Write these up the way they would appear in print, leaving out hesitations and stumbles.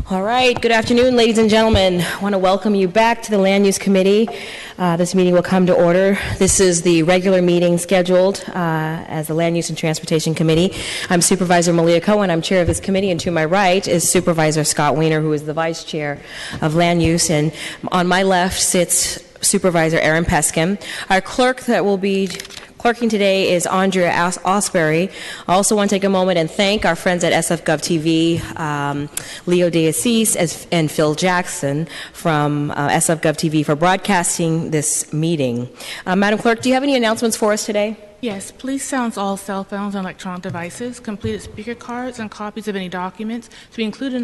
All right, good afternoon, ladies and gentlemen. I want to welcome you back to the Land Use Committee. This meeting will come to order. This is the regular meeting scheduled as the Land Use and Transportation Committee. I'm Supervisor Malia Cohen. I'm chair of this committee, and to my right is Supervisor Scott Weiner, who is the vice chair of Land Use. And on my left sits Supervisor Aaron Peskin. Our clerk that will be clerking today is Andrea Osbury. I also want to take a moment and thank our friends at SF Gov TV, Leo DeAssis and Phil Jackson from SF Gov TV for broadcasting this meeting. Madam Clerk, do you have any announcements for us today? Yes, please silence all cell phones and electronic devices. Completed speaker cards and copies of any documents to be included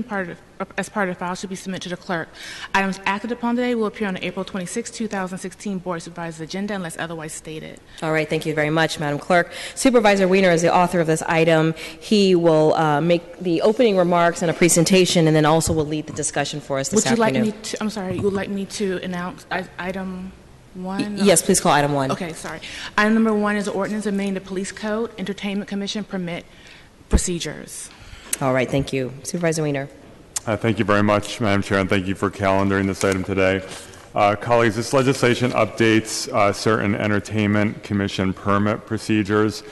as part of the file should be submitted to the clerk. Items acted upon today will appear on the April 26, 2016 Board of Supervisors agenda unless otherwise stated. All right, thank you very much, Madam Clerk. Supervisor Weiner is the author of this item. He will make the opening remarks and a presentation, and then also will lead the discussion for us this afternoon. Would you like me to, I'm sorry, you would like me to announce item 1? Yes, please call item 1. Okay, sorry. Item number 1 is the ordinance amending the Police Code, Entertainment Commission permit procedures. All right, thank you. Supervisor Weiner. Thank you very much, Madam Chair, and thank you for calendaring this item today. Colleagues, this legislation updates certain Entertainment Commission permit procedures.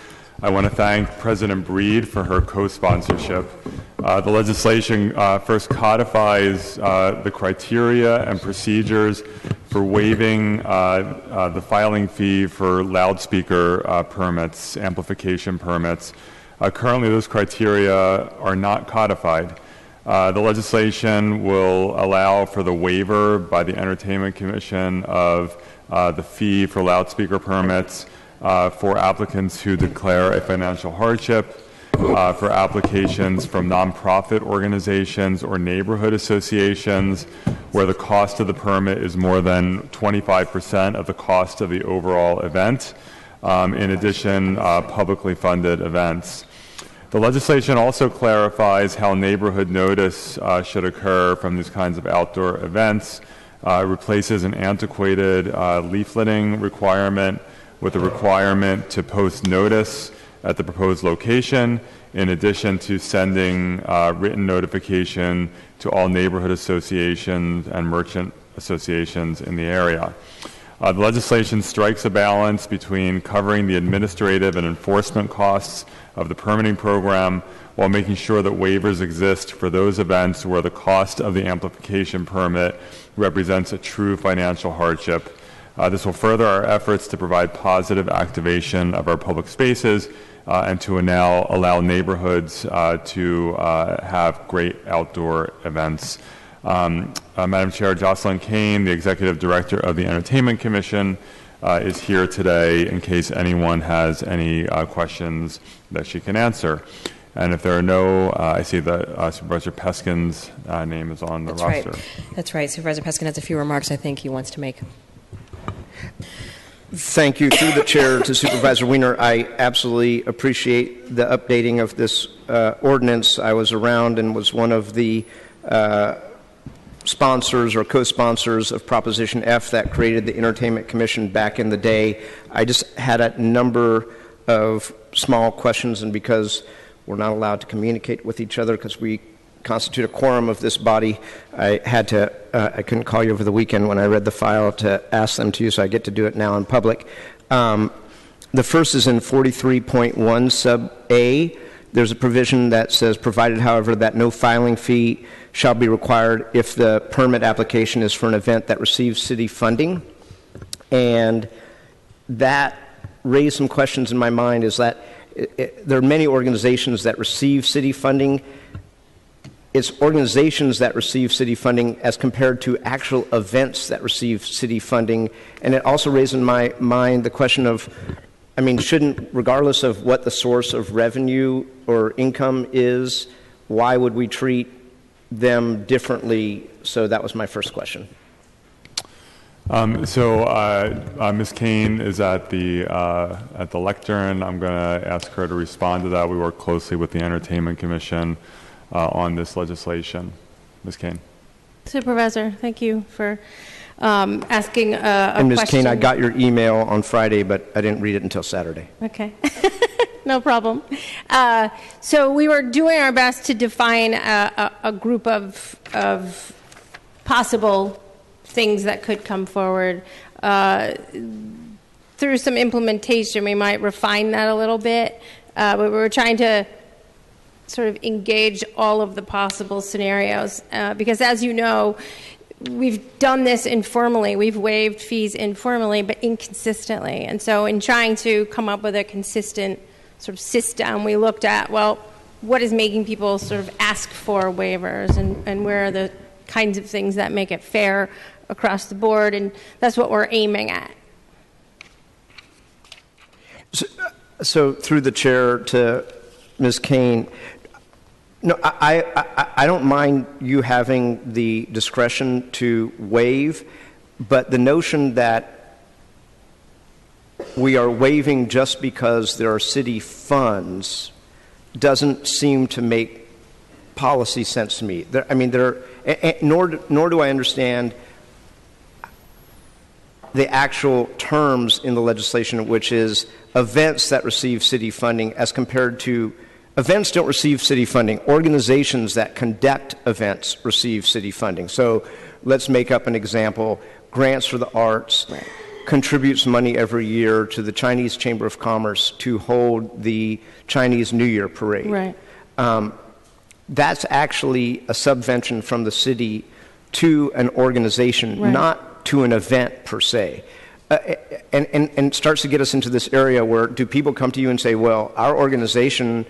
I want to thank President Breed for her co-sponsorship. The legislation first codifies the criteria and procedures for waiving the filing fee for loudspeaker permits, amplification permits. Currently, those criteria are not codified. The legislation will allow for the waiver by the Entertainment Commission of the fee for loudspeaker permits for applicants who declare a financial hardship, for applications from nonprofit organizations or neighborhood associations where the cost of the permit is more than 25% of the cost of the overall event. In addition, publicly funded events. The legislation also clarifies how neighborhood notice should occur from these kinds of outdoor events. It replaces an antiquated leafleting requirement with a requirement to post notice at the proposed location, in addition to sending written notification to all neighborhood associations and merchant associations in the area. The legislation strikes a balance between covering the administrative and enforcement costs of the permitting program while making sure that waivers exist for those events where the cost of the amplification permit represents a true financial hardship. This will further our efforts to provide positive activation of our public spaces and to now allow neighborhoods to have great outdoor events. Madam Chair, Jocelyn Kane, the Executive Director of the Entertainment Commission, is here today in case anyone has any questions that she can answer. And if there are no, I see that Supervisor Peskin's name is on the roster. Right. That's right. Supervisor Peskin has a few remarks I think he wants to make. Thank you. Through the chair to Supervisor Weiner, I absolutely appreciate the updating of this ordinance. I was around and was one of the sponsors or co-sponsors of Proposition F that created the Entertainment Commission back in the day. I just had a number of small questions, and because we're not allowed to communicate with each other because we constitute a quorum of this body, I had to, I couldn't call you over the weekend when I read the file to ask them to you, so I get to do it now in public. The first is in 43.1 sub A. There's a provision that says, provided, however, that no filing fee shall be required if the permit application is for an event that receives city funding. And that raised some questions in my mind, is that there are many organizations that receive city funding. It's organizations that receive city funding as compared to actual events that receive city funding. And it also raised in my mind the question of, I mean, shouldn't, regardless of what the source of revenue or income is, why would we treat them differently? So that was my first question. Ms. Kane is at the lectern. I'm going to ask her to respond to that. We work closely with the Entertainment Commission on this legislation. Ms. Kane. Supervisor, thank you for asking a question. And Ms. question. Kane, I got your email on Friday, but I didn't read it until Saturday. Okay. No problem. So we were doing our best to define a group of possible things that could come forward. Through some implementation, we might refine that a little bit, but we were trying to sort of engage all of the possible scenarios, because as you know, we've done this informally. We've waived fees informally, but inconsistently. And so in trying to come up with a consistent sort of system, we looked at, well, what is making people sort of ask for waivers, and where are the kinds of things that make it fair across the board, and that's what we're aiming at. So through the chair to Ms. Kane, no, I don't mind you having the discretion to waive, but the notion that we are waiving just because there are city funds doesn't seem to make policy sense to me. Nor do I understand the actual terms in the legislation, which is events that receive city funding as compared to events don't receive city funding. Organizations that conduct events receive city funding. So let's make up an example. Grants for the Arts contributes money every year to the Chinese Chamber of Commerce to hold the Chinese New Year parade. Right. That's actually a subvention from the city to an organization, Right. not to an event per se. And starts to get us into this area where do people come to you and say, well, our organization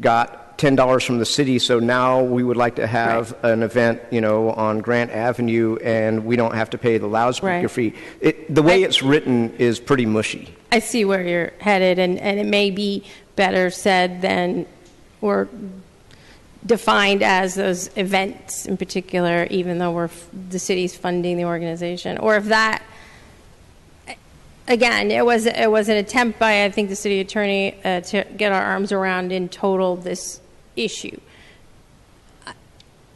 got $10 from the city, so now we would like to have an event, on Grant Avenue, and we don't have to pay the loudspeaker fee. The way it's written is pretty mushy. I see where you're headed, and it may be better said than, or defined as those events in particular, even though the city's funding the organization. Or if that, again, it was an attempt by, I think, the city attorney to get our arms around in total this issue. I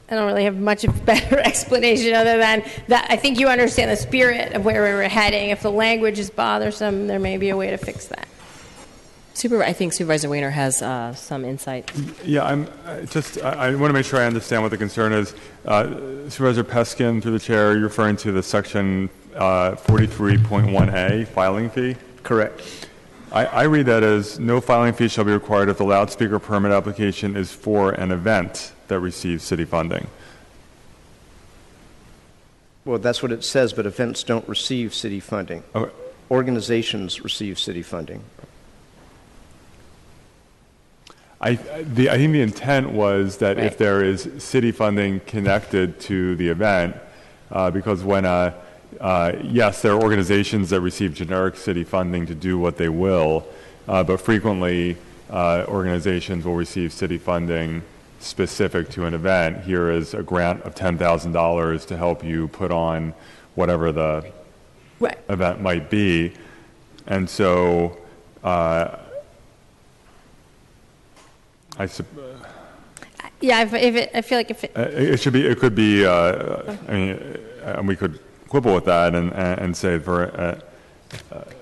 don't really have much of a better explanation other than that I think you understand the spirit of where we were heading. If the language is bothersome, there may be a way to fix that. I think Supervisor Weiner has some insight. Yeah, I want to make sure I understand what the concern is. Supervisor Peskin, through the chair, you're referring to the section 43.1A, filing fee? Correct. I read that as no filing fee shall be required if the loudspeaker permit application is for an event that receives city funding. Well, that's what it says, but events don't receive city funding. Okay. Organizations receive city funding. I think the intent was that if there is city funding connected to the event, because when yes, there are organizations that receive generic city funding to do what they will, but frequently organizations will receive city funding specific to an event. Here is a grant of $10,000 to help you put on whatever the event might be. And so I feel like if it could be. And we could quibble with that and say for.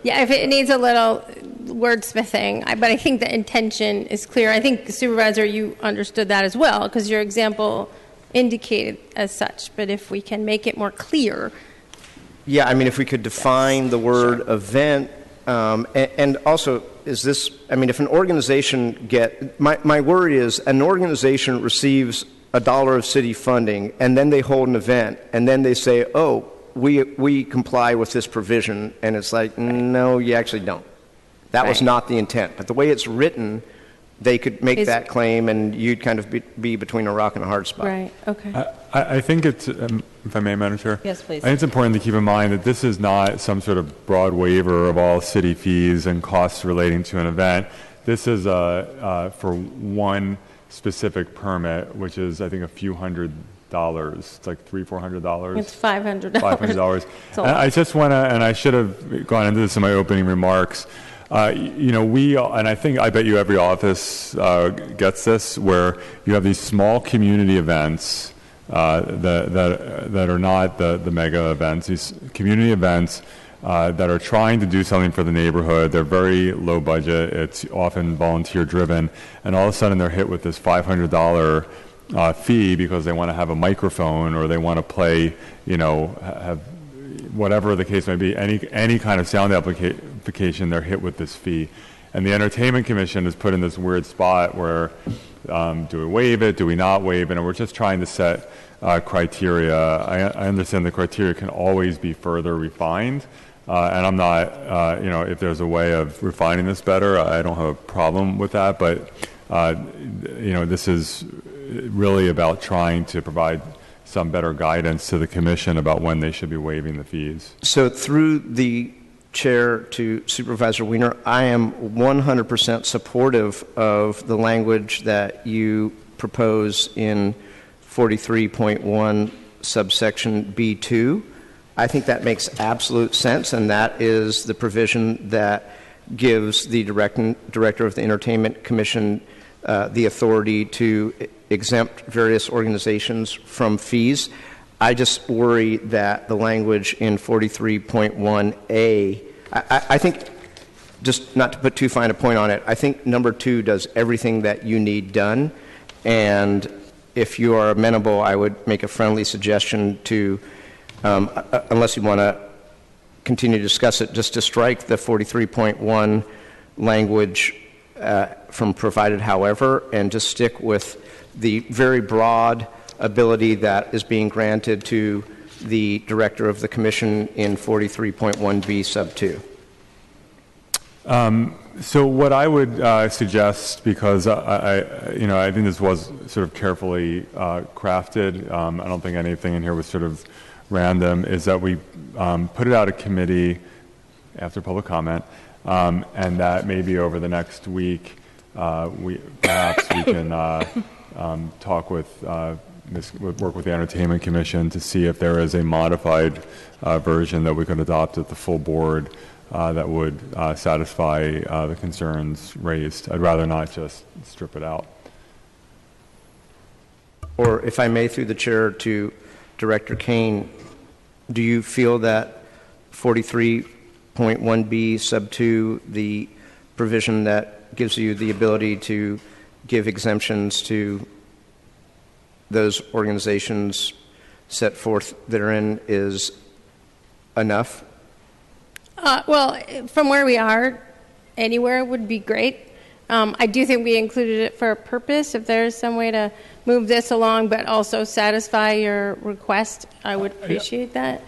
if it needs a little wordsmithing, but I think the intention is clear. I think, Supervisor, you understood that as well, because your example indicated as such. But if we can make it more clear. Yeah, if we could define the word event, and also, is this, if an organization my worry is an organization receives $1 of city funding, and then they hold an event, and then they say, oh, we comply with this provision, and it's like, no, you actually don't. That was not the intent. But the way it's written, they could make that claim, and you'd kind of be between a rock and a hard spot. Right, okay. I think it's, if I may, Madam Chair. Yes, please. I think it's important to keep in mind that this is not some sort of broad waiver of all city fees and costs relating to an event. This is for one specific permit, which is, I think, a few $100. It's like $300-400. It's $500. $500. And I just want to, and I should have gone into this in my opening remarks. I bet you every office gets this, where you have these small community events that are not the mega events. These community events that are trying to do something for the neighborhood. They're very low budget. It's often volunteer driven, and all of a sudden they're hit with this $500 fee because they want to have a microphone or they want to play, have whatever the case may be, any kind of sound application. They're hit with this fee, and the Entertainment Commission is put in this weird spot where do we waive it? Do we not waive it? And we're just trying to set criteria. I understand the criteria can always be further refined. And I'm not, if there's a way of refining this better, I don't have a problem with that. But, this is really about trying to provide some better guidance to the commission about when they should be waiving the fees. So through the chair to Supervisor Wiener, I am 100% supportive of the language that you propose in 43.1 subsection B2. I think that makes absolute sense, and that is the provision that gives the director of the Entertainment Commission the authority to exempt various organizations from fees. I just worry that the language in 43.1A, I think, just not to put too fine a point on it, I think number 2 does everything that you need done, and if you are amenable, I would make a friendly suggestion to unless you want to continue to discuss it, just to strike the 43.1 language from provided however, and just stick with the very broad ability that is being granted to the director of the commission in 43.1b sub 2. So what I would suggest, because I think this was sort of carefully crafted, I don't think anything in here was sort of random, is that we put it out of committee after public comment, and that maybe over the next week perhaps we can talk with work with the Entertainment Commission to see if there is a modified version that we could adopt at the full board that would satisfy the concerns raised. I'd rather not just strip it out. Or if I may, through the chair to Director Kane, do you feel that 43.1b sub 2, the provision that gives you the ability to give exemptions to those organizations set forth therein, is enough? Well, from where we are, anywhere would be great. I do think we included it for a purpose. If there's some way to move this along but also satisfy your request, I would appreciate that.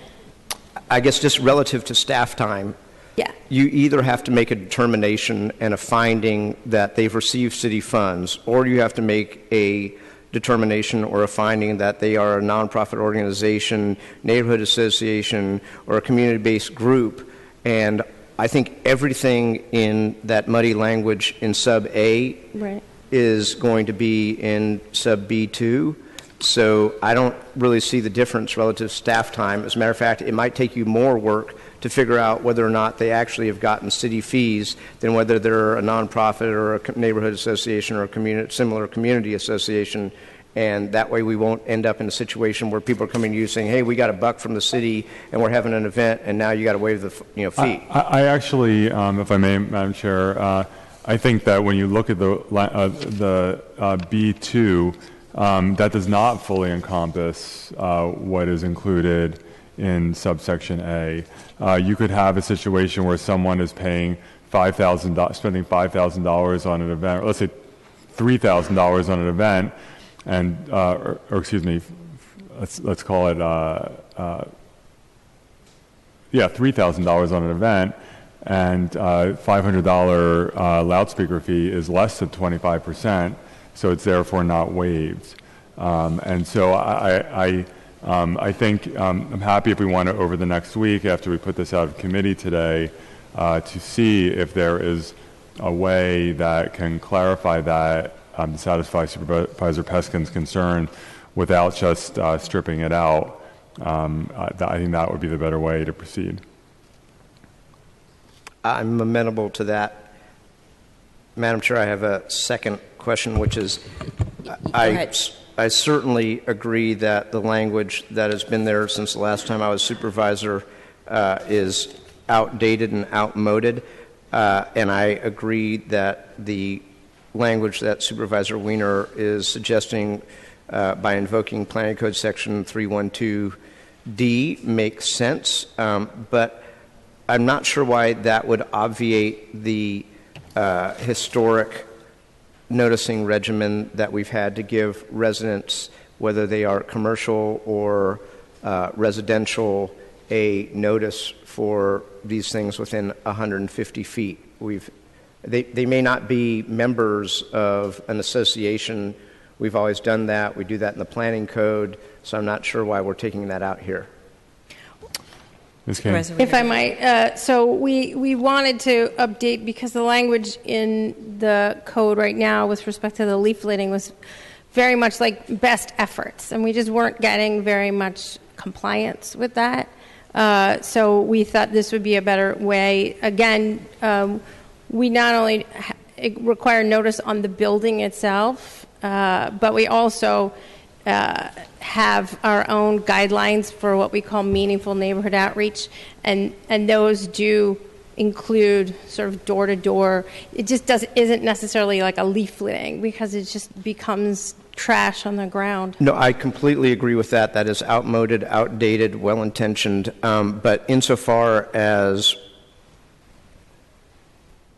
I guess just relative to staff time, Yeah. you either have to make a determination and a finding that they've received city funds, or you have to make a determination or a finding that they are a nonprofit organization, neighborhood association, or a community-based group. And I think everything in that muddy language in sub A Right. is going to be in sub B2. So I don't really see the difference relative to staff time. As a matter of fact, it might take you more work to figure out whether or not they actually have gotten city fees than whether they're a nonprofit or a neighborhood association or a similar community association. And that way we won't end up in a situation where people are coming to you saying, hey, we got $1 from the city and we're having an event and now you got to waive the fee. I actually, if I may, Madam Chair, I think that when you look at the B2, that does not fully encompass what is included in subsection A. You could have a situation where someone is paying spending $5,000 on an event, or let's say $3,000 on an event, and or excuse me, let's call it $3,000 on an event, and $500 loudspeaker fee is less than 25%, so it's therefore not waived. And so I think I'm happy if we want to, over the next week, after we put this out of committee today, to see if there is a way that can clarify that to satisfy Supervisor Peskin's concern without just stripping it out. I think that would be the better way to proceed. I'm amenable to that. Madam Chair, I have a second question, which is I certainly agree that the language that has been there since the last time I was supervisor is outdated and outmoded, and I agree that the language that Supervisor Wiener is suggesting by invoking Planning Code Section 312D makes sense, but I'm not sure why that would obviate the historic noticing regimen that we've had to give residents, whether they are commercial or residential, a notice for these things within 150 feet. They may not be members of an association. We've always done that. We do that in the planning code, so I'm not sure why we're taking that out here. Ms. Kane? If I might, so we wanted to update because the language in the code right now with respect to the leafleting was very much like best efforts, and we just weren't getting very much compliance with that. So we thought this would be a better way. Again, we not only require notice on the building itself, but we also have our own guidelines for what we call meaningful neighborhood outreach, and those do include sort of door-to-door. It just isn't necessarily like a leafleting because it just becomes trash on the ground. No, I completely agree with that. That is outmoded, outdated, well-intentioned, but insofar as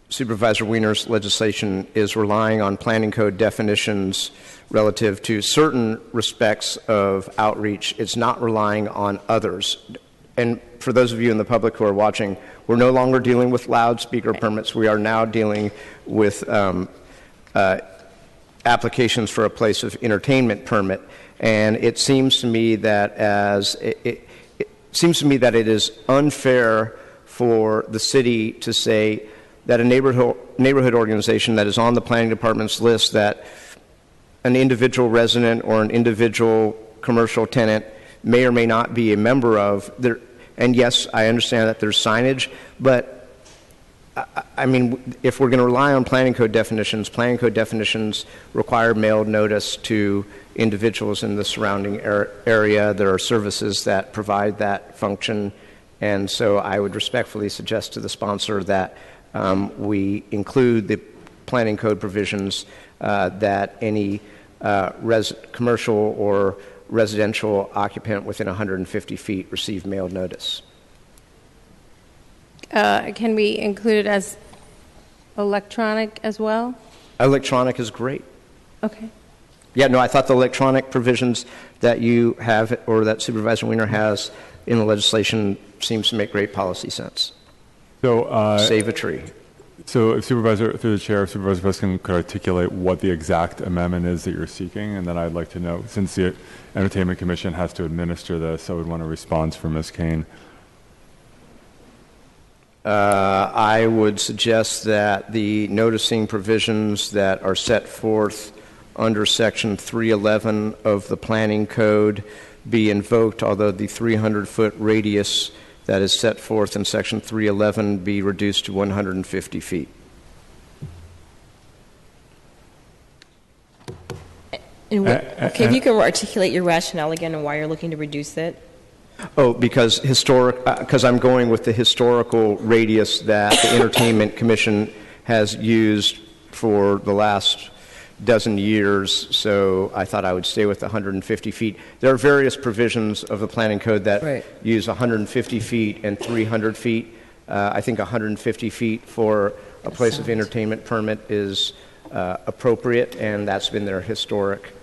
Supervisor Wiener's legislation is relying on planning code definitions relative to certain respects of outreach, it's not relying on others. And for those of you in the public who are watching, we're no longer dealing with loudspeaker permits. We are now dealing with applications for a place of entertainment permit. And it seems to me that it it is unfair for the city to say that a neighborhood organization that is on the planning department's list, that an individual resident or an individual commercial tenant may or may not be a member of. And yes, I understand that there's signage, but I mean, if we're going to rely on planning code definitions require mailed notice to individuals in the surrounding area. There are services that provide that function, and so I would respectfully suggest to the sponsor that we include the planning code provisions that any commercial or residential occupant within 150 feet receive mailed notice. Can we include it as electronic as well? Electronic is great. Okay. Yeah, no, I thought the electronic provisions that you have or that Supervisor Wiener has in the legislation seems to make great policy sense. So, save a tree. So if Supervisor, through the chair, if Supervisor Peskin could articulate what the exact amendment is that you're seeking, and then I'd like to know, since the Entertainment Commission has to administer this, I would want a response from Ms. Kane. I would suggest that the noticing provisions that are set forth under Section 311 of the Planning Code be invoked, although the 300-foot radius that is set forth in Section 311 be reduced to 150 feet. Okay, if you can articulate your rationale again and why you're looking to reduce it. Oh, because I'm going with the historical radius that the Entertainment Commission has used for the last dozen years, so I thought I would stay with 150 feet. There are various provisions of the Planning Code that use 150 feet and 300 feet. I think 150 feet for a place of entertainment permit is appropriate, and that's been their historic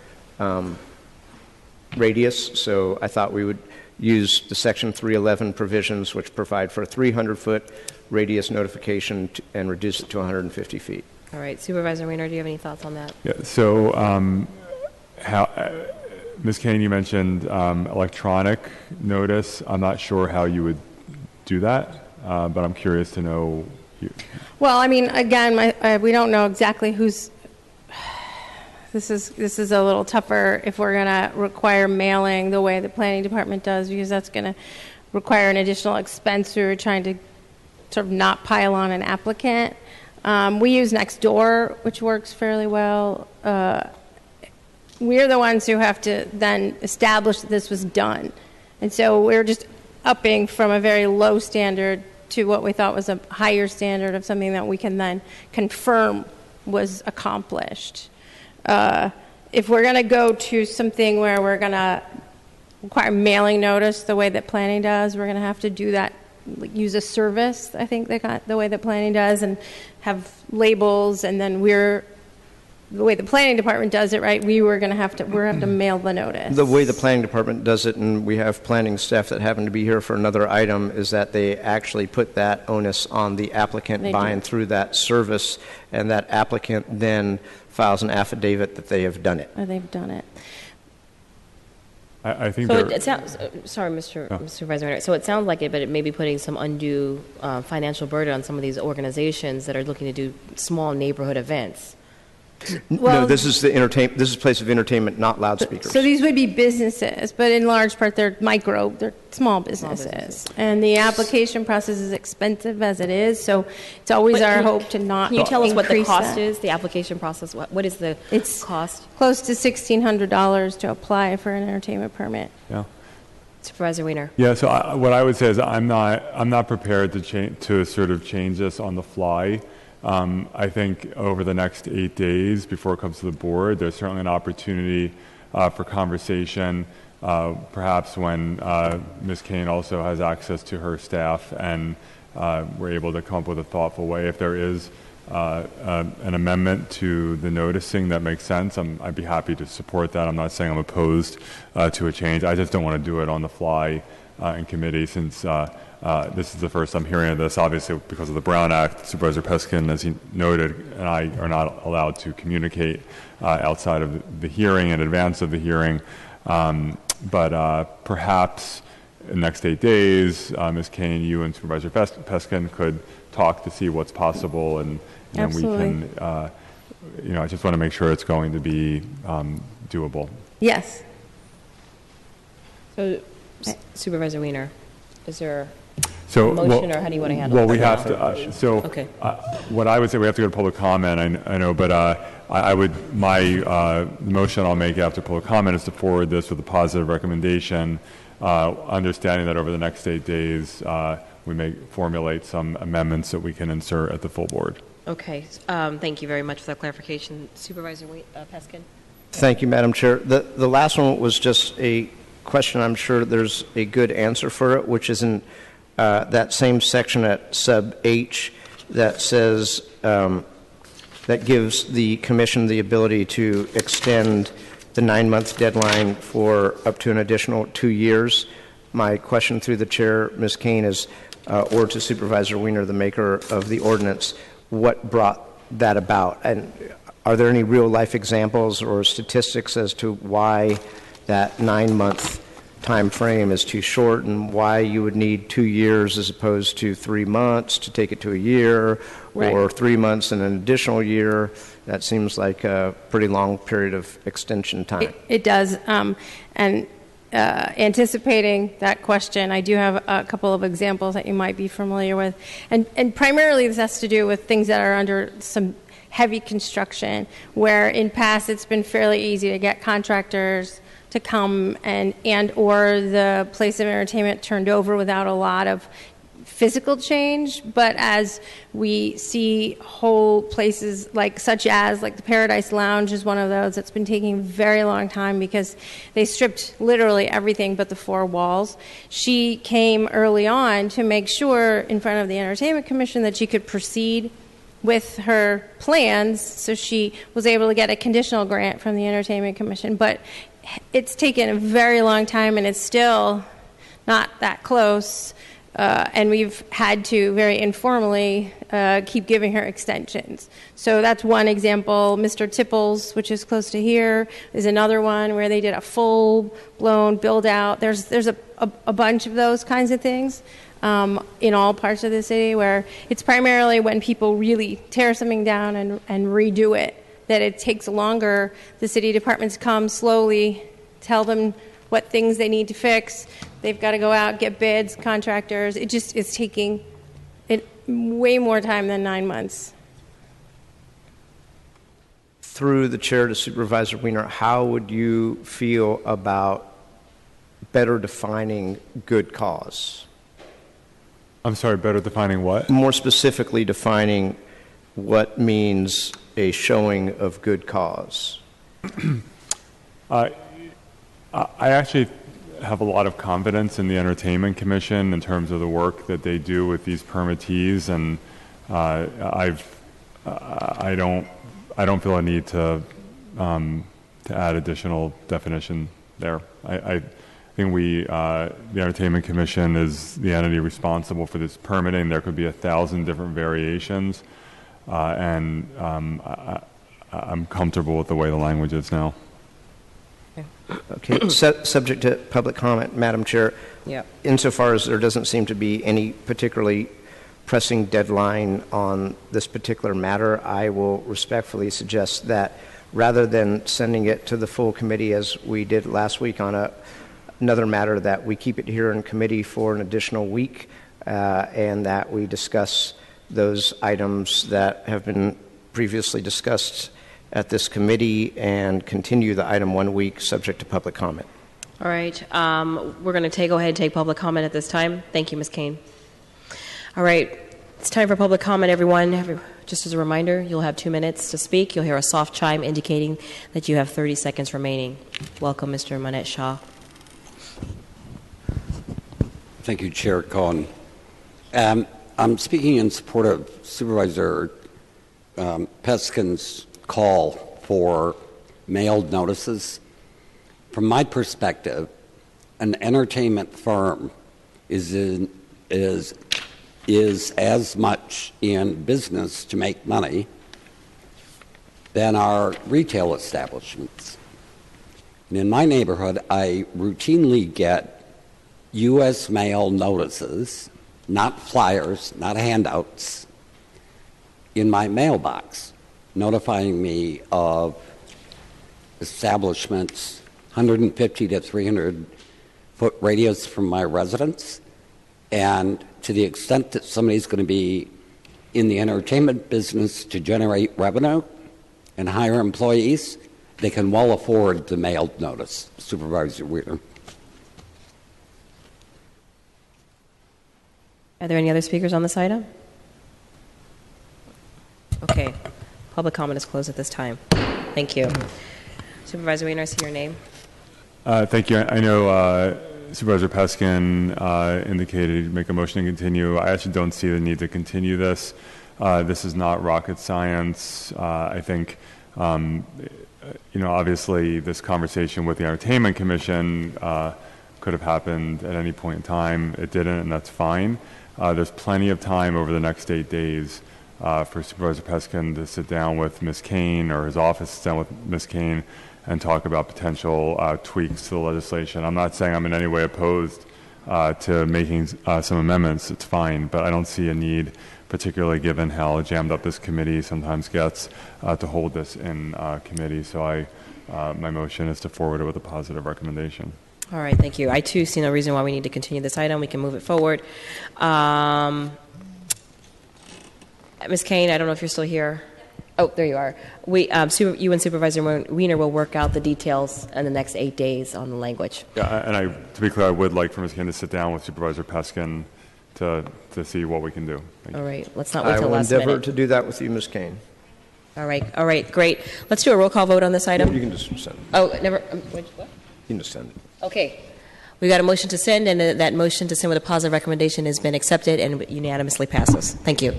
radius, so I thought we would use the Section 311 provisions, which provide for a 300-foot radius notification and reduce it to 150 feet. All right, Supervisor Wiener, do you have any thoughts on that? Yeah, so Ms. Kane, you mentioned electronic notice. I'm not sure how you would do that, but I'm curious to know. Well, I mean, again, we don't know exactly who's. This is a little tougher if we're going to require mailing the way the planning department does, because that's going to require an additional expense. We were trying to sort of not pile on an applicant. We use Nextdoor, which works fairly well. We're the ones who have to then establish that this was done. And so we're just upping from a very low standard to what we thought was a higher standard of something that we can then confirm was accomplished. If we're going to go to something where we're going to require mailing notice the way that planning does, we're going to have to do that, like, use a service, I think, the way that planning does, and have labels, and then the way the planning department does it, right, we're going to have to mail the notice. The way the planning department does it, and we have planning staff that happen to be here for another item, is that they actually put that onus on the applicant They buying do. through that service, and that applicant then files an affidavit that they have done it. They've done it. I think So there, it sounds, sorry, Mr. President. So it sounds like it, but it may be putting some undue financial burden on some of these organizations that are looking to do small neighborhood events. No, Well- this is this is a place of entertainment, not loudspeakers. So these would be businesses, but in large part they're small businesses. And the application process is expensive as it is, so it's always But our can- hope to not Can you tell us what the increase cost that. is, the application process? What is the It's cost? close to $1,600 to apply for an entertainment permit. yeah. Supervisor Weiner? Yeah, so what I would say is I'm not prepared to sort of change this on the fly. I think over the next 8 days before it comes to the board, there's certainly an opportunity for conversation, perhaps when Ms. Kane also has access to her staff and we're able to come up with a thoughtful way. If there is an amendment to the noticing that makes sense, I'd be happy to support that. I'm not saying I'm opposed to a change. I just don't want to do it on the fly in committee, since this is the first I'm hearing of this. Obviously, because of the Brown Act, Supervisor Peskin, as he noted, and I are not allowed to communicate outside of the hearing, in advance of the hearing. But perhaps in the next 8 days, Ms. Kane, you and Supervisor Peskin could talk to see what's possible, and we Absolutely. can, I just want to make sure it's going to be doable. Yes. So Supervisor Weiner, is there So, a motion, or how do you want to handle Well, it? we have to, Okay. what I would say, we have to go to public comment, I know, but I would, my motion I'll make after public comment is to forward this with a positive recommendation, understanding that over the next 8 days, we may formulate some amendments that we can insert at the full board. Okay, thank you very much for that clarification. Supervisor Peskin? Thank you, Madam Chair. The last one was just a question. I'm sure there's a good answer for it, which is in that same section at sub H that says, that gives the commission the ability to extend the 9-month deadline for up to an additional 2 years. My question through the chair, Ms. Kane, is, or to Supervisor Weiner, the maker of the ordinance, what brought that about? And are there any real-life examples or statistics as to why that 9-month time frame is too short, and why you would need 2 years as opposed to 3 months to take it to a year, Right. or 3 months and an additional year? That seems like a pretty long period of extension time. It does. And anticipating that question, I do have a couple of examples that you might be familiar with. And primarily this has to do with things that are under some heavy construction, where in past it's been fairly easy to get contractors to come and or the place of entertainment turned over without a lot of physical change. But as we see whole places such as the Paradise Lounge is one of those that's been taking a very long time because they stripped literally everything but the 4 walls. She came early on to make sure in front of the Entertainment Commission that she could proceed with her plans, so she was able to get a conditional grant from the Entertainment Commission. But it's taken a very long time, and it's still not that close. And we've had to very informally keep giving her extensions. So that's one example. Mr. Tipples, which is close to here, is another one where they did a full-blown build-out. There's a bunch of those kinds of things in all parts of the city, where it's primarily when people really tear something down and redo it that it takes longer. The city departments come slowly, tell them what things they need to fix. They've got to go out, get bids, contractors. It's taking way more time than 9 months. Through the chair to Supervisor Weiner, how would you feel about better defining good cause? I'm sorry, better defining what? More specifically defining what means a showing of good cause. I actually have a lot of confidence in the Entertainment Commission in terms of the work that they do with these permittees, and I don't feel a need to add additional definition there. I think the Entertainment Commission is the entity responsible for this permitting. There could be 1,000 different variations, and I'm comfortable with the way the language is now. Okay, subject to public comment, Madam Chair. Yep. Insofar as there doesn't seem to be any particularly pressing deadline on this particular matter, I will respectfully suggest that rather than sending it to the full committee as we did last week on another matter, that we keep it here in committee for an additional week and that we discuss those items that have been previously discussed at this committee and continue the item 1 week subject to public comment. All right. We're going to go ahead and take public comment at this time. Thank you, Ms. Kane. All right. It's time for public comment, everyone. Just as a reminder, you'll have 2 minutes to speak. You'll hear a soft chime indicating that you have 30 seconds remaining. Welcome, Mr. Manette Shaw. Thank you, Chair Cohen. I'm speaking in support of Supervisor Peskin's call for mailed notices. From my perspective, an entertainment firm is as much in business to make money than our retail establishments. And in my neighborhood, I routinely get U.S. mail notices, not flyers, not handouts, in my mailbox, notifying me of establishments 150 to 300 foot radius from my residence. And to the extent that somebody's going to be in the entertainment business to generate revenue and hire employees, they can well afford the mailed notice. Supervisor Wheeler. Are there any other speakers on this item? Okay. Public comment is closed at this time. Thank you. Supervisor Wiener, I see your name. Thank you. I know Supervisor Peskin indicated he'd make a motion to continue. I actually don't see the need to continue this. This is not rocket science. I think, obviously this conversation with the Entertainment Commission could have happened at any point in time. It didn't, and that's fine. There's plenty of time over the next 8 days for Supervisor Peskin to sit down with Ms. Kane, or his office sit down with Ms. Kane, and talk about potential tweaks to the legislation. I'm not saying I'm in any way opposed to making some amendments. It's fine, but I don't see a need, particularly given how jammed up this committee sometimes gets, to hold this in committee. So my motion is to forward it with a positive recommendation. All right, thank you. I, too, see no reason why we need to continue this item. We can move it forward. Ms. Kane, I don't know if you're still here. Oh, there you are. You and Supervisor Wiener will work out the details in the next 8 days on the language. Yeah, and to be clear, I would like for Ms. Kane to sit down with Supervisor Peskin to see what we can do. All right, let's not wait till I will last endeavor minute. to do that with you, Ms. Kane. All right, great. Let's do a roll call vote on this item. You can just send it. Oh, never. What? You can just send it. Okay. We got a motion to send, and that motion to send with a positive recommendation has been accepted and unanimously passes. Thank you.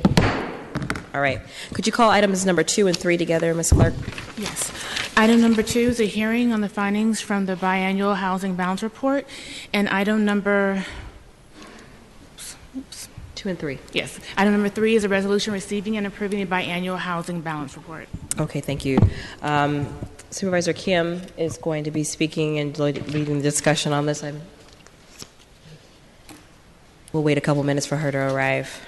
All right. Could you call items number 2 and 3 together, Ms. Clerk? Yes. Item number 2 is a hearing on the findings from the biannual housing balance report, and item number 2 and 3. Yes. Item number 3 is a resolution receiving and approving the biannual housing balance report. Okay, thank you. Supervisor Kim is going to be speaking and leading the discussion on this. We'll wait a couple minutes for her to arrive.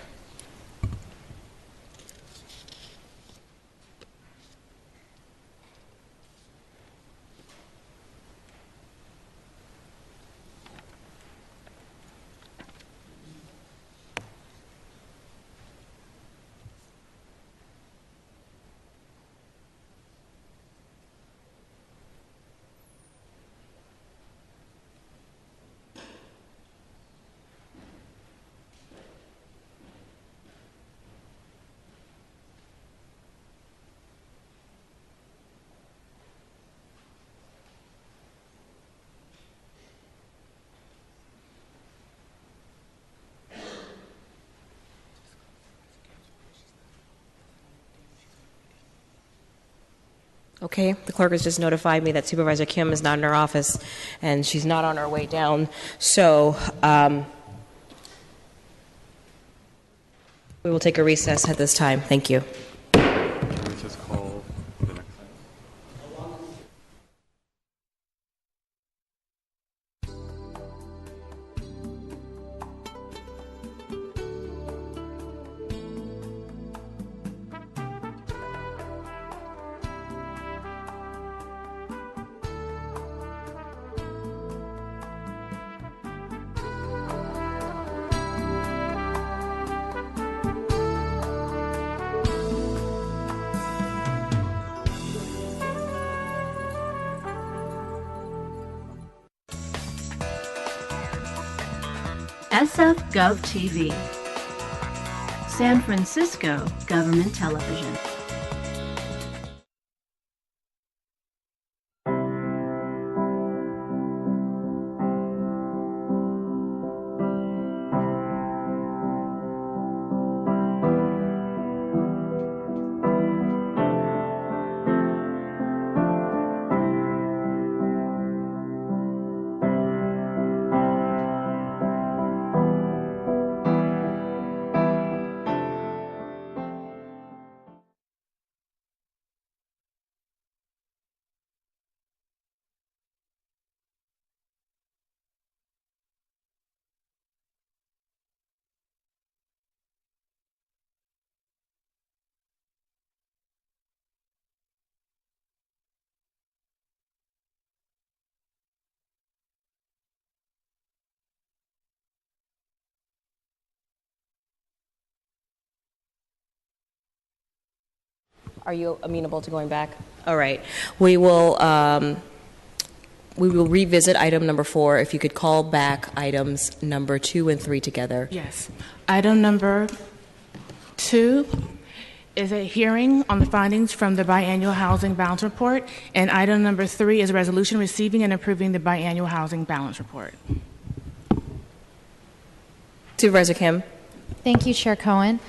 Okay, the clerk has just notified me that Supervisor Kim is not in her office, and she's not on her way down. So we will take a recess at this time. Thank you. Let's just call the next item. SF Gov TV, San Francisco Government Television. Are you amenable to going back? All right. We will revisit item number 4. If you could call back items number 2 and 3 together. Yes. Item number 2 is a hearing on the findings from the biannual housing balance report, and item number 3 is a resolution receiving and approving the biannual housing balance report. Supervisor Kim. Thank you, Chair Cohen.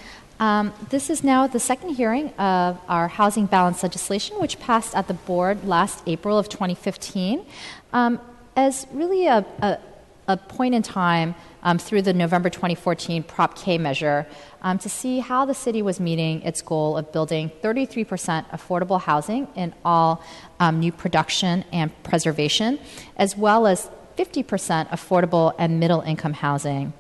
This is now the second hearing of our housing balance legislation, which passed at the board last April of 2015, as really a point in time through the November 2014 Prop K measure to see how the city was meeting its goal of building 33% affordable housing in all new production and preservation, as well as 50% affordable and middle-income housing.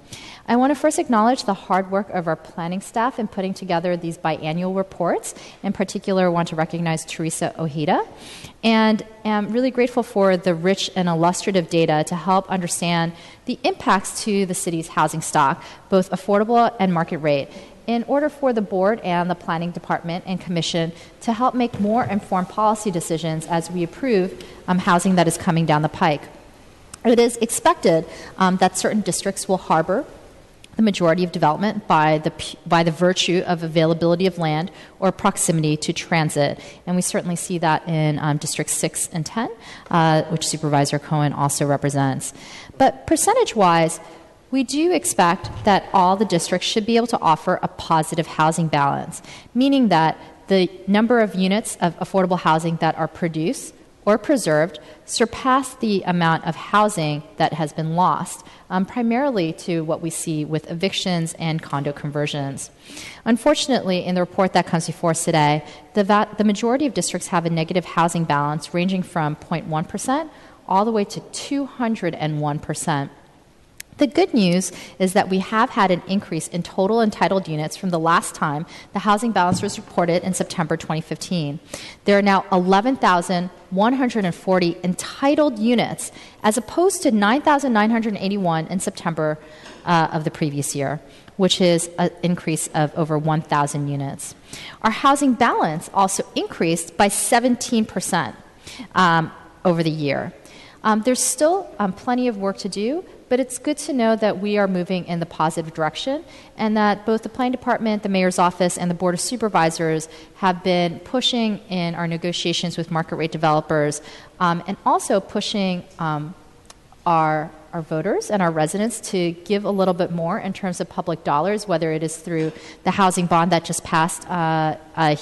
I want to first acknowledge the hard work of our planning staff in putting together these biannual reports. In particular, I want to recognize Teresa Ojeda, and am really grateful for the rich and illustrative data to help understand the impacts to the city's housing stock, both affordable and market rate, in order for the board and the planning department and commission to help make more informed policy decisions as we approve housing that is coming down the pike. It is expected that certain districts will harbor the majority of development by the virtue of availability of land or proximity to transit. And we certainly see that in Districts 6 and 10, which Supervisor Cohen also represents. But percentage-wise, we do expect that all the districts should be able to offer a positive housing balance, meaning that the number of units of affordable housing that are produced or preserved surpass the amount of housing that has been lost, primarily to what we see with evictions and condo conversions. Unfortunately, in the report that comes before us today, the majority of districts have a negative housing balance ranging from 0.1% all the way to 201%. The good news is that we have had an increase in total entitled units from the last time the housing balance was reported in September 2015. There are now 11,140 entitled units, as opposed to 9,981 in September of the previous year, which is an increase of over 1,000 units. Our housing balance also increased by 17% over the year. There's still plenty of work to do, but it's good to know that we are moving in the positive direction and that both the Planning Department, the Mayor's Office, and the Board of Supervisors have been pushing in our negotiations with market rate developers and also pushing our voters and our residents to give a little bit more in terms of public dollars, whether it is through the housing bond that just passed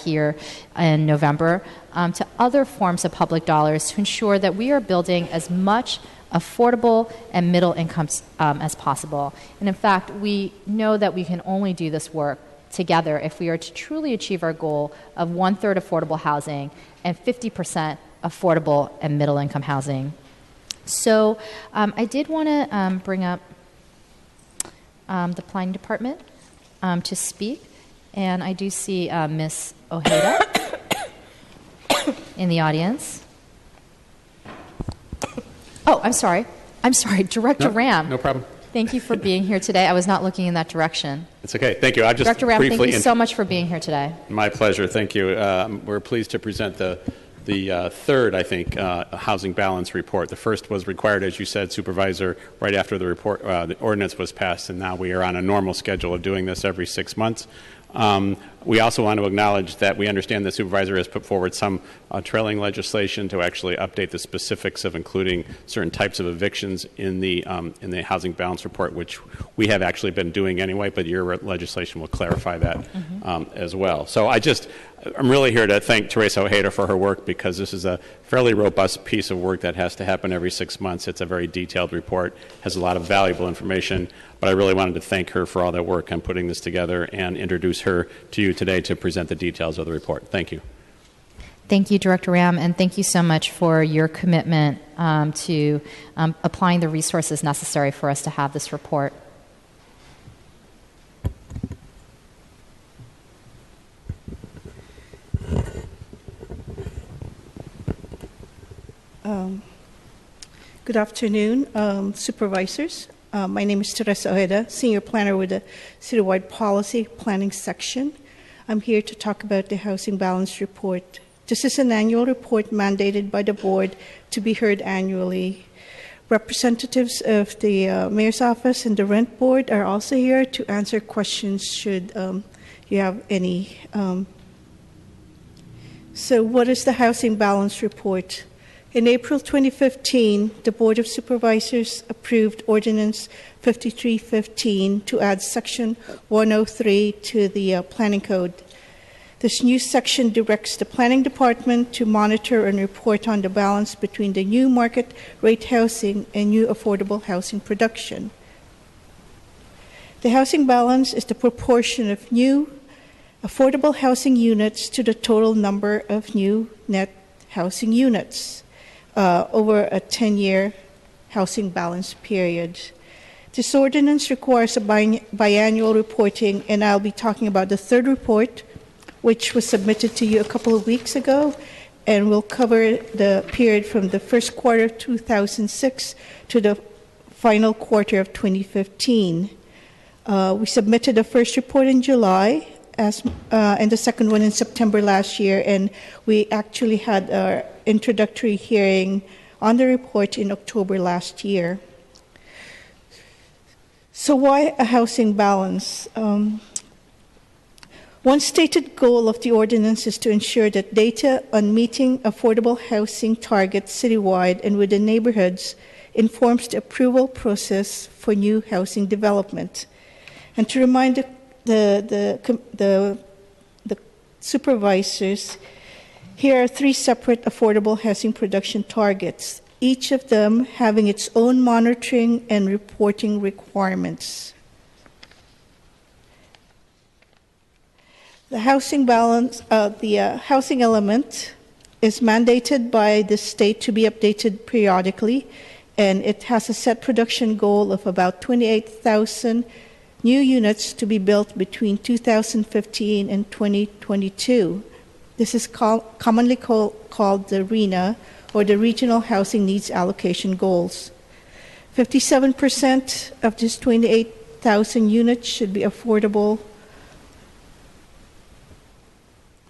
here in November, to other forms of public dollars to ensure that we are building as much affordable and middle incomes as possible. And in fact, we know that we can only do this work together if we are to truly achieve our goal of 1/3 affordable housing and 50% affordable and middle income housing. So I did want to bring up the planning department to speak, and I do see Ms. Ojeda in the audience. Oh, I'm sorry, Director Ram. No problem. Thank you for being here today. I was not looking in that direction. It's okay. Thank you. I just Director Ram, briefly thank you so much for being here today. My pleasure. Thank you. We're pleased to present the third, I think, housing balance report. The first was required, as you said, Supervisor, right after the report, the ordinance was passed, and now we are on a normal schedule of doing this every 6 months. We also want to acknowledge that we understand the Supervisor has put forward some trailing legislation to actually update the specifics of including certain types of evictions in the housing balance report, which we have actually been doing anyway, but your legislation will clarify that as well. So I'm really here to thank Teresa Ojeda for her work, because this is a fairly robust piece of work that has to happen every 6 months. It's a very detailed report, has a lot of valuable information, but I really wanted to thank her for all that work on putting this together and introduce her to you today to present the details of the report. Thank you. Thank you, Director Ram, and thank you so much for your commitment to applying the resources necessary for us to have this report. Good afternoon, Supervisors. My name is Teresa Ojeda, Senior Planner with the Citywide Policy Planning Section. I'm here to talk about the Housing Balance Report. This is an annual report mandated by the Board to be heard annually. Representatives of the Mayor's Office and the Rent Board are also here to answer questions should you have any. So what is the Housing Balance Report? In April 2015, the Board of Supervisors approved Ordinance 5315 to add Section 103 to the Planning Code. This new section directs the Planning Department to monitor and report on the balance between the new market rate housing and new affordable housing production. The housing balance is the proportion of new affordable housing units to the total number of new net housing units over a 10-year housing balance period. This ordinance requires a biannual reporting, and I'll be talking about the third report, which was submitted to you a couple of weeks ago, and will cover the period from the first quarter of 2006 to the final quarter of 2015. We submitted the first report in July, and the second one in September last year, and we actually had our introductory hearing on the report in October last year. So why a housing balance? One stated goal of the ordinance is to ensure that data on meeting affordable housing targets citywide and within neighborhoods informs the approval process for new housing development. And to remind the supervisors, here are 3 separate affordable housing production targets, each of them having its own monitoring and reporting requirements. The housing balance, the housing element is mandated by the state to be updated periodically, and it has a set production goal of about 28,000 new units to be built between 2015 and 2022. This is commonly called the RHNA, or the Regional Housing Needs Allocation Goals. 57% of this 28,000 units should be affordable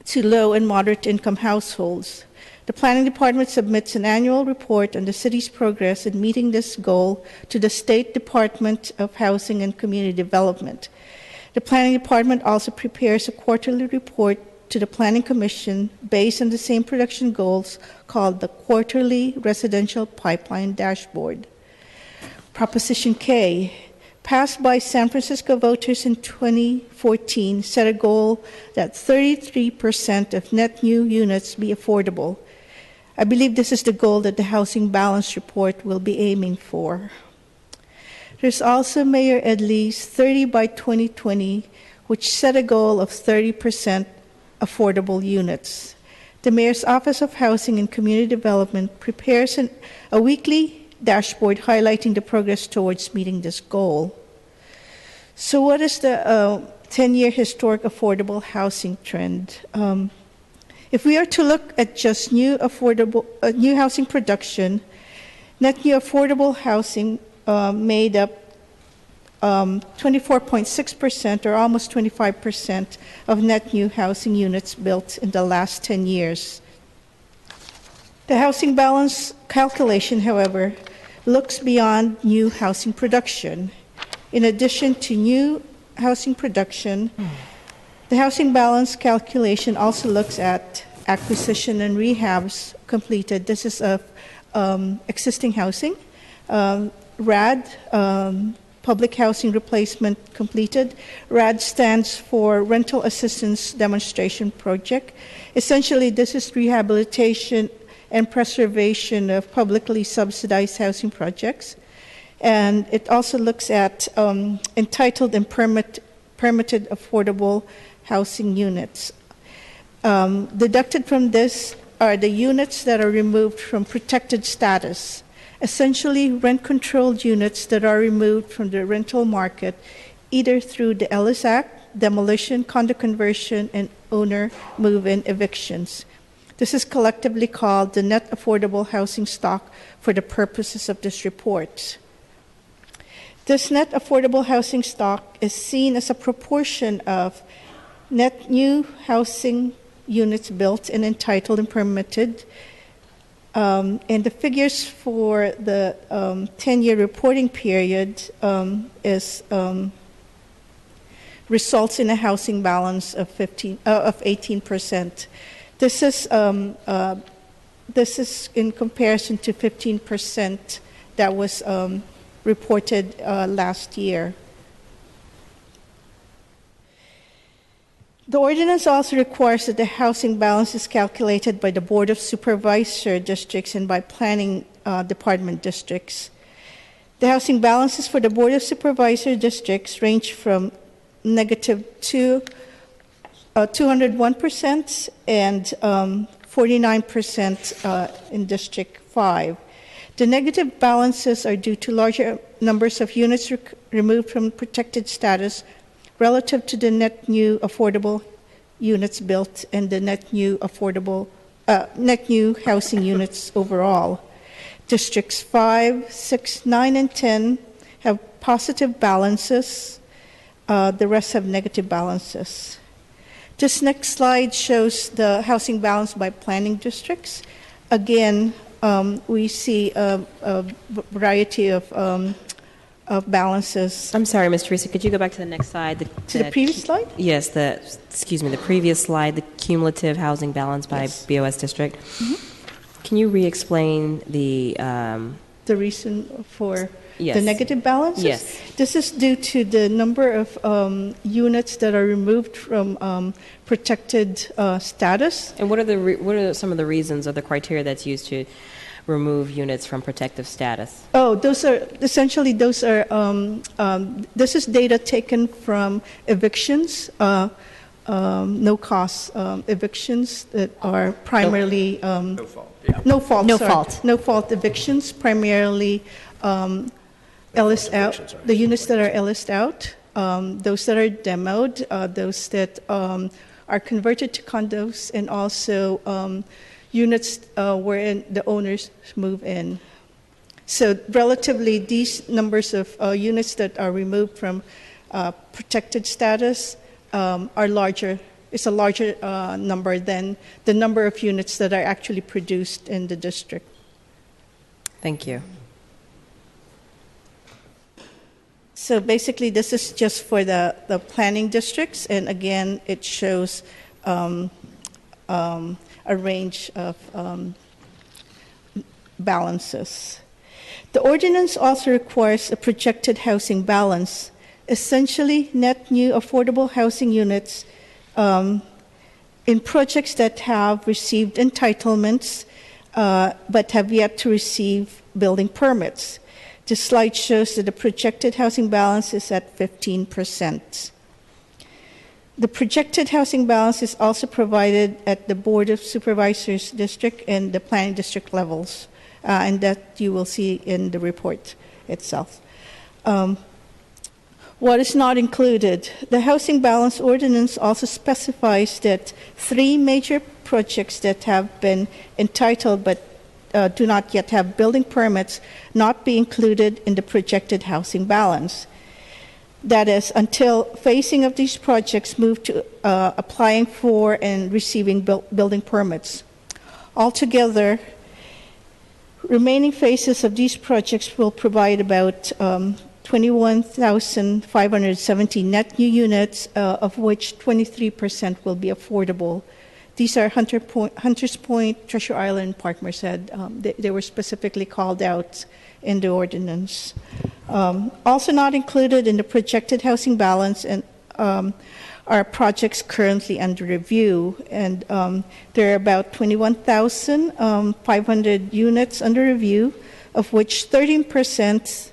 to low and moderate income households. The Planning Department submits an annual report on the city's progress in meeting this goal to the State Department of Housing and Community Development. The Planning Department also prepares a quarterly report to the Planning Commission based on the same production goals, called the Quarterly Residential Pipeline Dashboard. Proposition K, passed by San Francisco voters in 2014, set a goal that 33% of net new units be affordable. I believe this is the goal that the Housing Balance Report will be aiming for. There's also Mayor Edley's 30 by 2020, which set a goal of 30% affordable units. The Mayor's Office of Housing and Community Development prepares a weekly dashboard highlighting the progress towards meeting this goal. So what is the 10-year historic affordable housing trend? If we are to look at just new housing production, net new affordable housing made up 24.6% or almost 25% of net new housing units built in the last 10 years. The housing balance calculation, however, looks beyond new housing production. In addition to new housing production, the housing balance calculation also looks at acquisition and rehabs completed. This is of existing housing. RAD, Public Housing Replacement completed. RAD stands for Rental Assistance Demonstration Project. Essentially, this is rehabilitation and preservation of publicly subsidized housing projects. And it also looks at entitled and permitted affordable housing units. Deducted from this are the units that are removed from protected status, essentially rent-controlled units that are removed from the rental market either through the Ellis Act, demolition, condo conversion, and owner move-in evictions. This is collectively called the net affordable housing stock for the purposes of this report. This net affordable housing stock is seen as a proportion of net new housing units built and entitled and permitted. And the figures for the 10-year reporting period results in a housing balance of 18%. This is in comparison to 15% that was reported last year. The ordinance also requires that the housing balance is calculated by the Board of Supervisor districts and by Planning Department districts. The housing balances for the Board of Supervisor districts range from -201% and 49% in District 5. The negative balances are due to larger numbers of units removed from protected status relative to the net new affordable units built and the net new housing units overall. Districts 5, 6, 9, and 10 have positive balances. The rest have negative balances. This next slide shows the housing balance by planning districts. Again, we see a variety of balances. I'm sorry, Ms. Teresa, could you go back to the next slide? To the previous slide? Yes, the previous slide, the cumulative housing balance by BOS district. Mm-hmm. Can you re-explain the reason for yes. the negative balances? Yes. This is due to the number of units that are removed from protected status. And what are some of the reasons or the criteria that's used to remove units from protective status? Oh, this is data taken from evictions, no-cost evictions that are primarily no fault evictions, primarily Ellis out, the units that are Ellis out, those that are demoed, those that are converted to condos, and also units wherein the owners move in. So relatively, these numbers of units that are removed from protected status are larger. It's a larger number than the number of units that are actually produced in the district. Thank you. So basically, this is just for the planning districts, and again, it shows a range of balances. The ordinance also requires a projected housing balance, essentially net new affordable housing units in projects that have received entitlements but have yet to receive building permits. This slide shows that the projected housing balance is at 15%. The projected housing balance is also provided at the Board of Supervisors district and the planning district levels, and that you will see in the report itself. What is not included? The housing balance ordinance also specifies that 3 major projects that have been entitled but do not yet have building permits not be included in the projected housing balance. That is, until phasing of these projects move to applying for and receiving building permits. Altogether, remaining phases of these projects will provide about 21,570 net new units, of which 23% will be affordable. These are Hunters Point, Treasure Island, Park Merced. They were specifically called out in the ordinance. Also not included in the projected housing balance and are projects currently under review, and there are about 21,500 units under review, of which 13%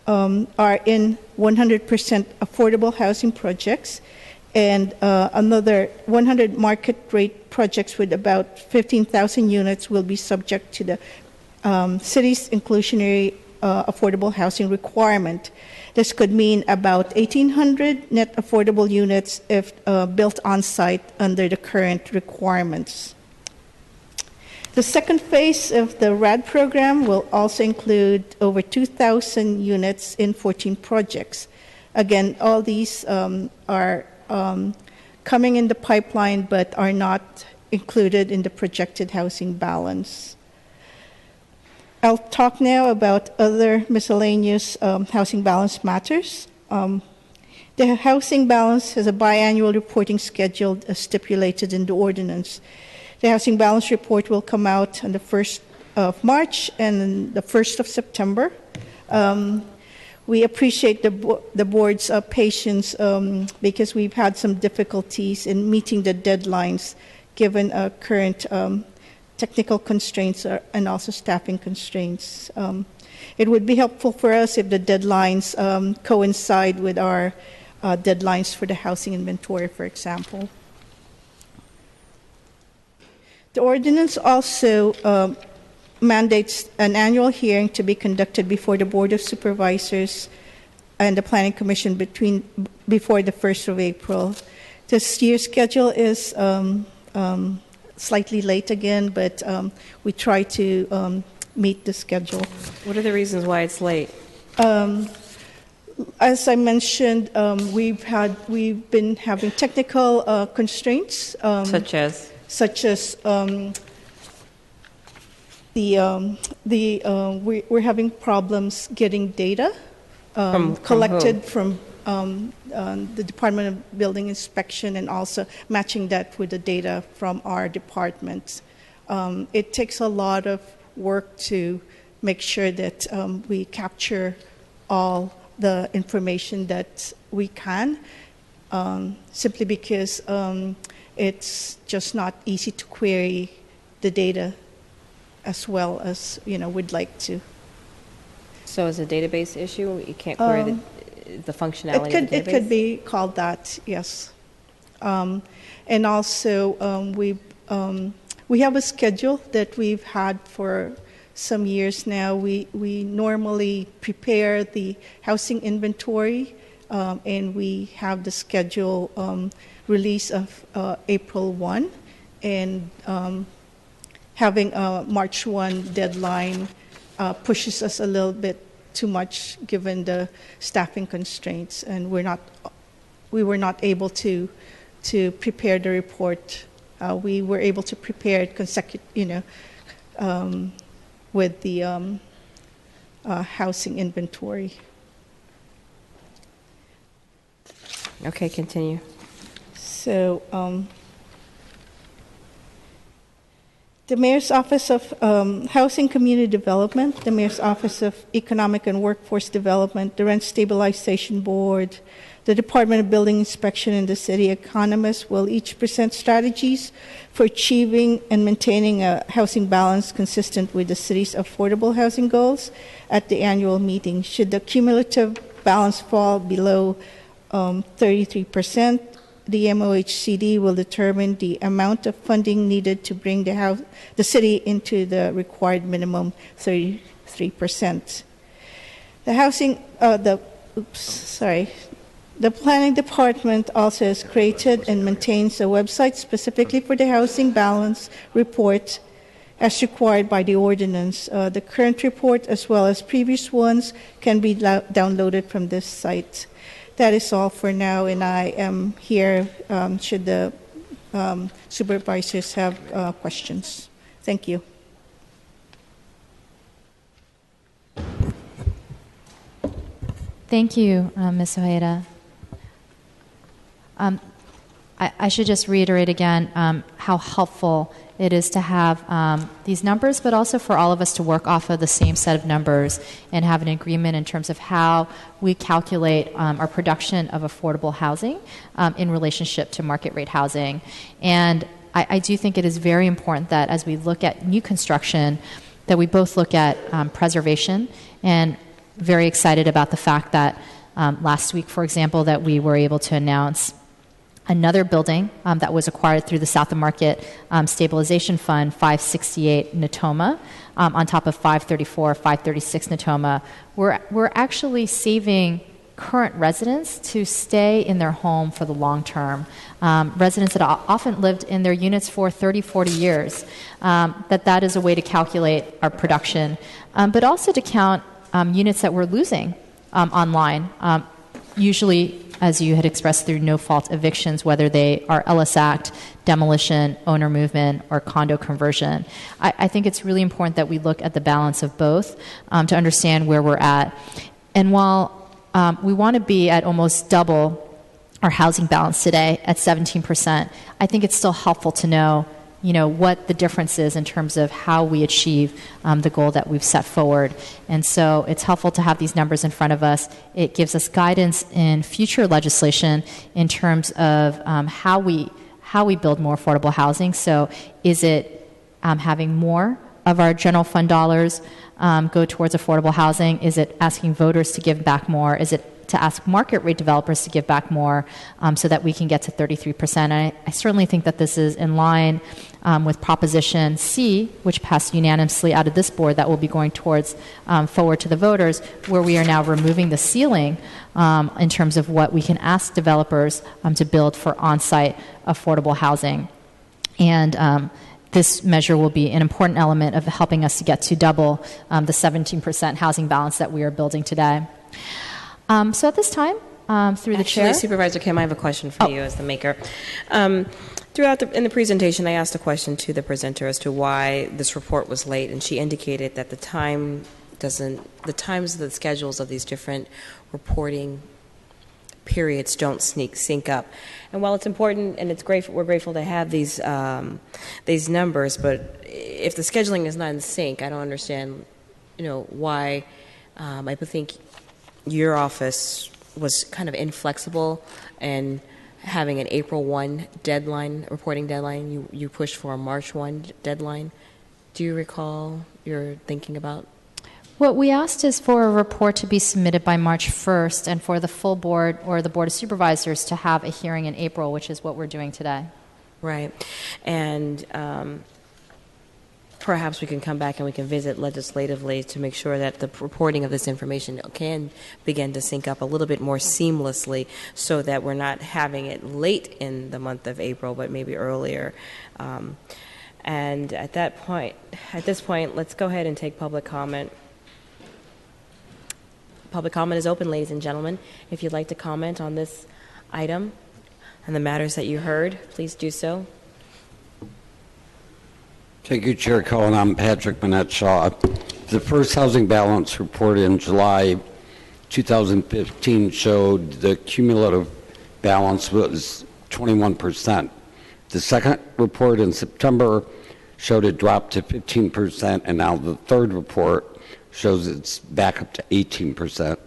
are in 100% affordable housing projects, and another 100 market rate projects with about 15,000 units will be subject to the city's inclusionary affordable housing requirement. This could mean about 1,800 net affordable units if built on site under the current requirements. The second phase of the RAD program will also include over 2,000 units in 14 projects. Again, all these are coming in the pipeline but are not included in the projected housing balance. I'll talk now about other miscellaneous housing balance matters. The housing balance has a biannual reporting schedule as stipulated in the ordinance. The housing balance report will come out on the 1st of March and the 1st of September. We appreciate the board's patience because we've had some difficulties in meeting the deadlines given current technical constraints and also staffing constraints. It would be helpful for us if the deadlines coincide with our deadlines for the housing inventory, for example. The ordinance also mandates an annual hearing to be conducted before the Board of Supervisors and the Planning Commission before the 1st of April. This year's schedule is slightly late again, but we try to meet the schedule. What are the reasons why it's late? As I mentioned, we've been having technical constraints. Such as we're having problems getting data collected from the Department of Building Inspection and also matching that with the data from our department. It takes a lot of work to make sure that we capture all the information that we can, simply because it's just not easy to query the data as well as we'd like to. So is a database issue? You can't query the functionality of the database? It could be called that, yes. And also we have a schedule that we've had for some years now. We normally prepare the housing inventory, and we have the schedule release of April 1, and having a March 1 deadline pushes us a little bit too much given the staffing constraints, and we were not able to prepare the report. We were able to prepare it with the housing inventory. Okay, continue. So The Mayor's Office of Housing Community Development, the Mayor's Office of Economic and Workforce Development, the Rent Stabilization Board, the Department of Building Inspection, and the city economist will each present strategies for achieving and maintaining a housing balance consistent with the city's affordable housing goals at the annual meeting. Should the cumulative balance fall below 33%, the MOHCD will determine the amount of funding needed to bring the city into the required minimum 33%. The Planning Department also has created and maintains a website specifically for the Housing Balance Report as required by the ordinance. The current report, as well as previous ones, can be downloaded from this site. That is all for now, and I am here should the supervisors have questions. Thank you. Thank you, Ms. Ojeda. I should just reiterate again how helpful it is to have these numbers, but also for all of us to work off of the same set of numbers and have an agreement in terms of how we calculate our production of affordable housing in relationship to market rate housing. And I do think it is very important that as we look at new construction, that we both look at preservation, and very excited about the fact that last week, for example, that we were able to announce another building that was acquired through the South of Market Stabilization Fund, 568 Natoma, on top of 534, 536 Natoma. We're actually saving current residents to stay in their home for the long term. Residents that often lived in their units for 30, 40 years. That is a way to calculate our production, but also to count units that we're losing online. Usually, as you had expressed, through no-fault evictions, whether they are Ellis Act, demolition, owner movement, or condo conversion. I think it's really important that we look at the balance of both to understand where we're at. And while we want to be at almost double our housing balance today at 17%, I think it's still helpful to know what the difference is in terms of how we achieve the goal that we've set forward. And so it's helpful to have these numbers in front of us. It gives us guidance in future legislation in terms of how we build more affordable housing. So is it having more of our general fund dollars go towards affordable housing? Is it asking voters to give back more? Is it to ask market rate developers to give back more so that we can get to 33%? And I certainly think that this is in line with Proposition C, which passed unanimously out of this board, that will be going towards forward to the voters, where we are now removing the ceiling in terms of what we can ask developers to build for on-site affordable housing. And this measure will be an important element of helping us to get to double the 17% housing balance that we are building today. So at this time, through the chair. Supervisor Kim, I have a question for you as the maker. In the presentation, I asked a question to the presenter as to why this report was late, and she indicated that the times of the schedules of these different reporting periods don't sync up. And while it's important and we're grateful to have these numbers, but if the scheduling is not in sync, I don't understand, why. I think your office was kind of inflexible and having an April 1 deadline, reporting deadline. You pushed for a March 1 deadline. Do you recall your thinking about? What we asked is for a report to be submitted by March 1st and for the full board or the Board of Supervisors to have a hearing in April, which is what we're doing today. Right. And perhaps we can come back and we can visit legislatively to make sure that the reporting of this information can begin to sync up a little bit more seamlessly so that we're not having it late in the month of April, but maybe earlier. And at this point, let's go ahead and take public comment. Public comment is open, ladies and gentlemen. If you'd like to comment on this item and the matters that you heard, please do so. Thank you, Chair Cohen. I'm Patrick Manette Shaw. The first housing balance report in July 2015 showed the cumulative balance was 21%. The second report in September showed it dropped to 15%, and now the third report shows it's back up to 18%.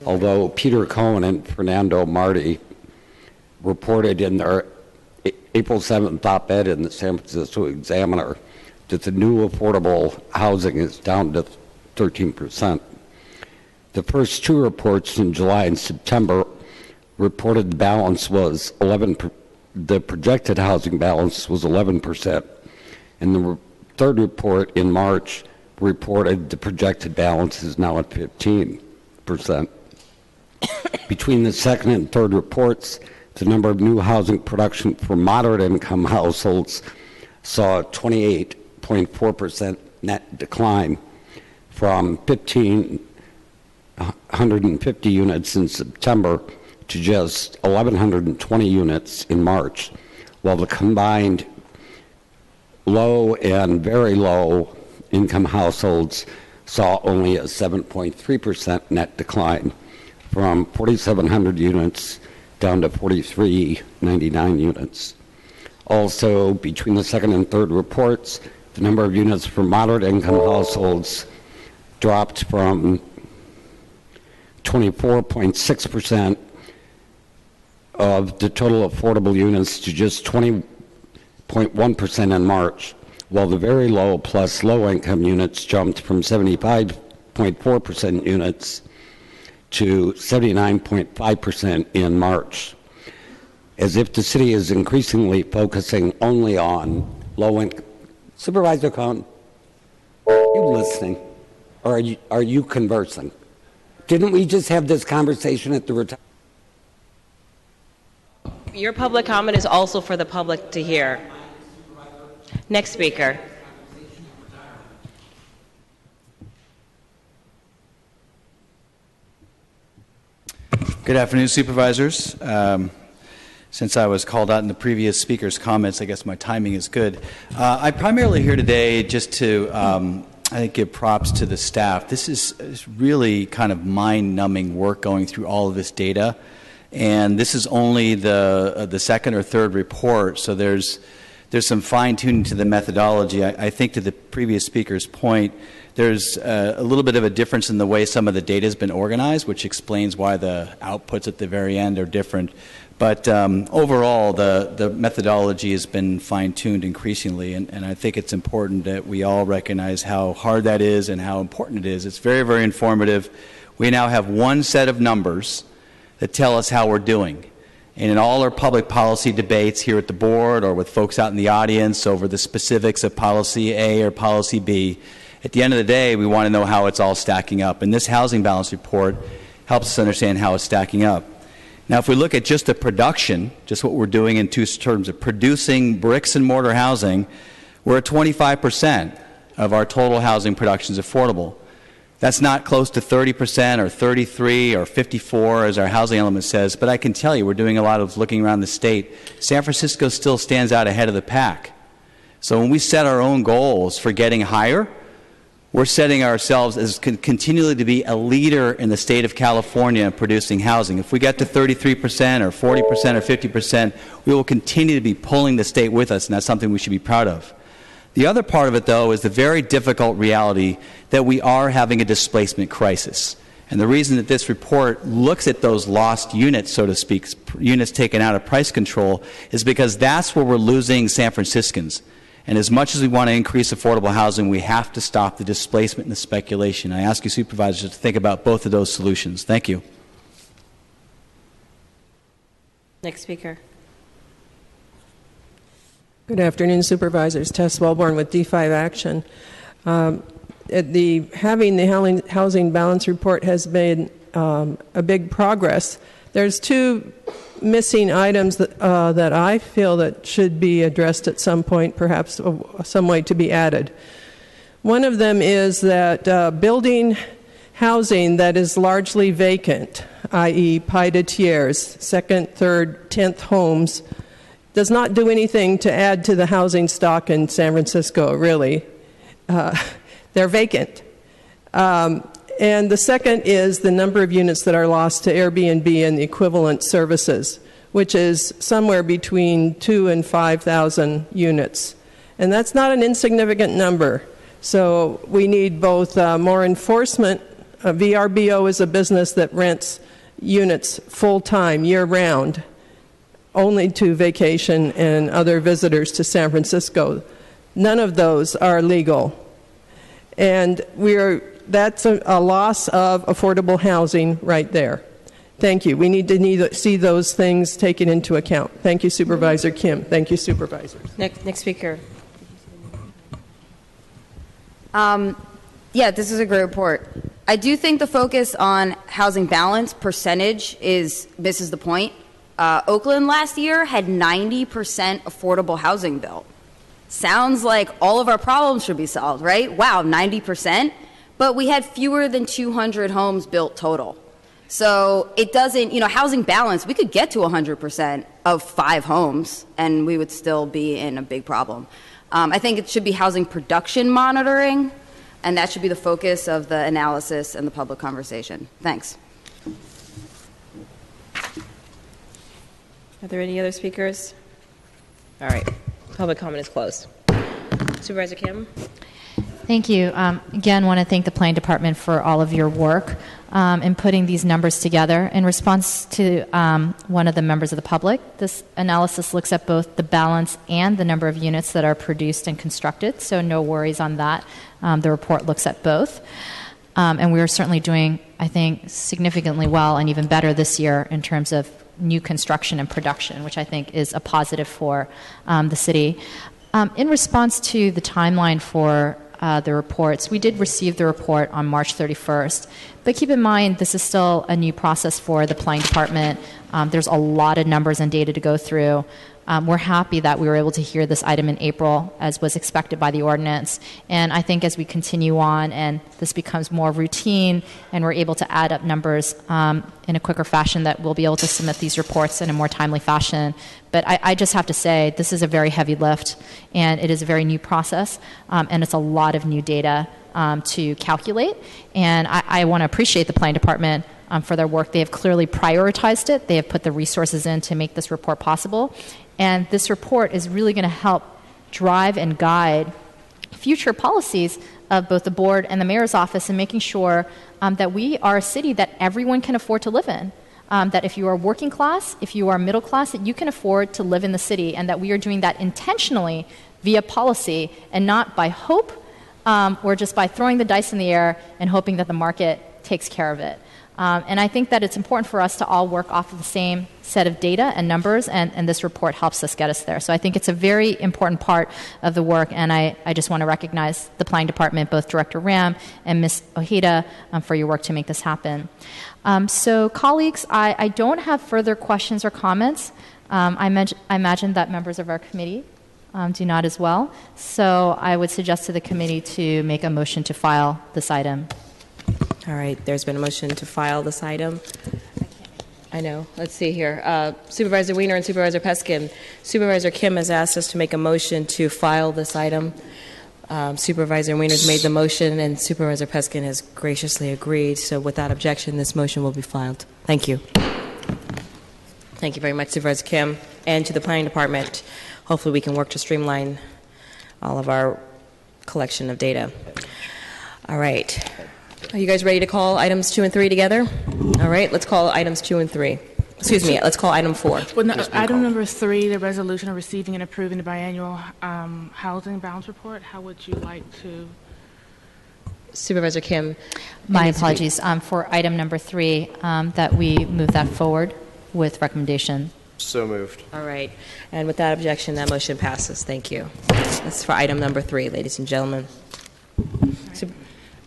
Although Peter Cohen and Fernando Marti reported in their April 7th op-ed in the San Francisco Examiner that the new affordable housing is down to 13%. The first two reports in July and September reported the balance was 11%. The projected housing balance was 11%, and the third report in March reported the projected balance is now at 15%. Between the second and third reports, the number of new housing production for moderate income households saw a 28.4% net decline from 1,550 units in September to just 1,120 units in March, while the combined low and very low income households saw only a 7.3% net decline from 4,700 units down to 4,399 units. Also, between the second and third reports, the number of units for moderate income households dropped from 24.6% of the total affordable units to just 20.1% in March, while the very low plus low income units jumped from 75.4% units to 79.5% in March, as if the city is increasingly focusing only on low income. Supervisor Cohen, are you listening, or are you conversing? Didn't we just have this conversation at the retirement? Your public comment is also for the public to hear. Next speaker. Good afternoon, supervisors. Since I was called out in the previous speaker's comments, I guess my timing is good. I'm primarily here today just to, I think, give props to the staff. This is really kind of mind-numbing work going through all of this data. And this is only the second or third report, so there's some fine-tuning to the methodology. I think to the previous speaker's point, there's a little bit of a difference in the way some of the data has been organized, which explains why the outputs at the very end are different. But overall, the methodology has been fine-tuned increasingly, and I think it's important that we all recognize how hard that is and how important it is. It's very, very informative. We now have one set of numbers that tell us how we're doing. And in all our public policy debates here at the board or with folks out in the audience over the specifics of policy A or policy B, at the end of the day, we want to know how it's all stacking up. And this housing balance report helps us understand how it's stacking up. Now, if we look at just the production, just what we're doing in terms of producing bricks and mortar housing, we're at 25% of our total housing production is affordable. That's not close to 30% or 33 or 54 as our housing element says, but I can tell you we're doing a lot of looking around the state. San Francisco still stands out ahead of the pack. So when we set our own goals for getting higher, we're setting ourselves as continually to be a leader in the state of California in producing housing. If we get to 33% or 40% or 50%, we will continue to be pulling the state with us, and that's something we should be proud of. The other part of it, though, is the very difficult reality that we are having a displacement crisis. And the reason that this report looks at those lost units, so to speak, units taken out of price control, is because that's where we're losing San Franciscans. And as much as we want to increase affordable housing, we have to stop the displacement and the speculation. I ask you supervisors to think about both of those solutions. Thank you. Next speaker. Good afternoon, supervisors. Tess Wellborn with D5 Action. Having the housing balance report has made a big progress. There's two missing items that I feel that should be addressed at some point, perhaps some way to be added. One of them is that building housing that is largely vacant, i.e. pied-à-terres, second, third, 10th homes, does not do anything to add to the housing stock in San Francisco, really. They're vacant. And the second is the number of units that are lost to Airbnb and the equivalent services, which is somewhere between 2,000 and 5,000 units. And that's not an insignificant number. So we need both more enforcement. VRBO is a business that rents units full-time, year-round, only to vacation and other visitors to San Francisco. None of those are legal. And that's a loss of affordable housing right there. Thank you. We need to see those things taken into account. Thank you, Supervisor Kim. Thank you, Supervisors. Next speaker. Yeah, this is a great report. I do think the focus on housing balance percentage misses the point. Oakland last year had 90% affordable housing built. Sounds like all of our problems should be solved, right? Wow, 90%. But we had fewer than 200 homes built total. So it doesn't, housing balance, we could get to 100% of 5 homes and we would still be in a big problem. I think it should be housing production monitoring, and that should be the focus of the analysis and the public conversation. Thanks. Are there any other speakers? All right. Public comment is closed. Supervisor Kim? Thank you. Again, want to thank the Planning Department for all of your work in putting these numbers together. In response to one of the members of the public, this analysis looks at both the balance and the number of units that are produced and constructed, so no worries on that. The report looks at both. And we are certainly doing, I think, significantly well and even better this year in terms of new construction and production, which I think is a positive for the city. In response to the timeline for the reports, we did receive the report on March 31st. But keep in mind, this is still a new process for the Planning Department. There's a lot of numbers and data to go through. We're happy that we were able to hear this item in April, as was expected by the ordinance. And I think as we continue on and this becomes more routine and we're able to add up numbers in a quicker fashion, that we'll be able to submit these reports in a more timely fashion. But I just have to say, this is a very heavy lift, and it is a very new process, and it's a lot of new data to calculate. And I want to appreciate the Planning Department for their work. They have clearly prioritized it. They have put the resources in to make this report possible. And this report is really going to help drive and guide future policies of both the board and the mayor's office in making sure that we are a city that everyone can afford to live in. That if you are working class, if you are middle class, that you can afford to live in the city, and that we are doing that intentionally via policy and not by hope or just by throwing the dice in the air and hoping that the market takes care of it. And I think that it's important for us to all work off of the same set of data and numbers, and this report helps us get us there. So I think it's a very important part of the work, and I just want to recognize the Planning Department, both Director Ram and Ms. Ojeda, for your work to make this happen. So colleagues, I don't have further questions or comments. I imagine that members of our committee do not as well. So I would suggest to the committee to make a motion to file this item. All right, there's been a motion to file this item. I know. Let's see here. Supervisor Wiener and Supervisor Peskin. Supervisor Kim has asked us to make a motion to file this item. Supervisor Wiener's made the motion, and Supervisor Peskin has graciously agreed. So without objection, this motion will be filed. Thank you. Thank you very much, Supervisor Kim, and to the Planning Department. Hopefully we can work to streamline all of our collection of data. All right. Are you guys ready to call items 2 and 3 together? All right, let's call items 2 and 3. Excuse me, let's call item 4. Well, no, item number 3, the resolution of receiving and approving the biannual housing balance report. How would you like to? Supervisor Kim. My apologies. For item number 3, that we move that forward with recommendation. So moved. All right. And without objection, that motion passes. Thank you. That's for item number 3, ladies and gentlemen.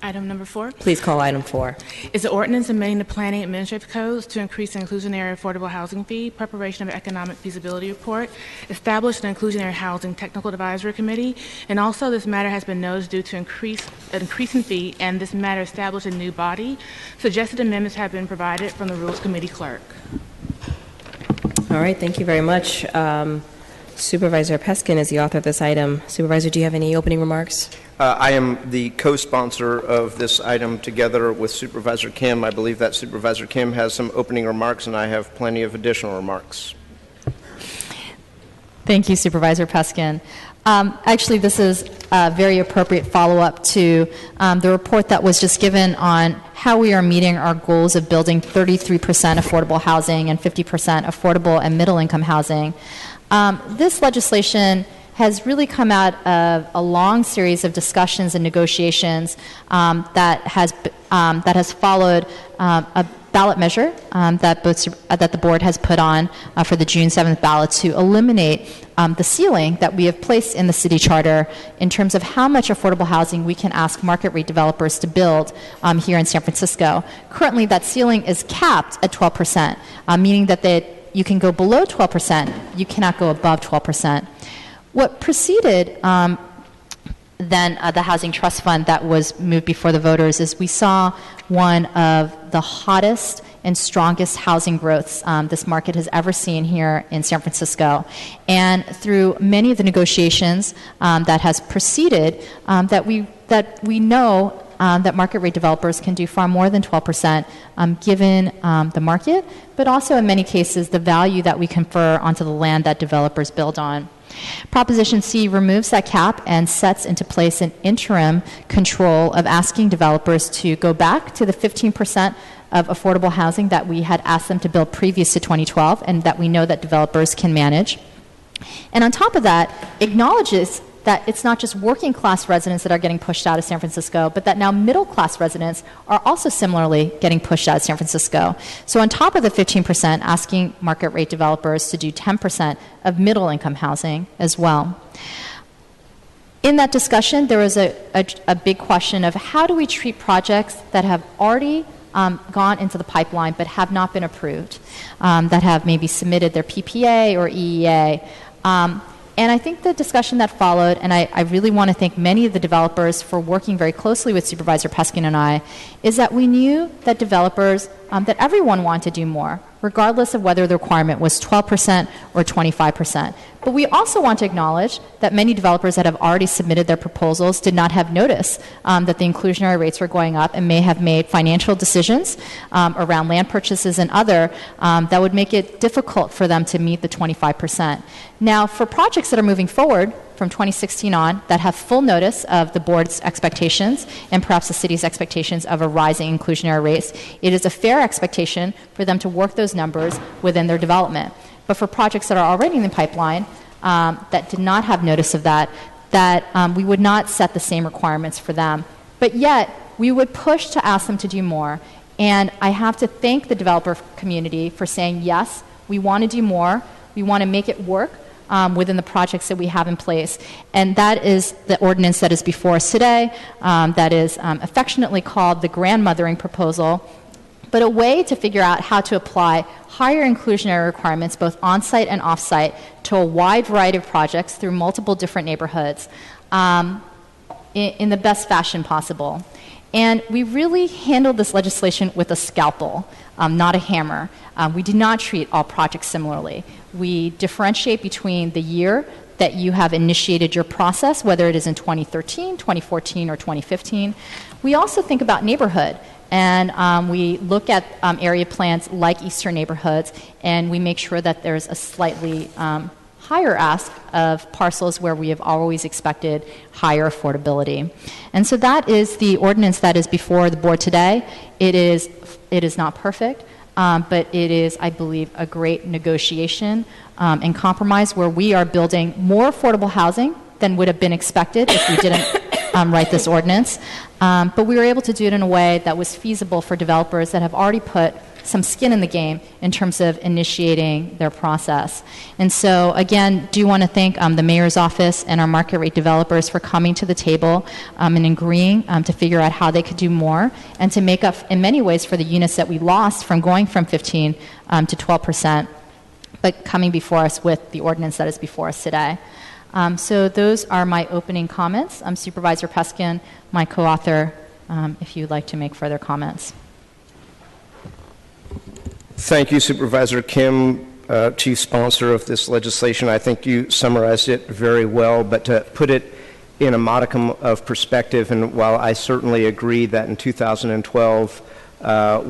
Item number 4. Please call item 4. Is the ordinance amending the planning administrative codes to increase the inclusionary affordable housing fee, preparation of an economic feasibility report, establish an inclusionary housing technical advisory committee, and also this matter has been noticed due to an increase in fee, and this matter established a new body. Suggested amendments have been provided from the Rules Committee clerk. All right, thank you very much. Supervisor Peskin is the author of this item. Supervisor, do you have any opening remarks? I am the co-sponsor of this item together with Supervisor Kim. I believe that Supervisor Kim has some opening remarks, and I have plenty of additional remarks. Thank you, Supervisor Peskin. Actually, this is a very appropriate follow-up to the report that was just given on how we are meeting our goals of building 33% affordable housing and 50% affordable and middle-income housing. This legislation has really come out of a long series of discussions and negotiations that has followed a ballot measure that the board has put on for the June 7th ballot to eliminate the ceiling that we have placed in the city charter in terms of how much affordable housing we can ask market rate developers to build here in San Francisco. Currently, that ceiling is capped at 12%, meaning that you can go below 12%, you cannot go above 12%. What preceded then the Housing Trust Fund that was moved before the voters is we saw one of the hottest and strongest housing growths this market has ever seen here in San Francisco. And through many of the negotiations that has preceded, that we know that market rate developers can do far more than 12% given the market, but also in many cases the value that we confer onto the land that developers build on. Proposition C removes that cap and sets into place an interim control of asking developers to go back to the 15% of affordable housing that we had asked them to build previous to 2012 and that we know that developers can manage. And on top of that, acknowledges that it's not just working class residents that are getting pushed out of San Francisco, but that now middle class residents are also similarly getting pushed out of San Francisco. So on top of the 15%, asking market rate developers to do 10% of middle income housing as well. In that discussion, there was a big question of how do we treat projects that have already gone into the pipeline but have not been approved, that have maybe submitted their PPA or EEA. And I think the discussion that followed, and I really want to thank many of the developers for working very closely with Supervisor Peskin and I, is that we knew that developers, that everyone wanted to do more, regardless of whether the requirement was 12% or 25%. But we also want to acknowledge that many developers that have already submitted their proposals did not have notice that the inclusionary rates were going up and may have made financial decisions around land purchases and other that would make it difficult for them to meet the 25%. Now, for projects that are moving forward from 2016 on that have full notice of the board's expectations and perhaps the city's expectations of a rising inclusionary rates, it is a fair expectation for them to work those numbers within their development. But for projects that are already in the pipeline that did not have notice of that we would not set the same requirements for them. But yet, we would push to ask them to do more. And I have to thank the developer community for saying, yes, we want to do more. We want to make it work within the projects that we have in place. And that is the ordinance that is before us today, that is affectionately called the grandmothering proposal, but a way to figure out how to apply higher inclusionary requirements both on-site and off-site to a wide variety of projects through multiple different neighborhoods in the best fashion possible. And we really handled this legislation with a scalpel, not a hammer. We did not treat all projects similarly. We differentiate between the year that you have initiated your process, whether it is in 2013, 2014, or 2015. We also think about neighborhood. And we look at area plans like Eastern neighborhoods, and we make sure that there's a slightly higher ask of parcels where we have always expected higher affordability. And so that is the ordinance that is before the board today. It is not perfect, but it is, I believe, a great negotiation and compromise where we are building more affordable housing than would have been expected if we didn't write this ordinance. But we were able to do it in a way that was feasible for developers that have already put some skin in the game in terms of initiating their process. And so, again, do want to thank the mayor's office and our market rate developers for coming to the table and agreeing to figure out how they could do more and to make up in many ways for the units that we lost from going from 15 to 12%, but coming before us with the ordinance that is before us today. So those are my opening comments. Supervisor Peskin, my co-author, if you'd like to make further comments. Thank you, Supervisor Kim, chief sponsor of this legislation. I think you summarized it very well, but to put it in a modicum of perspective, and while I certainly agree that in 2012,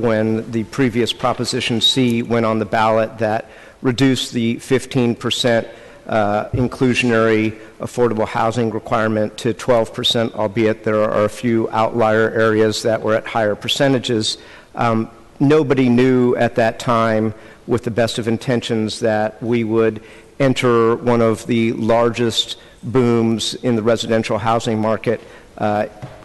when the previous Proposition C went on the ballot that reduced the 15% inclusionary affordable housing requirement to 12%, albeit there are a few outlier areas that were at higher percentages. Nobody knew at that time, with the best of intentions, that we would enter one of the largest booms in the residential housing market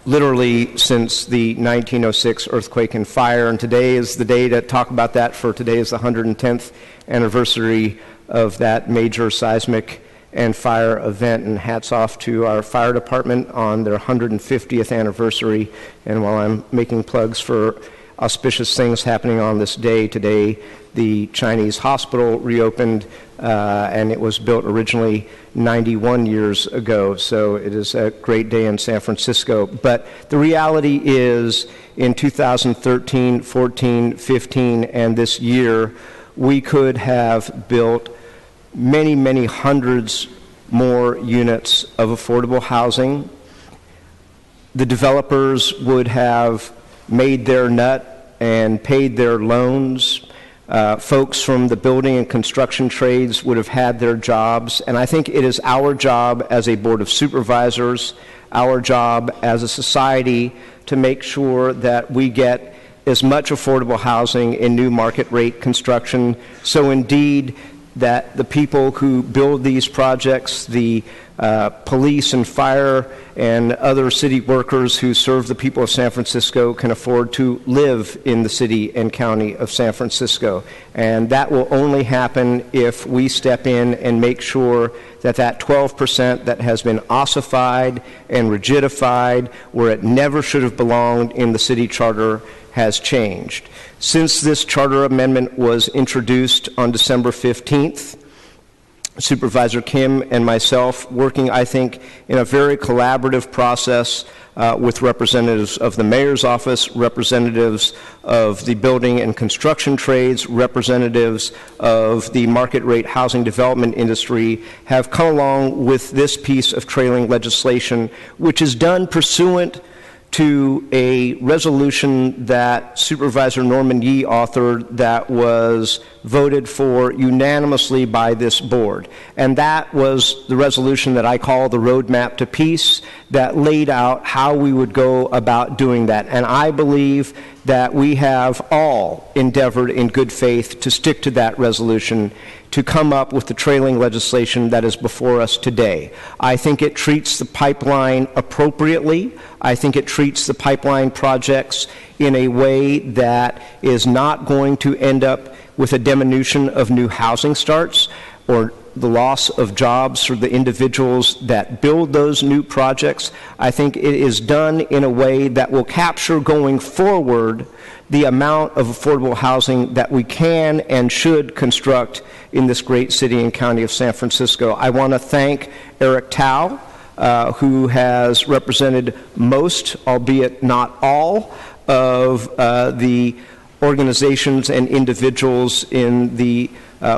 literally since the 1906 earthquake and fire. And today is the day to talk about that, for today is the 110th anniversary of that major seismic and fire event, and hats off to our fire department on their 150th anniversary. And while I'm making plugs for auspicious things happening on this day, today the Chinese hospital reopened, and it was built originally 91 years ago, so it is a great day in San Francisco. But the reality is, in 2013, 14, 15, and this year, we could have built many, many hundreds more units of affordable housing. The developers would have made their nut and paid their loans. Folks from the building and construction trades would have had their jobs. And I think it is our job as a Board of Supervisors, our job as a society, to make sure that we get as much affordable housing in new market rate construction, so indeed that the people who build these projects, the police and fire and other city workers who serve the people of San Francisco, can afford to live in the city and county of San Francisco. And that will only happen if we step in and make sure that that 12% that has been ossified and rigidified, where it never should have belonged in the city charter, has changed. Since this charter amendment was introduced on December 15th, Supervisor Kim and myself, working, I think, in a very collaborative process with representatives of the mayor's office, representatives of the building and construction trades, representatives of the market rate housing development industry, have come along with this piece of trailing legislation, which is done pursuant to a resolution that Supervisor Norman Yee authored that was voted for unanimously by this board. And that was the resolution that I call the Roadmap to Peace, that laid out how we would go about doing that. And I believe that we have all endeavored in good faith to stick to that resolution, to come up with the trailing legislation that is before us today. I think it treats the pipeline appropriately. I think it treats the pipeline projects in a way that is not going to end up with a diminution of new housing starts or the loss of jobs for the individuals that build those new projects. I think it is done in a way that will capture going forward the amount of affordable housing that we can and should construct in this great city and county of San Francisco. I want to thank Eric Tao, who has represented most, albeit not all, of the organizations and individuals in the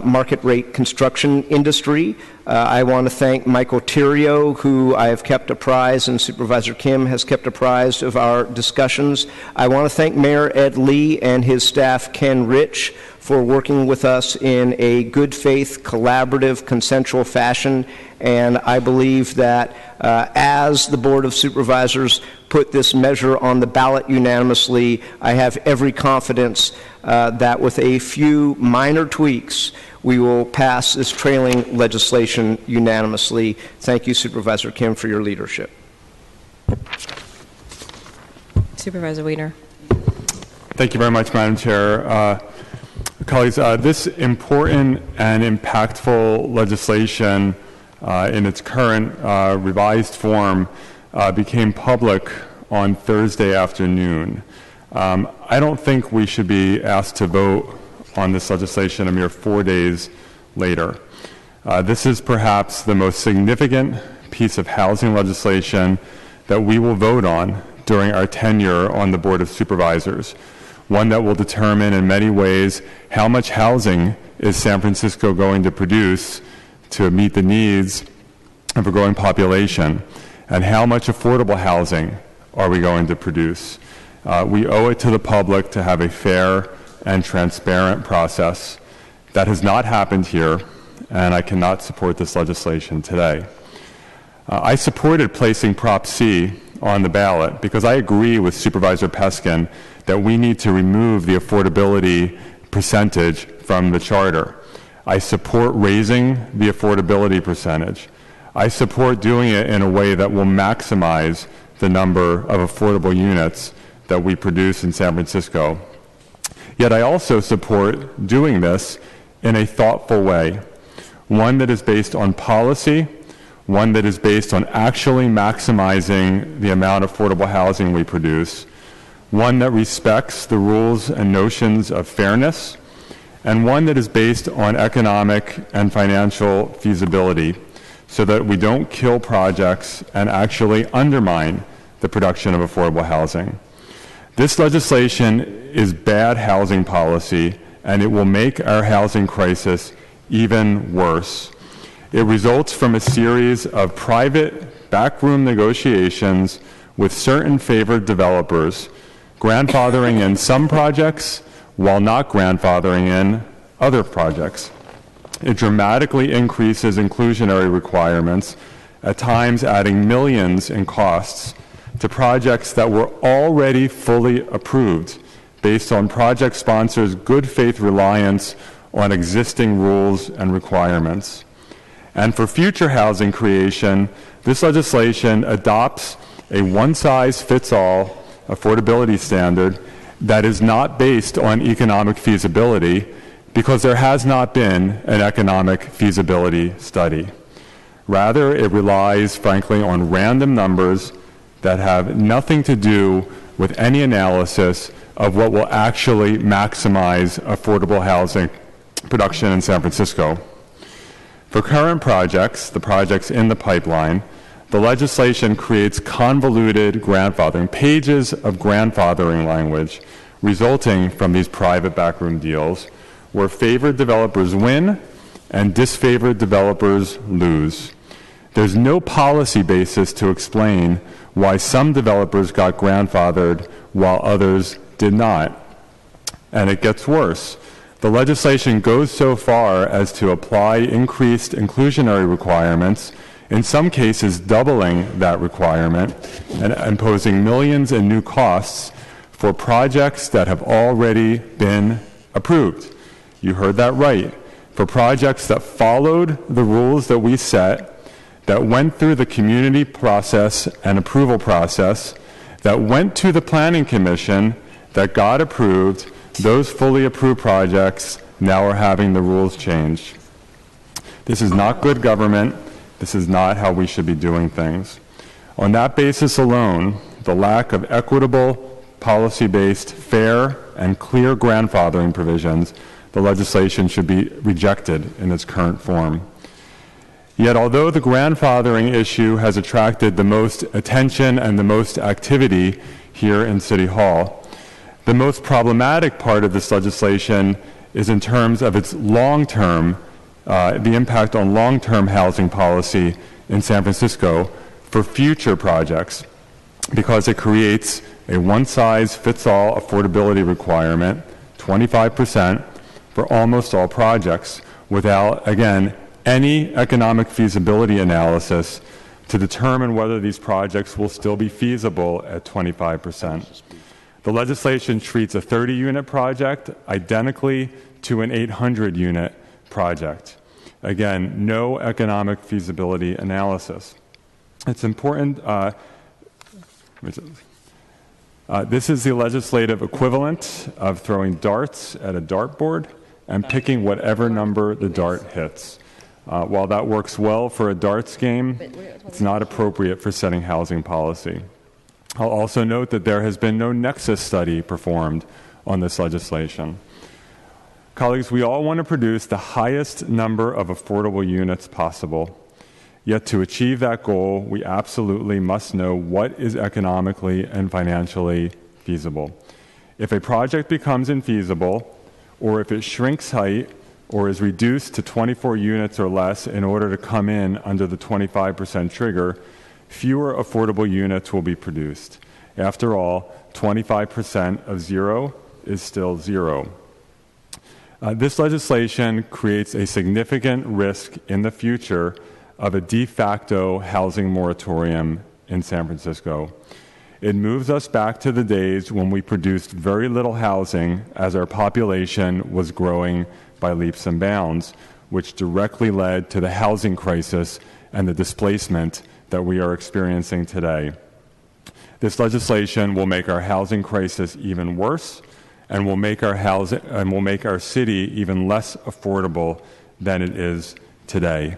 market rate construction industry. I want to thank Michael Tirio, who I have kept apprised, and Supervisor Kim has kept apprised of our discussions. I want to thank Mayor Ed Lee and his staff, Ken Rich, for working with us in a good faith, collaborative, consensual fashion. And I believe that as the Board of Supervisors put this measure on the ballot unanimously, I have every confidence that with a few minor tweaks, we will pass this trailing legislation unanimously. Thank you, Supervisor Kim, for your leadership. Supervisor Wiener. Thank you very much, Madam Chair. Colleagues, this important and impactful legislation in its current revised form became public on Thursday afternoon. I don't think we should be asked to vote on this legislation a mere 4 days later. This is perhaps the most significant piece of housing legislation that we will vote on during our tenure on the Board of Supervisors, one that will determine in many ways how much housing is San Francisco going to produce to meet the needs of a growing population, and how much affordable housing are we going to produce. We owe it to the public to have a fair and transparent process. That has not happened here, and I cannot support this legislation today. I supported placing Prop C on the ballot because I agree with Supervisor Peskin that we need to remove the affordability percentage from the charter. I support raising the affordability percentage. I support doing it in a way that will maximize the number of affordable units that we produce in San Francisco. Yet I also support doing this in a thoughtful way, one that is based on policy, one that is based on actually maximizing the amount of affordable housing we produce, one that respects the rules and notions of fairness, and one that is based on economic and financial feasibility so that we don't kill projects and actually undermine the production of affordable housing. This legislation is bad housing policy, and it will make our housing crisis even worse. It results from a series of private backroom negotiations with certain favored developers, grandfathering in some projects while not grandfathering in other projects. It dramatically increases inclusionary requirements, at times adding millions in costs to projects that were already fully approved based on project sponsors' good faith reliance on existing rules and requirements. And for future housing creation, this legislation adopts a one-size-fits-all affordability standard that is not based on economic feasibility because there has not been an economic feasibility study. Rather, it relies, frankly, on random numbers that have nothing to do with any analysis of what will actually maximize affordable housing production in San Francisco. For current projects, the projects in the pipeline, the legislation creates convoluted grandfathering, pages of grandfathering language resulting from these private backroom deals where favored developers win and disfavored developers lose. There's no policy basis to explain why some developers got grandfathered while others did not. And it gets worse. The legislation goes so far as to apply increased inclusionary requirements, in some cases doubling that requirement and imposing millions in new costs for projects that have already been approved. You heard that right. For projects that followed the rules that we set, that went through the community process and approval process, that went to the Planning Commission, that got approved, those fully approved projects now are having the rules changed. This is not good government. This is not how we should be doing things. On that basis alone, the lack of equitable, policy-based, fair, and clear grandfathering provisions, the legislation should be rejected in its current form. Yet, although the grandfathering issue has attracted the most attention and the most activity here in City Hall, the most problematic part of this legislation is in terms of its long-term, the impact on long-term housing policy in San Francisco for future projects, because it creates a one-size-fits-all affordability requirement, 25%, for almost all projects, without, again, any economic feasibility analysis to determine whether these projects will still be feasible at 25%. The legislation treats a 30-unit project identically to an 800-unit project. Again, no economic feasibility analysis. It's important. This is the legislative equivalent of throwing darts at a dartboard and picking whatever number the dart hits. While that works well for a darts game, it's not appropriate for setting housing policy. I'll also note that there has been no nexus study performed on this legislation. Colleagues, we all want to produce the highest number of affordable units possible. Yet to achieve that goal, we absolutely must know what is economically and financially feasible. If a project becomes infeasible, or if it shrinks height, or is reduced to 24 units or less in order to come in under the 25% trigger, fewer affordable units will be produced. After all, 25% of zero is still zero. This legislation creates a significant risk in the future of a de facto housing moratorium in San Francisco. It moves us back to the days when we produced very little housing as our population was growing by leaps and bounds, which directly led to the housing crisis and the displacement that we are experiencing today. This legislation will make our housing crisis even worse and will make our city even less affordable than it is today.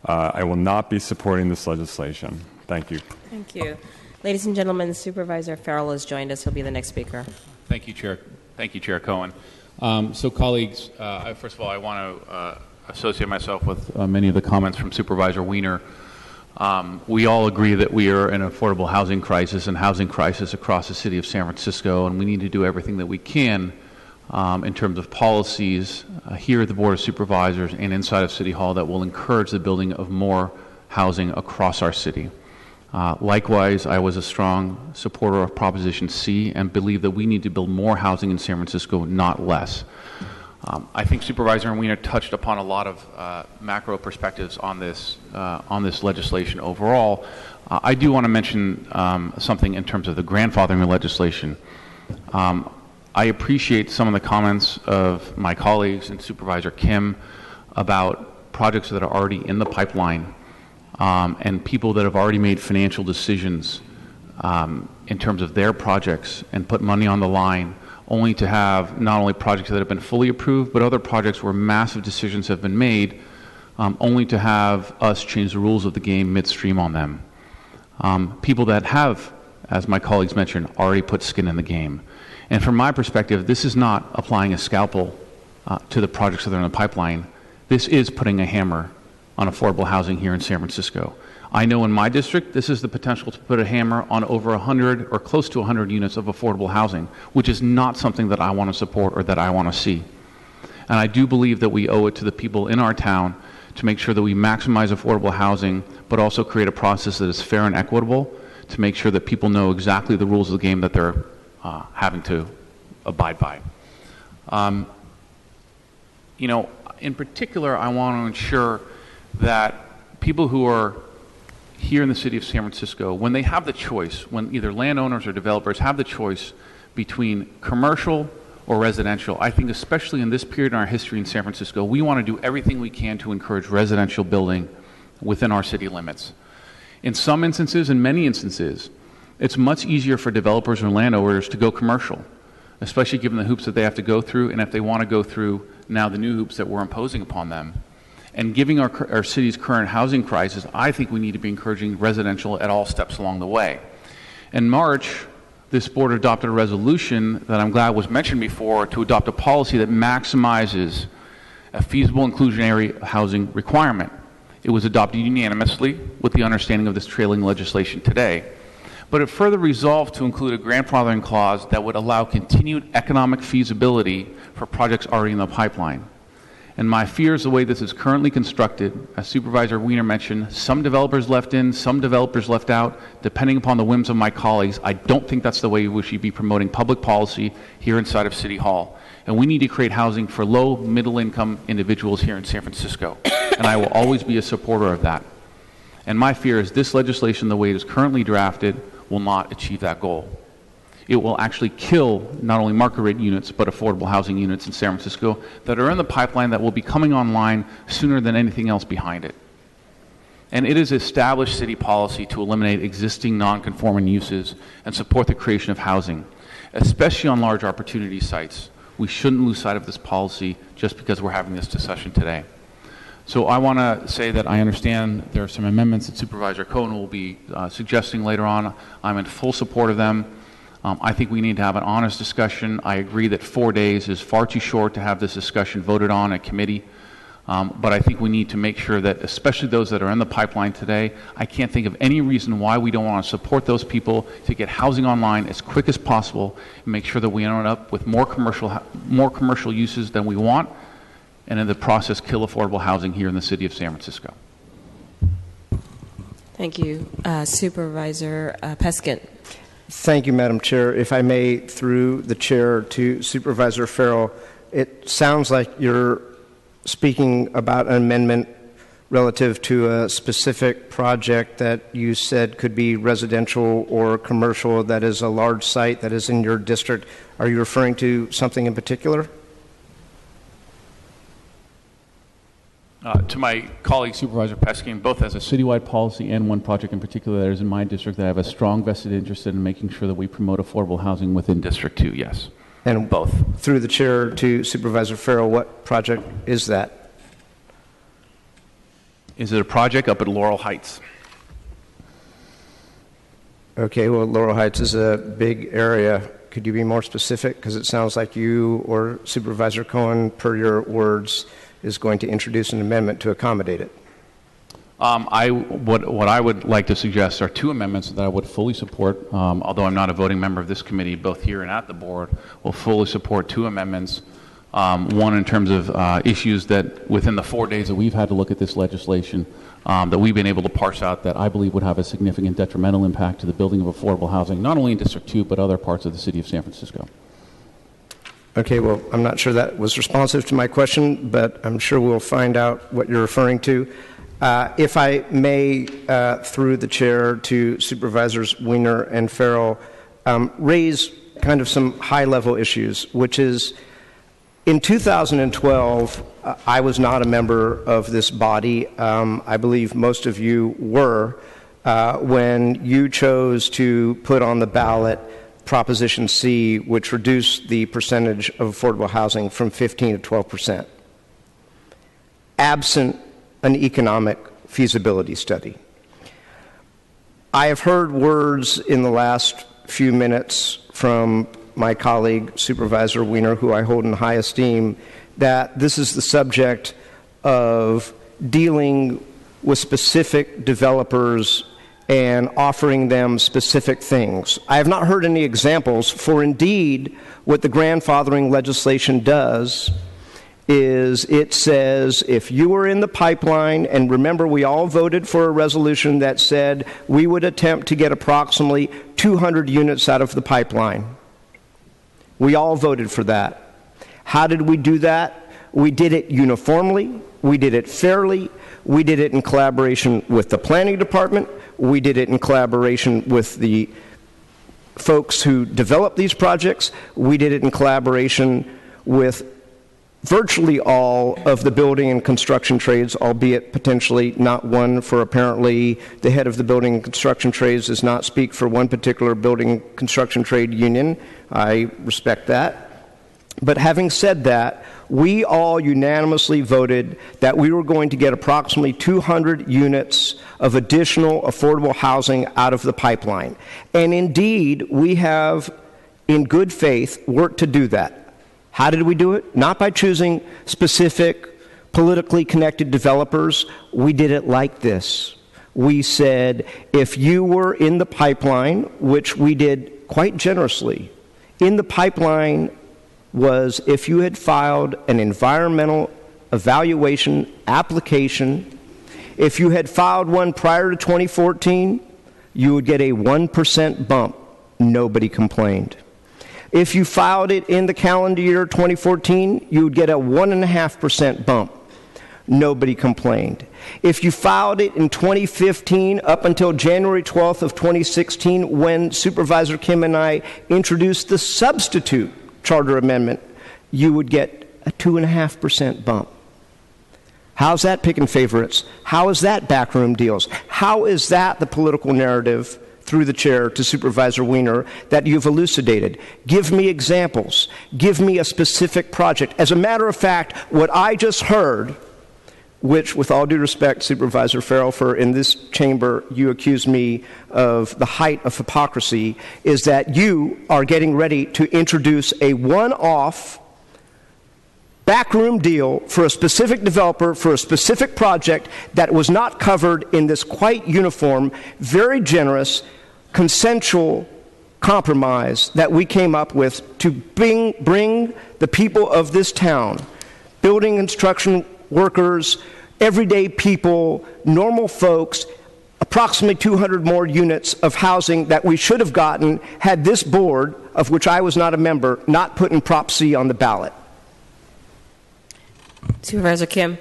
I will not be supporting this legislation. Thank you. Thank you. Ladies and gentlemen, Supervisor Farrell has joined us. He'll be the next speaker. Thank you, Chair. Thank you, Chair Cohen. So, colleagues, first of all, I want to associate myself with many of the comments from Supervisor Wiener. We all agree that we are in an affordable housing crisis across the city of San Francisco, and we need to do everything that we can in terms of policies here at the Board of Supervisors and inside of City Hall that will encourage the building of more housing across our city. Likewise, I was a strong supporter of Proposition C and believe that we need to build more housing in San Francisco, not less. I think Supervisor Wiener touched upon a lot of macro perspectives on this legislation overall. I do want to mention something in terms of the grandfathering legislation. I appreciate some of the comments of my colleagues and Supervisor Kim about projects that are already in the pipeline and people that have already made financial decisions in terms of their projects and put money on the line, only to have not only projects that have been fully approved, but other projects where massive decisions have been made, only to have us change the rules of the game midstream on them. People that have, as my colleagues mentioned, already put skin in the game. And from my perspective, this is not applying a scalpel to the projects that are in the pipeline. This is putting a hammer on affordable housing here in San Francisco. I know in my district, this is the potential to put a hammer on over 100 or close to 100 units of affordable housing, which is not something that I want to support or that I want to see. And I do believe that we owe it to the people in our town to make sure that we maximize affordable housing, but also create a process that is fair and equitable to make sure that people know exactly the rules of the game that they're having to abide by. In particular, I want to ensure that people who are here in the city of San Francisco, when they have the choice, when either landowners or developers have the choice between commercial or residential, I think especially in this period in our history in San Francisco, we want to do everything we can to encourage residential building within our city limits. In some instances, in many instances, it's much easier for developers or landowners to go commercial, especially given the hoops that they have to go through, and if they want to go through now the new hoops that we're imposing upon them. And given our city's current housing crisis, I think we need to be encouraging residential at all steps along the way. In March, this board adopted a resolution that I'm glad was mentioned before to adopt a policy that maximizes a feasible inclusionary housing requirement. It was adopted unanimously with the understanding of this trailing legislation today. But it further resolved to include a grandfathering clause that would allow continued economic feasibility for projects already in the pipeline. And my fear is the way this is currently constructed, as Supervisor Wiener mentioned, some developers left in, some developers left out, depending upon the whims of my colleagues. I don't think that's the way we should be promoting public policy here inside of City Hall. And we need to create housing for low, middle-income individuals here in San Francisco. And I will always be a supporter of that. And my fear is this legislation, the way it is currently drafted, will not achieve that goal. It will actually kill not only market rate units, but affordable housing units in San Francisco that are in the pipeline that will be coming online sooner than anything else behind it. And it is established city policy to eliminate existing non-conforming uses and support the creation of housing, especially on large opportunity sites. We shouldn't lose sight of this policy just because we're having this discussion today. So I want to say that I understand there are some amendments that Supervisor Cohen will be suggesting later on. I'm in full support of them. I think we need to have an honest discussion. I agree that 4 days is far too short to have this discussion voted on at committee. But I think we need to make sure that, especially those that are in the pipeline today, I can't think of any reason why we don't want to support those people to get housing online as quick as possible and make sure that we end up with more commercial uses than we want, and in the process kill affordable housing here in the city of San Francisco. Thank you. Supervisor Peskin. Thank you, Madam Chair. If I may, through the chair to Supervisor Farrell, it sounds like you're speaking about an amendment relative to a specific project that you said could be residential or commercial, that is a large site that is in your district. Are you referring to something in particular? To my colleague, Supervisor Peskin, both as a citywide policy and one project in particular that is in my district that I have a strong vested interest in making sure that we promote affordable housing within District 2, yes. And both. Through the chair to Supervisor Farrell, what project is that? Is it a project up at Laurel Heights? Okay, well, Laurel Heights is a big area. Could you be more specific? Because it sounds like you or Supervisor Cohen, per your words, is going to introduce an amendment to accommodate it. What I would like to suggest are two amendments that I would fully support, although I'm not a voting member of this committee, both here and at the board, will fully support two amendments. One in terms of issues that within the 4 days that we've had to look at this legislation, that we've been able to parse out that I believe would have a significant detrimental impact to the building of affordable housing, not only in District 2, but other parts of the city of San Francisco. Okay, well, I'm not sure that was responsive to my question, but I'm sure we'll find out what you're referring to. If I may, through the chair to Supervisors Wiener and Farrell, raise kind of some high-level issues, which is in 2012, I was not a member of this body. I believe most of you were when you chose to put on the ballot Proposition C, which reduced the percentage of affordable housing from 15 to 12%, absent an economic feasibility study. I have heard words in the last few minutes from my colleague, Supervisor Wiener, who I hold in high esteem, that this is the subject of dealing with specific developers and offering them specific things. I have not heard any examples, for indeed, what the grandfathering legislation does is it says if you were in the pipeline, and remember we all voted for a resolution that said we would attempt to get approximately 200 units out of the pipeline. We all voted for that. How did we do that? We did it uniformly, we did it fairly, we did it in collaboration with the planning department, we did it in collaboration with the folks who developed these projects, we did it in collaboration with virtually all of the building and construction trades, albeit potentially not one, for apparently the head of the building and construction trades does not speak for one particular building and construction trade union. I respect that. But having said that, we all unanimously voted that we were going to get approximately 200 units of additional affordable housing out of the pipeline. And indeed, we have, in good faith, worked to do that. How did we do it? Not by choosing specific politically connected developers. We did it like this. We said, if you were in the pipeline, which we did quite generously, in the pipeline was if you had filed an environmental evaluation application, if you had filed one prior to 2014, you would get a 1% bump. Nobody complained. If you filed it in the calendar year 2014, you would get a 1.5% bump. Nobody complained. If you filed it in 2015 up until January 12th of 2016, when Supervisor Kim and I introduced the substitute charter amendment, you would get a 2.5% bump. How's that picking favorites? How is that backroom deals? How is that the political narrative, through the chair to Supervisor Wiener, that you've elucidated? Give me examples. Give me a specific project. As a matter of fact, what I just heard, which, with all due respect, Supervisor Farrell, for in this chamber you accuse me of the height of hypocrisy, is that you are getting ready to introduce a one-off backroom deal for a specific developer for a specific project that was not covered in this quite uniform, very generous, consensual compromise that we came up with to bring the people of this town, building construction workers, everyday people, normal folks, approximately 200 more units of housing that we should have gotten had this board, of which I was not a member, not put in Prop C on the ballot. Supervisor Kim.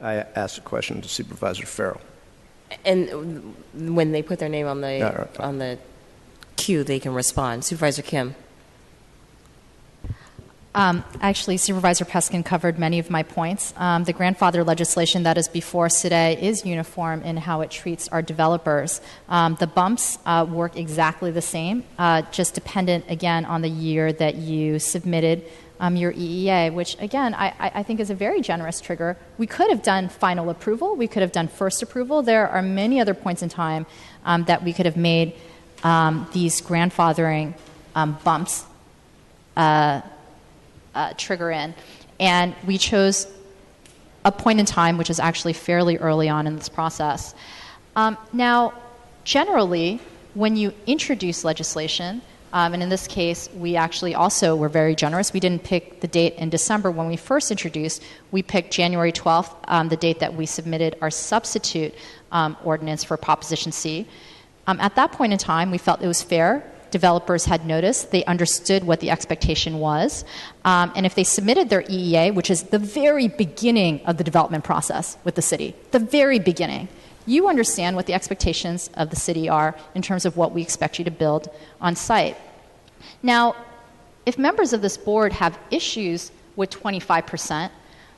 I asked a question to Supervisor Farrell. And when they put their name on the queue, they can respond. Supervisor Kim. Actually, Supervisor Peskin covered many of my points. The grandfather legislation that is before us today is uniform in how it treats our developers. The bumps work exactly the same, just dependent, again, on the year that you submitted your EEA, which, again, I think is a very generous trigger. We could have done final approval. We could have done first approval. There are many other points in time that we could have made these grandfathering bumps trigger in. And we chose a point in time which is actually fairly early on in this process. Now, generally, when you introduce legislation, and in this case, we actually also were very generous. We didn't pick the date in December when we first introduced. We picked January 12th, the date that we submitted our substitute ordinance for Proposition C. At that point in time, we felt it was fair. Developers had noticed. They understood what the expectation was. And if they submitted their EEA, which is the very beginning of the development process with the city, the very beginning, you understand what the expectations of the city are in terms of what we expect you to build on site. Now, if members of this board have issues with 25%,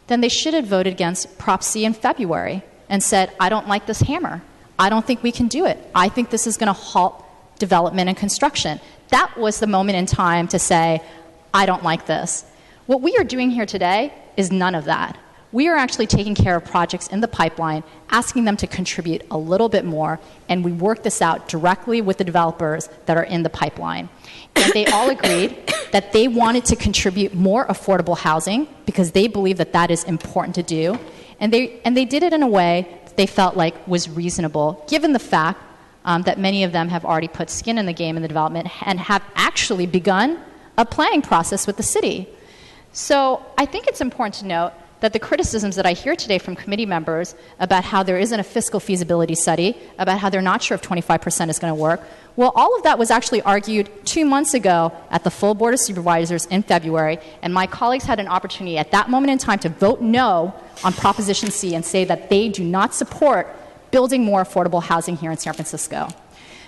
then they should have voted against Prop C in February and said, I don't like this hammer. I don't think we can do it. I think this is going to halt development and construction. That was the moment in time to say, I don't like this. What we are doing here today is none of that. We are actually taking care of projects in the pipeline, asking them to contribute a little bit more, and we work this out directly with the developers that are in the pipeline. And they all agreed that they wanted to contribute more affordable housing because they believe that that is important to do. And they did it in a way that they felt like was reasonable, given the fact that many of them have already put skin in the game in the development and have actually begun a planning process with the city. So I think it's important to note that the criticisms that I hear today from committee members about how there isn't a fiscal feasibility study, about how they're not sure if 25% is going to work, well, all of that was actually argued 2 months ago at the full Board of Supervisors in February, and my colleagues had an opportunity at that moment in time to vote no on Proposition C and say that they do not support building more affordable housing here in San Francisco.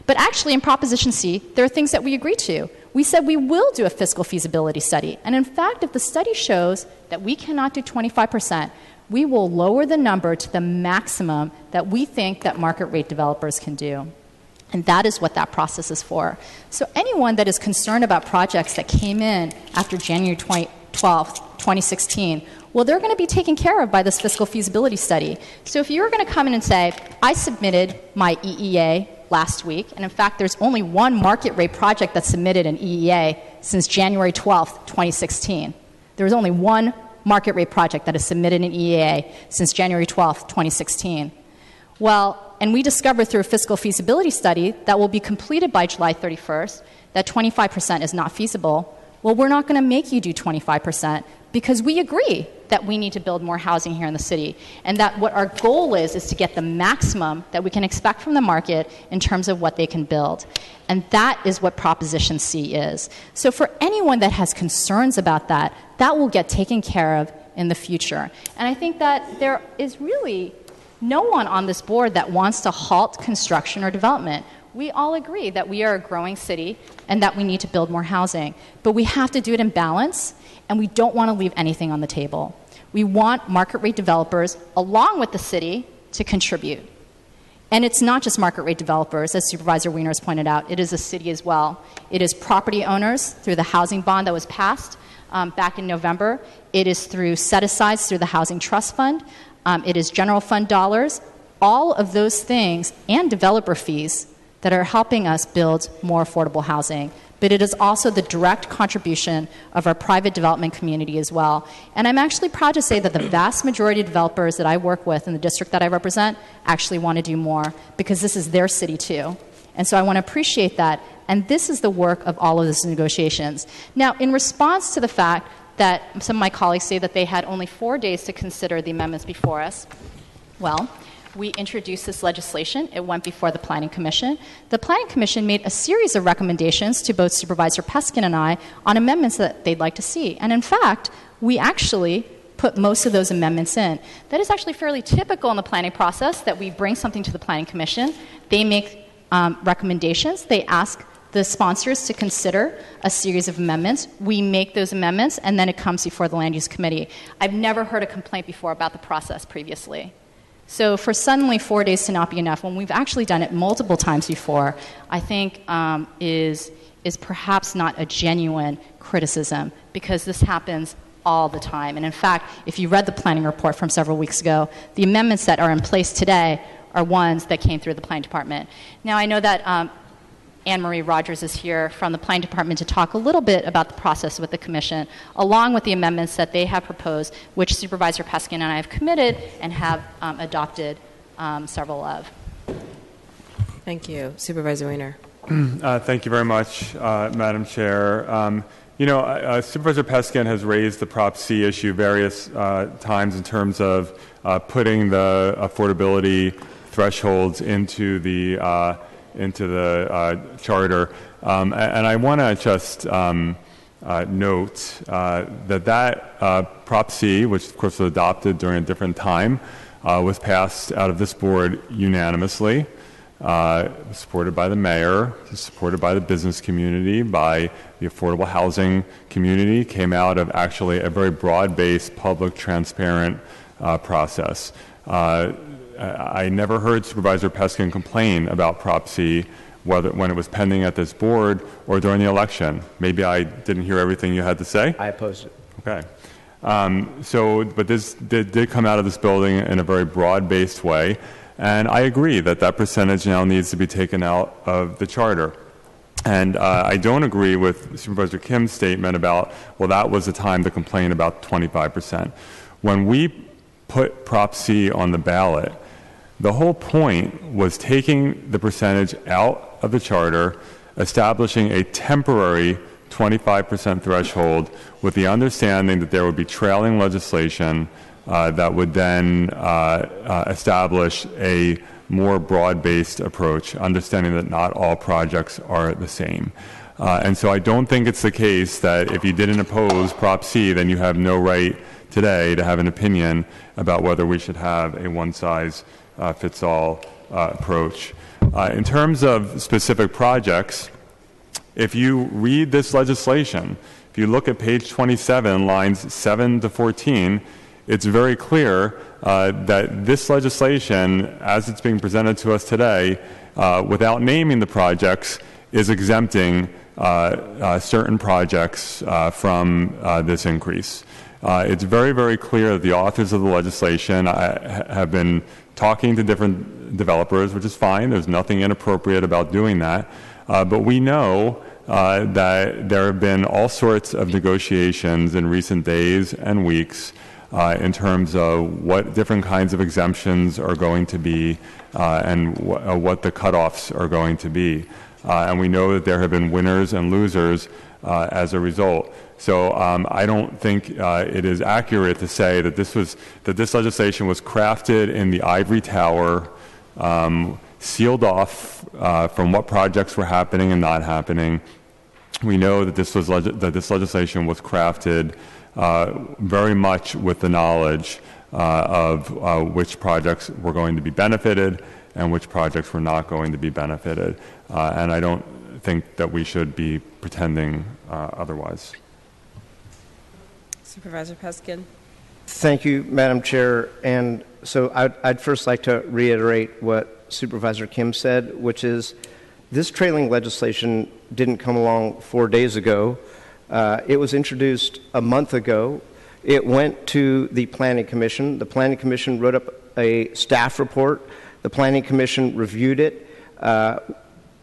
But actually, in Proposition C, there are things that we agree to. We said we will do a fiscal feasibility study. And in fact, if the study shows that we cannot do 25%, we will lower the number to the maximum that we think that market rate developers can do. And that is what that process is for. So anyone that is concerned about projects that came in after January 12th, 2016, well, they're going to be taken care of by this fiscal feasibility study. So if you're going to come in and say, I submitted my EEA last week, and in fact, there's only one market rate project that submitted an EEA since January 12th, 2016. There was only one market rate project that has submitted an EEA since January 12th, 2016. Well, and we discovered through a fiscal feasibility study that will be completed by July 31st that 25% is not feasible. Well, we're not going to make you do 25% because we agree that we need to build more housing here in the city, and that what our goal is to get the maximum that we can expect from the market in terms of what they can build. And that is what Proposition C is. So for anyone that has concerns about that, that will get taken care of in the future. And I think that there is really no one on this board that wants to halt construction or development. We all agree that we are a growing city and that we need to build more housing. But we have to do it in balance, and we don't want to leave anything on the table. We want market rate developers, along with the city, to contribute. And it's not just market rate developers, as Supervisor Wiener has pointed out. It is the city as well. It is property owners through the housing bond that was passed back in November. It is through set-asides through the Housing Trust Fund. It is general fund dollars. All of those things and developer fees that are helping us build more affordable housing. But it is also the direct contribution of our private development community as well. And I'm actually proud to say that the vast majority of developers that I work with in the district that I represent actually want to do more because this is their city too. And so I want to appreciate that. And this is the work of all of these negotiations. Now, in response to the fact that some of my colleagues say that they had only 4 days to consider the amendments before us, well, we introduced this legislation. It went before the Planning Commission. The Planning Commission made a series of recommendations to both Supervisor Peskin and I on amendments that they'd like to see. And in fact, we actually put most of those amendments in. That is actually fairly typical in the planning process, that we bring something to the Planning Commission. They make recommendations. They ask the sponsors to consider a series of amendments. We make those amendments, and then it comes before the Land Use Committee. I've never heard a complaint before about the process previously. So for suddenly 4 days to not be enough, when we've actually done it multiple times before, I think is perhaps not a genuine criticism, because this happens all the time. And in fact, if you read the planning report from several weeks ago, the amendments that are in place today are ones that came through the planning department. Now, I know that Anne-Marie Rogers is here from the planning department to talk a little bit about the process with the commission, along with the amendments that they have proposed, which Supervisor Peskin and I have committed and have adopted several of. Thank you. Supervisor Weiner. Thank you very much, Madam Chair. Supervisor Peskin has raised the Prop C issue various times in terms of putting the affordability thresholds into the charter, and I want to just note that Prop C, which of course was adopted during a different time, was passed out of this board unanimously. Supported by the mayor, supported by the business community, by the affordable housing community, came out of actually a very broad-based, public, transparent process. I never heard Supervisor Peskin complain about Prop C, whether when it was pending at this board or during the election. Maybe I didn't hear everything you had to say. I opposed it. Okay. But this did come out of this building in a very broad-based way. And I agree that that percentage now needs to be taken out of the charter. And I don't agree with Supervisor Kim's statement about, well, that was the time to complain about 25%. When we put Prop C on the ballot, the whole point was taking the percentage out of the charter, establishing a temporary 25% threshold with the understanding that there would be trailing legislation that would then establish a more broad-based approach, understanding that not all projects are the same. And so I don't think it's the case that if you didn't oppose Prop C, then you have no right today to have an opinion about whether we should have a one-size-fits-all approach. In terms of specific projects, if you read this legislation, if you look at page 27, lines 7 to 14, it's very clear that this legislation, as it's being presented to us today, without naming the projects, is exempting certain projects from this increase. It's very, very clear that the authors of the legislation have been talking to different developers, which is fine. There's nothing inappropriate about doing that. But we know that there have been all sorts of negotiations in recent days and weeks in terms of what different kinds of exemptions are going to be and what the cutoffs are going to be. And we know that there have been winners and losers as a result. So I don't think it is accurate to say that this legislation was crafted in the ivory tower, sealed off from what projects were happening and not happening. We know that this legislation was crafted very much with the knowledge of which projects were going to be benefited and which projects were not going to be benefited. And I don't think that we should be pretending otherwise. Supervisor Peskin. Thank you, Madam Chair. And so I'd first like to reiterate what Supervisor Kim said, which is this trailing legislation didn't come along 4 days ago. It was introduced a month ago. It went to the Planning Commission. The Planning Commission wrote up a staff report. The Planning Commission reviewed it.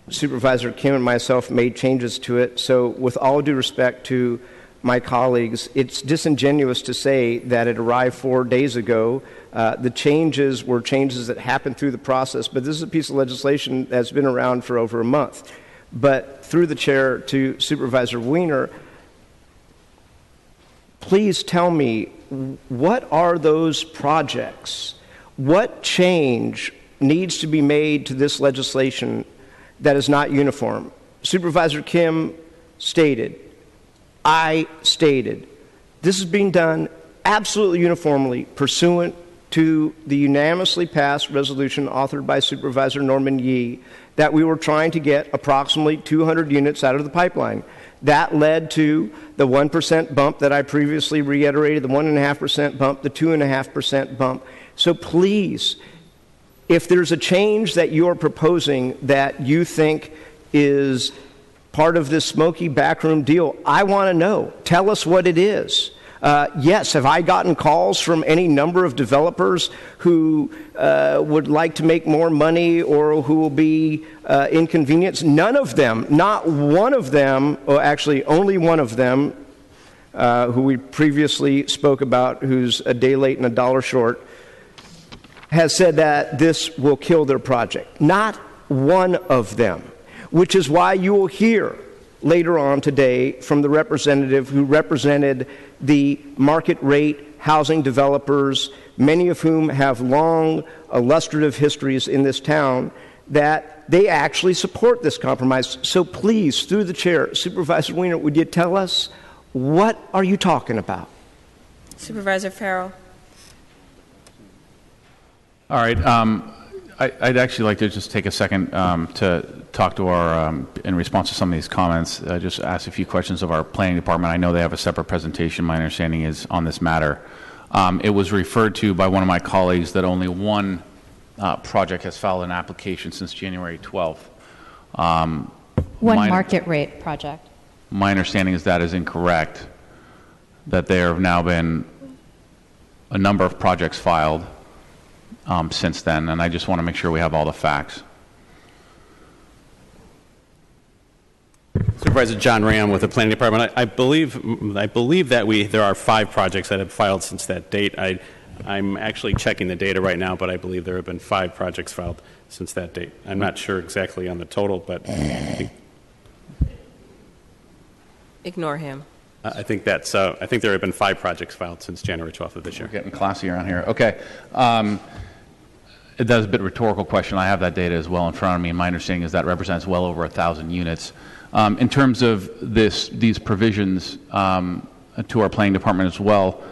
Supervisor Kim and myself made changes to it. So with all due respect to my colleagues, it's disingenuous to say that it arrived 4 days ago. The changes were changes that happened through the process, but this is a piece of legislation that's been around for over a month. But through the chair to Supervisor Weiner, please tell me, what are those projects? What change needs to be made to this legislation that is not uniform? Supervisor Kim stated, I stated, This is being done absolutely uniformly pursuant to the unanimously passed resolution authored by Supervisor Norman Yee that we were trying to get approximately 200 units out of the pipeline. That led to the 1% bump that I previously reiterated, the 1.5% bump, the 2.5% bump. So please, if there's a change that you're proposing that you think is part of this smoky backroom deal, I want to know. Tell us what it is. Yes, have I gotten calls from any number of developers who would like to make more money or who will be inconvenienced? None of them, not one of them, or actually only one of them, who we previously spoke about, who's a day late and a dollar short, has said that this will kill their project. Not one of them, which is why you will hear later on today from the representative who represented the market rate housing developers, many of whom have long illustrative histories in this town, that they actually support this compromise. So please, through the chair, Supervisor Wiener, would you tell us what are you talking about? Supervisor Farrell. All right. I'd actually like to just take a second to talk to our, in response to some of these comments, just ask a few questions of our planning department. I know they have a separate presentation, my understanding is, on this matter. It was referred to by one of my colleagues that only one project has filed an application since January 12th. One market rate project. My understanding is that is incorrect, that there have now been a number of projects filed since then, and I just want to make sure we have all the facts. Supervisor John Ram with the Planning Department. I believe that there are 5 projects that have filed since that date. I'm actually checking the data right now, but I believe there have been 5 projects filed since that date. I'm not sure exactly on the total, but Ignore him. I think that's. I think there have been 5 projects filed since January 12th of this year. We're getting classy around here. Okay. That was a bit of a rhetorical question. I have that data as well in front of me, and my understanding is that represents well over 1,000 units. In terms of these provisions to our planning department as well,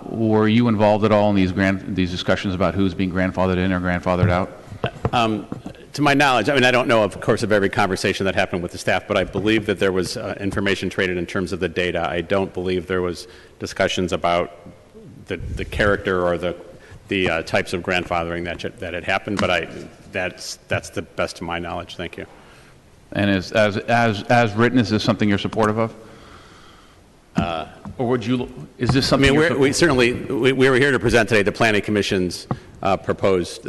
were you involved at all in these discussions about who's being grandfathered in or grandfathered out? To my knowledge, I mean, I don't know, of course, of every conversation that happened with the staff, but I believe that there was information traded in terms of the data. I don't believe there was discussions about the character or the types of grandfathering that had happened, but that's the best of my knowledge. Thank you. And as written, is this something you're supportive of? Or would you? Is this something? I mean, we were here to present today the Planning Commission's proposed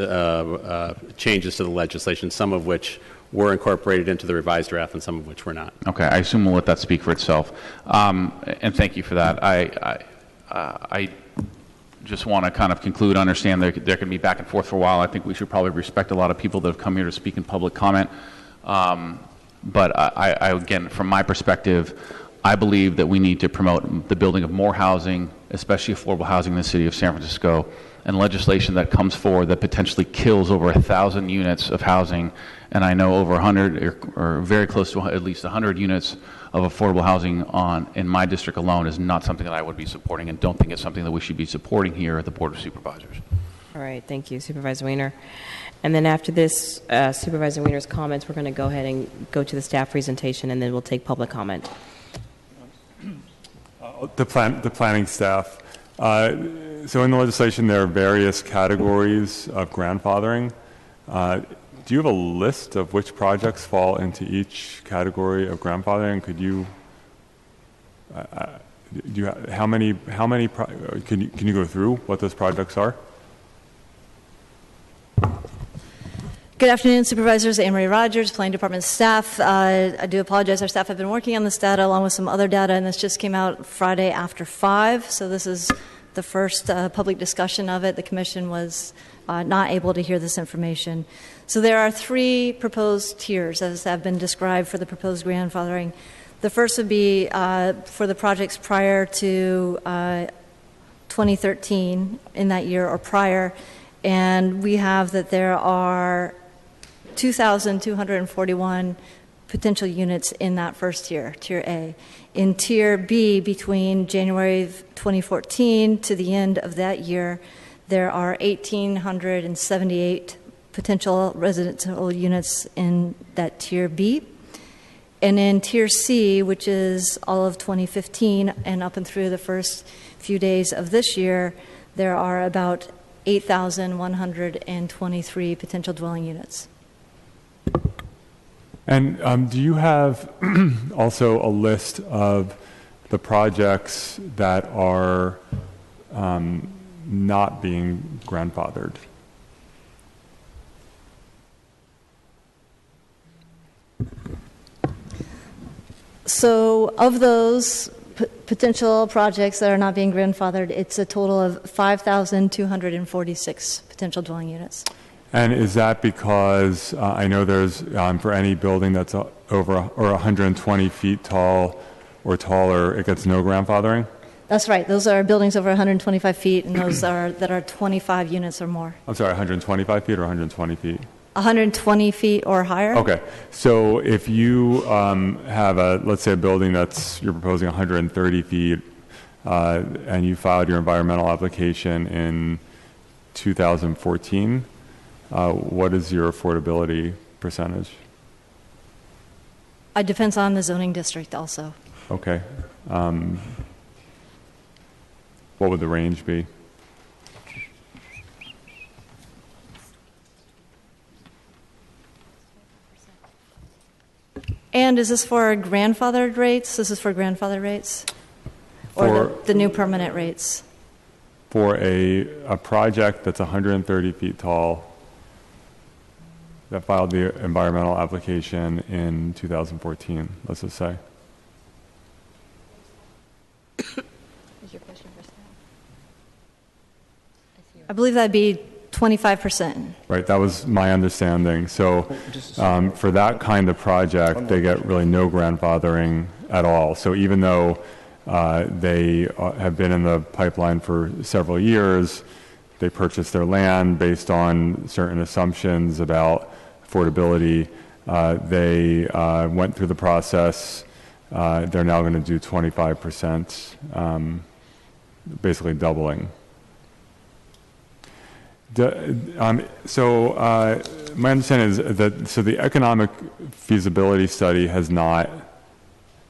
changes to the legislation, some of which were incorporated into the revised draft, and some of which were not. Okay, I assume we'll let that speak for itself. And thank you for that. I just want to kind of conclude. Understand there can be back and forth for a while. I think we should probably respect a lot of people that have come here to speak in public comment. But I again, from my perspective, I believe that we need to promote the building of more housing, especially affordable housing in the city of San Francisco, and legislation that comes forward that potentially kills over 1,000 units of housing, and I know over 100 or very close to at least 100 units of affordable housing in my district alone is not something that I would be supporting, and don't think it's something that we should be supporting here at the Board of Supervisors. All right, thank you, Supervisor Wiener. And then after this, Supervisor Wiener's comments, we're going to go ahead and go to the staff presentation, and then we'll take public comment. The planning staff. So in the legislation, there are various categories of grandfathering. Do you have a list of which projects fall into each category of grandfathering? Could you? Do you how many? Can you go through what those projects are? Good afternoon, Supervisors. Anne Marie Rogers, Planning Department staff. I do apologize. Our staff have been working on this data along with some other data, and this just came out Friday after 5. So this is the first public discussion of it. The Commission was not able to hear this information. So there are 3 proposed tiers, as have been described, for the proposed grandfathering. The first would be for the projects prior to 2013, in that year or prior, and we have that there are 2,241 potential units in that first tier, Tier A. In Tier B, between January of 2014 to the end of that year, there are 1,878 potential residential units in that Tier B. And in Tier C, which is all of 2015 and up and through the first few days of this year, there are about 8,123 potential dwelling units. And do you have also a list of the projects that are not being grandfathered? So of those potential projects that are not being grandfathered, it's a total of 5,246 potential dwelling units. And is that because I know there's, for any building that's over or 120 feet tall or taller, it gets no grandfathering? That's right. Those are buildings over 125 feet, and those are that are 25 units or more. I'm sorry, 125 feet or 120 feet? 120 feet or higher. Okay. So if you have let's say a building you're proposing 130 feet, and you filed your environmental application in 2014, what is your affordability percentage? It depends on the zoning district also. Okay. What would the range be? And is this for grandfathered rates? This is for grandfathered rates? Or the new permanent rates? For a project that's 130 feet tall that filed the environmental application in 2014, let's just say. I believe that'd be 25%. Right, that was my understanding. So for that kind of project, they get really no grandfathering at all. So even though they have been in the pipeline for several years, they purchased their land based on certain assumptions about affordability. They went through the process. They're now going to do 25%, basically doubling. So my understanding is that the economic feasibility study has not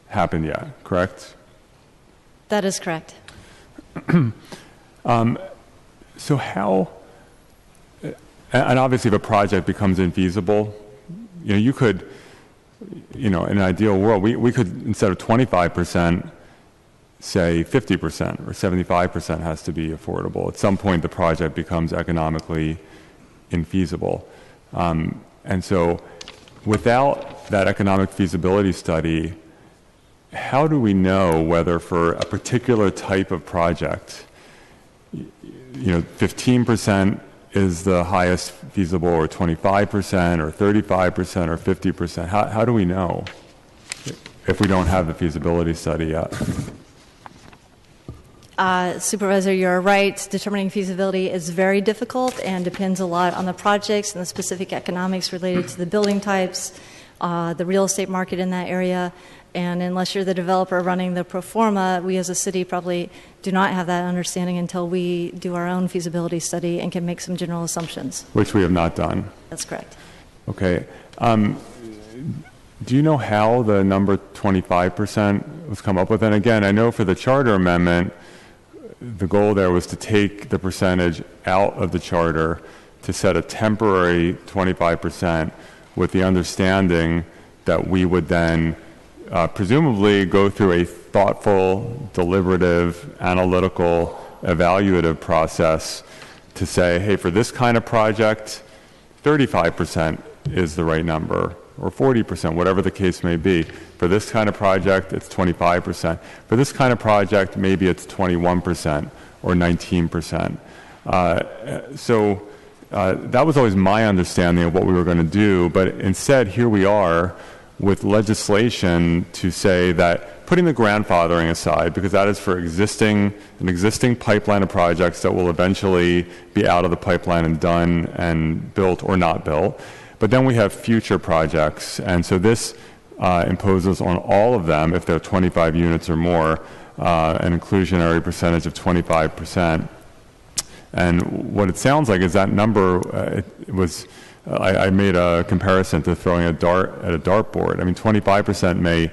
happened yet, correct? That is correct. So how, and obviously if a project becomes infeasible, you could, in an ideal world, we could, instead of 25%, say 50% or 75% has to be affordable. At some point, the project becomes economically infeasible. And so without that economic feasibility study, how do we know whether for a particular type of project, 15% is the highest feasible, or 25%, or 35%, or 50%? How do we know if we don't have the feasibility study yet? Supervisor, you're right. Determining feasibility is very difficult and depends a lot on the projects and the specific economics related to the building types, the real estate market in that area. And unless you're the developer running the pro forma, we as a city probably do not have that understanding until we do our own feasibility study and can make some general assumptions. Which we have not done. That's correct. Okay. Do you know how the number 25% was come up with? And again, I know for the charter amendment, the goal there was to take the percentage out of the charter to set a temporary 25% with the understanding that we would then presumably go through a thoughtful, deliberative, analytical, evaluative process to say, hey, for this kind of project, 35% is the right number, or 40%, whatever the case may be. For this kind of project, it's 25%. For this kind of project, maybe it's 21% or 19%. So that was always my understanding of what we were going to do, but instead, here we are with legislation to say that, putting the grandfathering aside, because that is for an existing pipeline of projects that will eventually be out of the pipeline and done and built or not built. But then we have future projects, and so this imposes on all of them, if they're 25 units or more, an inclusionary percentage of 25%. And what it sounds like is that number, it was, I made a comparison to throwing a dart at a dartboard. I mean, 25% may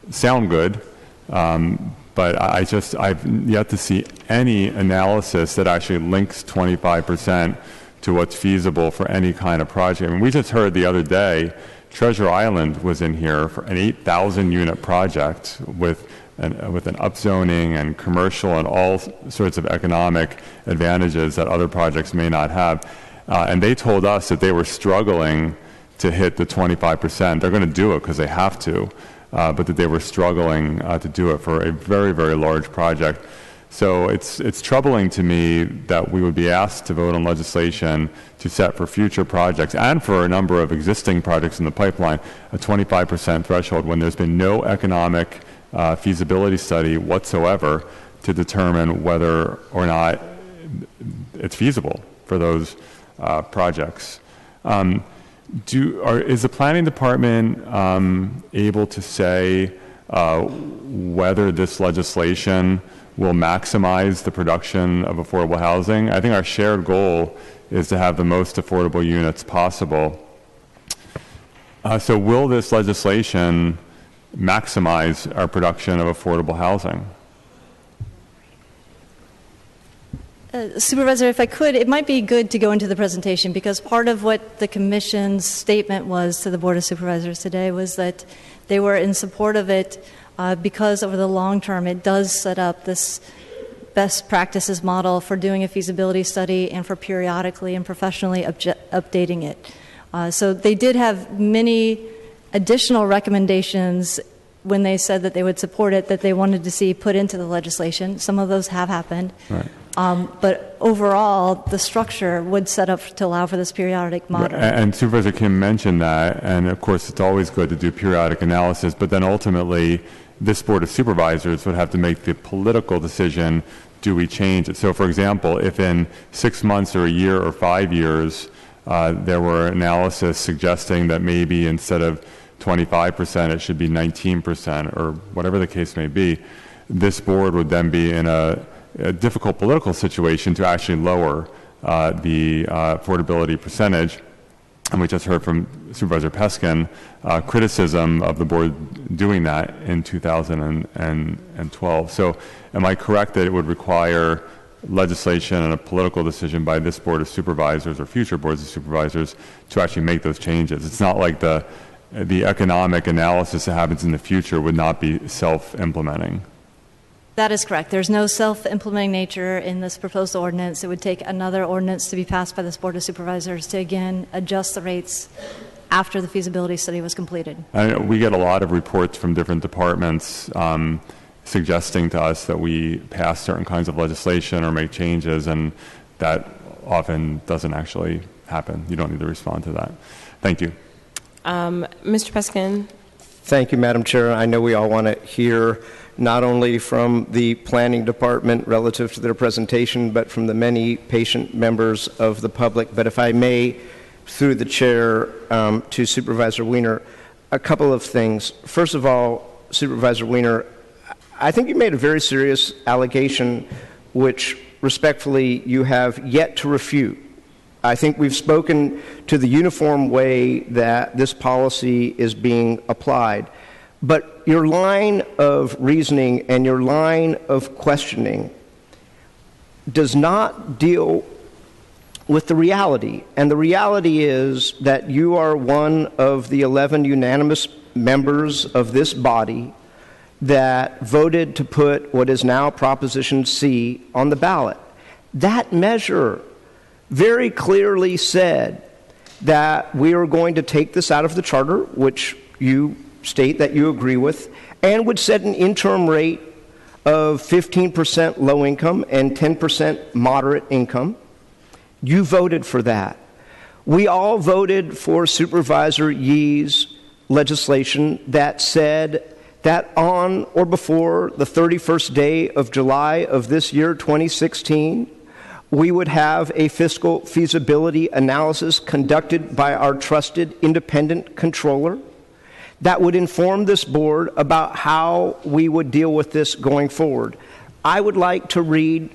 sound good, but I've yet to see any analysis that actually links 25% to what's feasible for any kind of project. I mean, we just heard the other day, Treasure Island was in here for an 8,000 unit project with an upzoning and commercial and all sorts of economic advantages that other projects may not have. And they told us that they were struggling to hit the 25%. They're going to do it because they have to, but that they were struggling to do it for a very, very large project. So it's troubling to me that we would be asked to vote on legislation to set for future projects and for a number of existing projects in the pipeline a 25% threshold when there's been no economic feasibility study whatsoever to determine whether or not it's feasible for those projects. Is the planning department able to say whether this legislation will maximize the production of affordable housing? I think our shared goal is to have the most affordable units possible. So will this legislation maximize our production of affordable housing? Supervisor, if I could, it might be good to go into the presentation, because part of what the Commission's statement was to the Board of Supervisors today was that they were in support of it because over the long term it does set up this best practices model for doing a feasibility study and for periodically and professionally updating it. So they did have many additional recommendations when they said that they would support it that they wanted to see put into the legislation. Some of those have happened. Right. But overall, the structure would set up to allow for this periodic monitoring. And Supervisor Kim mentioned that, and of course it's always good to do periodic analysis, but then ultimately this Board of Supervisors would have to make the political decision, do we change it? So for example, if in 6 months or a year or 5 years there were analysis suggesting that maybe instead of 25% it should be 19% or whatever the case may be, this board would then be in a difficult political situation to actually lower the affordability percentage. And we just heard from Supervisor Peskin criticism of the board doing that in 2012. So am I correct that it would require legislation and a political decision by this Board of Supervisors or future boards of supervisors to actually make those changes? It's not like the economic analysis that happens in the future would not be self-implementing. That is correct. There's no self-implementing nature in this proposed ordinance. It would take another ordinance to be passed by this Board of Supervisors to, again, adjust the rates after the feasibility study was completed. And we get a lot of reports from different departments suggesting to us that we pass certain kinds of legislation or make changes, and that often doesn't actually happen. You don't need to respond to that. Thank you. Mr. Peskin. Thank you, Madam Chair. I know we all want to hear not only from the planning department relative to their presentation, but from the many patient members of the public. But if I may, through the chair to Supervisor Wiener, a couple of things. First of all, Supervisor Wiener, I think you made a very serious allegation which respectfully you have yet to refute. I think we've spoken to the uniform way that this policy is being applied. But your line of reasoning and your line of questioning does not deal with the reality. And the reality is that you are one of the 11 unanimous members of this body that voted to put what is now Proposition C on the ballot. That measure very clearly said that we are going to take this out of the charter, which you state that you agree with, and would set an interim rate of 15% low income and 10% moderate income. You voted for that. We all voted for Supervisor Yee's legislation that said that on or before the 31st day of July of this year, 2016, we would have a fiscal feasibility analysis conducted by our trusted independent controller that would inform this board about how we would deal with this going forward. I would like to read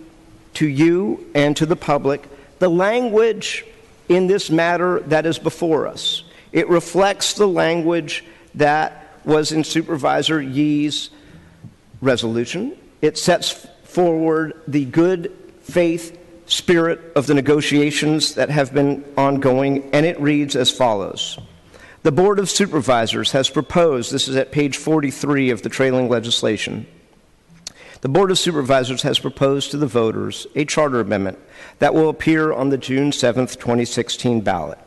to you and to the public the language in this matter that is before us. It reflects the language that was in Supervisor Yee's resolution. It sets forward the good faith spirit of the negotiations that have been ongoing, and it reads as follows. The Board of Supervisors has proposed, this is at page 43 of the trailing legislation, the Board of Supervisors has proposed to the voters a charter amendment that will appear on the June 7, 2016 ballot.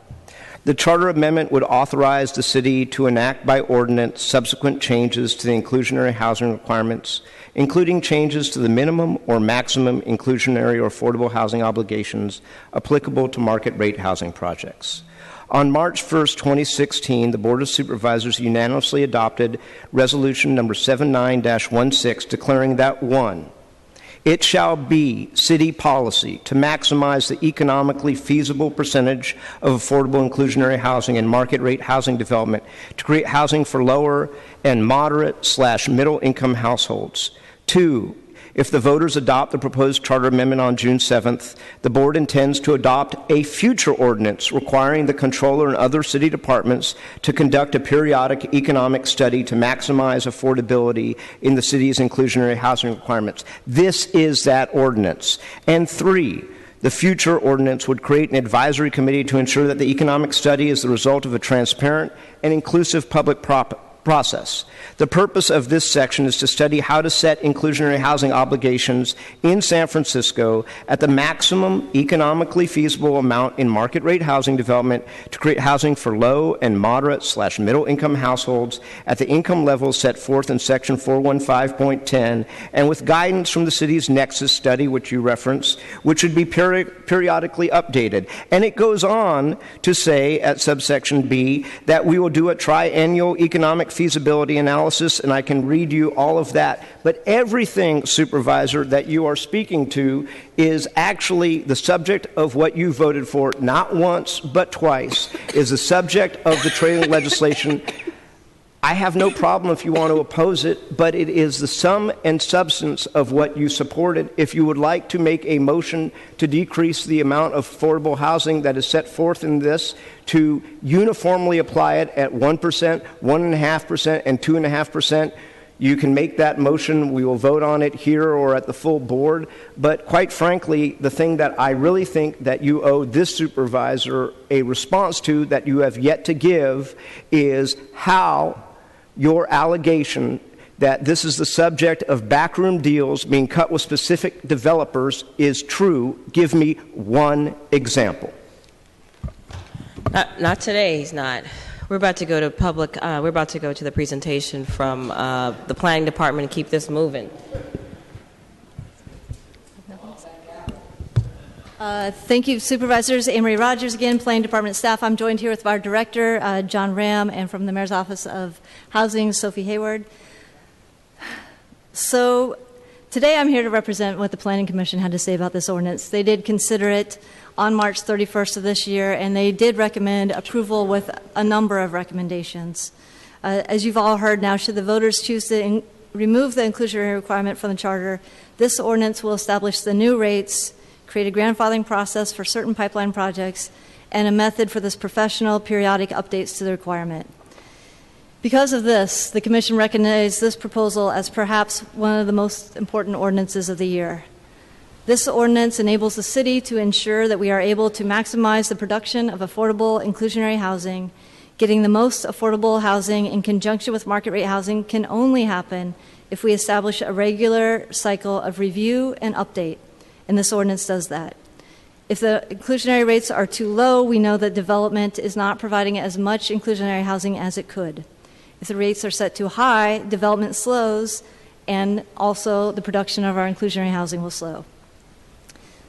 The charter amendment would authorize the city to enact by ordinance subsequent changes to the inclusionary housing requirements, including changes to the minimum or maximum inclusionary or affordable housing obligations applicable to market rate housing projects. On March 1, 2016, the Board of Supervisors unanimously adopted Resolution number 79-16, declaring that 1, it shall be city policy to maximize the economically feasible percentage of affordable inclusionary housing and market rate housing development to create housing for lower and moderate/middle income households. 2, if the voters adopt the proposed charter amendment on June 7th, the board intends to adopt a future ordinance requiring the controller and other city departments to conduct a periodic economic study to maximize affordability in the city's inclusionary housing requirements. This is that ordinance. And 3, the future ordinance would create an advisory committee to ensure that the economic study is the result of a transparent and inclusive public process. The purpose of this section is to study how to set inclusionary housing obligations in San Francisco at the maximum economically feasible amount in market rate housing development to create housing for low and moderate/middle income households at the income levels set forth in section 415.10 and with guidance from the city's Nexus study, which you referenced, which should be periodically updated. And it goes on to say at subsection B that we will do a triennial economic feasibility analysis, and I can read you all of that. But everything, Supervisor, that you are speaking to is actually the subject of what you voted for, not once but twice, is the subject of the trailing legislation. I have no problem if you want to oppose it, but it is the sum and substance of what you supported. If you would like to make a motion to decrease the amount of affordable housing that is set forth in this, to uniformly apply it at 1%, 1.5%, and 2.5%, you can make that motion. We will vote on it here or at the full board. But quite frankly, the thing that I really think that you owe this supervisor a response to that you have yet to give is how your allegation that this is the subject of backroom deals being cut with specific developers is true. Give me one example. Not today, he's not. We're about to go to public, we're about to go to the presentation from the planning department and keep this moving. Thank you, Supervisors. Amory Rogers again, Planning Department staff. I'm joined here with our Director, John Ram, and from the Mayor's Office of Housing, Sophie Hayward. So today I'm here to represent what the Planning Commission had to say about this ordinance. They did consider it on March 31st of this year, and they did recommend approval with a number of recommendations. As you've all heard now, should the voters choose to remove the inclusionary requirement from the charter, this ordinance will establish the new rates, create a grandfathering process for certain pipeline projects, and a method for this professional periodic updates to the requirement. Because of this, the Commission recognized this proposal as perhaps one of the most important ordinances of the year. This ordinance enables the city to ensure that we are able to maximize the production of affordable inclusionary housing. Getting the most affordable housing in conjunction with market rate housing can only happen if we establish a regular cycle of review and update. And this ordinance does that. If the inclusionary rates are too low, we know that development is not providing as much inclusionary housing as it could. If the rates are set too high, development slows, and also the production of our inclusionary housing will slow.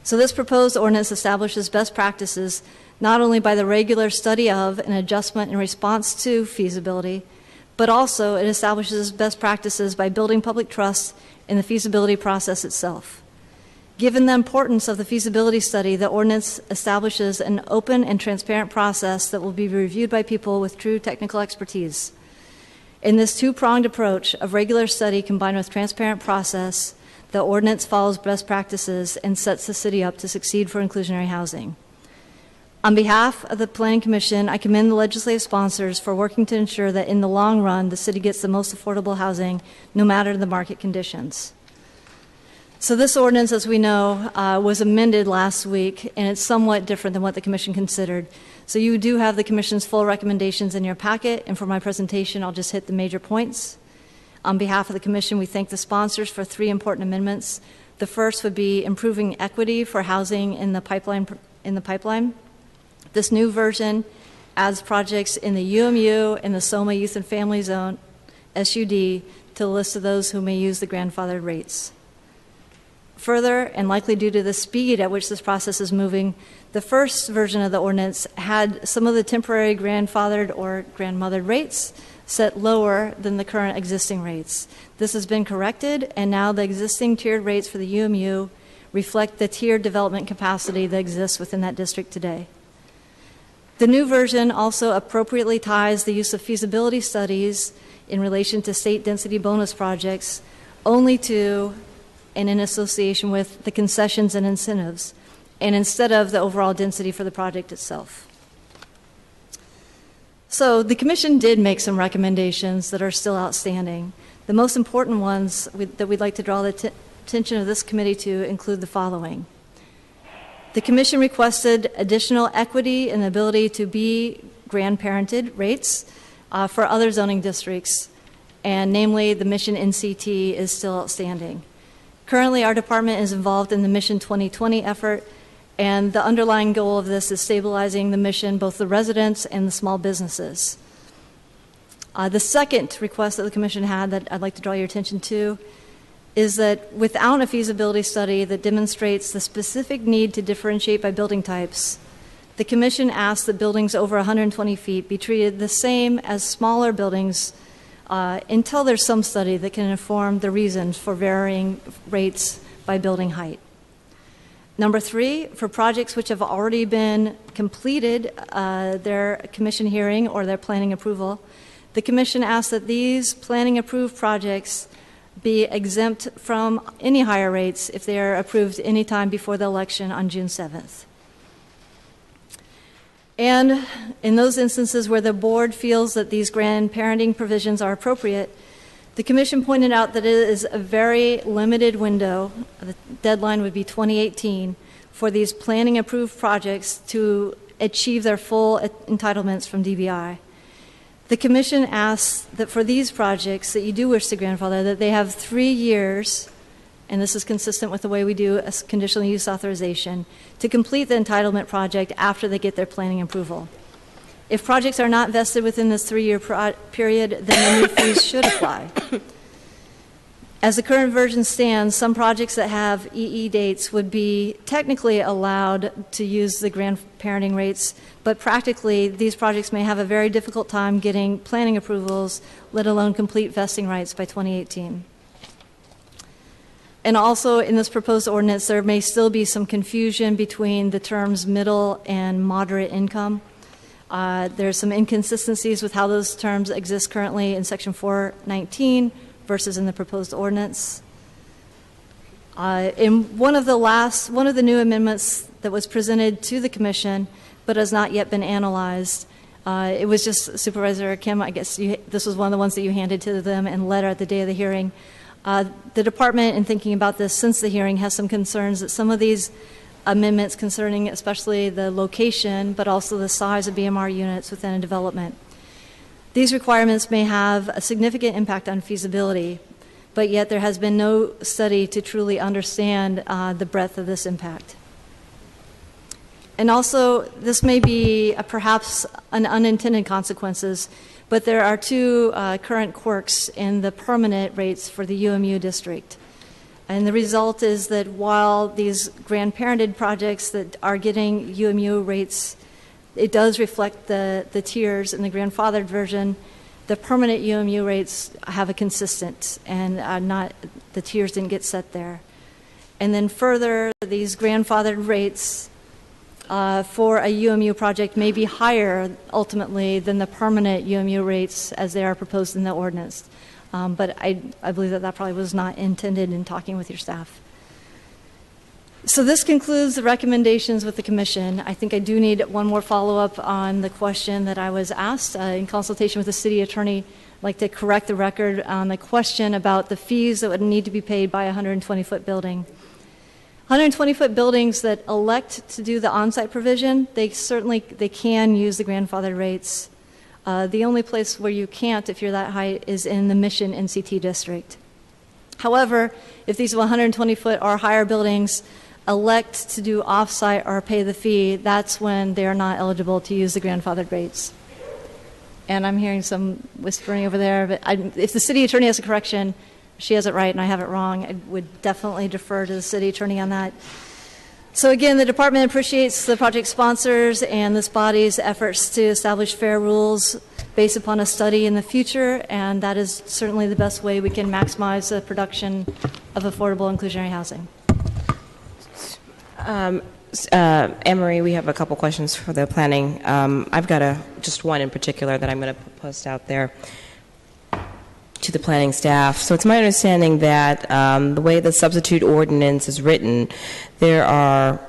So this proposed ordinance establishes best practices not only by the regular study of and adjustment in response to feasibility, but also it establishes best practices by building public trust in the feasibility process itself. Given the importance of the feasibility study, the ordinance establishes an open and transparent process that will be reviewed by people with true technical expertise. In this two-pronged approach of regular study combined with transparent process, the ordinance follows best practices and sets the city up to succeed for inclusionary housing. On behalf of the Planning Commission, I commend the legislative sponsors for working to ensure that in the long run, the city gets the most affordable housing, no matter the market conditions. So this ordinance, as we know, was amended last week, and it's somewhat different than what the Commission considered. So you do have the Commission's full recommendations in your packet, and for my presentation, I'll just hit the major points. On behalf of the Commission, we thank the sponsors for 3 important amendments. The first would be improving equity for housing in the pipeline. This new version adds projects in the UMU and the SOMA Youth and Family Zone, SUD, to the list of those who may use the grandfathered rates. Further, and likely due to the speed at which this process is moving, the first version of the ordinance had some of the temporary grandfathered or grandmothered rates set lower than the current existing rates. This has been corrected, and now the existing tiered rates for the UMU reflect the tiered development capacity that exists within that district today. The new version also appropriately ties the use of feasibility studies in relation to state density bonus projects only to and in association with the concessions and incentives, and instead of the overall density for the project itself. So the Commission did make some recommendations that are still outstanding. The most important ones that we'd like to draw the attention of this committee to include the following. The Commission requested additional equity and the ability to be grandparented rates for other zoning districts, and namely the Mission NCT is still outstanding. Currently, our department is involved in the Mission 2020 effort, and the underlying goal of this is stabilizing the mission, both the residents and the small businesses. The second request that the Commission had that I'd like to draw your attention to is that without a feasibility study that demonstrates the specific need to differentiate by building types, the Commission asked that buildings over 120 feet be treated the same as smaller buildings until there's some study that can inform the reasons for varying rates by building height. Number 3, for projects which have already been completed their Commission hearing or their planning approval, the Commission asked that these planning approved projects be exempt from any higher rates if they are approved any time before the election on June 7th. And in those instances where the board feels that these grandparenting provisions are appropriate, the Commission pointed out that it is a very limited window, the deadline would be 2018, for these planning approved projects to achieve their full entitlements from DBI. The Commission asks that for these projects that you do wish to grandfather, that they have 3 years, and this is consistent with the way we do a conditional use authorization, to complete the entitlement project after they get their planning approval. If projects are not vested within this 3-year period, then the new fees should apply. As the current version stands, some projects that have EE dates would be technically allowed to use the grandparenting rates, but practically these projects may have a very difficult time getting planning approvals, let alone complete vesting rights by 2018. And also in this proposed ordinance, there may still be some confusion between the terms middle and moderate income. There's some inconsistencies with how those terms exist currently in Section 419 versus in the proposed ordinance. In one of the new amendments that was presented to the Commission, but has not yet been analyzed, it was just Supervisor Kim, I guess this was one of the ones that you handed to them in letter at the day of the hearing. The department, in thinking about this since the hearing, has some concerns that some of these amendments concerning especially the location, but also the size of BMR units within a development. These requirements may have a significant impact on feasibility, but yet there has been no study to truly understand the breadth of this impact. And also, this may be perhaps an unintended consequences, but there are 2 current quirks in the permanent rates for the UMU district. And the result is that while these grandparented projects that are getting UMU rates, it does reflect the tiers in the grandfathered version, the permanent UMU rates have a consistent, and the tiers didn't get set there. And then further, these grandfathered rates for a UMU project may be higher ultimately than the permanent UMU rates as they are proposed in the ordinance. But I believe that probably was not intended in talking with your staff. So this concludes the recommendations with the commission. I think I do need one more follow-up on the question that I was asked. In consultation with the city attorney, I'd like to correct the record on the question about the fees that would need to be paid by a 120-foot building. 120-foot buildings that elect to do the on-site provision, they can use the grandfathered rates. The only place where you can't, if you're that high, is in the Mission NCT district. However, if these 120-foot or higher buildings elect to do off-site or pay the fee, that's when they are not eligible to use the grandfathered rates. And I'm hearing some whispering over there, but if the city attorney has a correction, she has it right and I have it wrong, I would definitely defer to the city attorney on that. So again, the department appreciates the project sponsors and this body's efforts to establish fair rules based upon a study in the future, and that is certainly the best way we can maximize the production of affordable inclusionary housing. Anne-Marie, we have a couple questions for the planning. I've got just one in particular that I'm going to post out there to the planning staff. So it's my understanding that the way the substitute ordinance is written, there are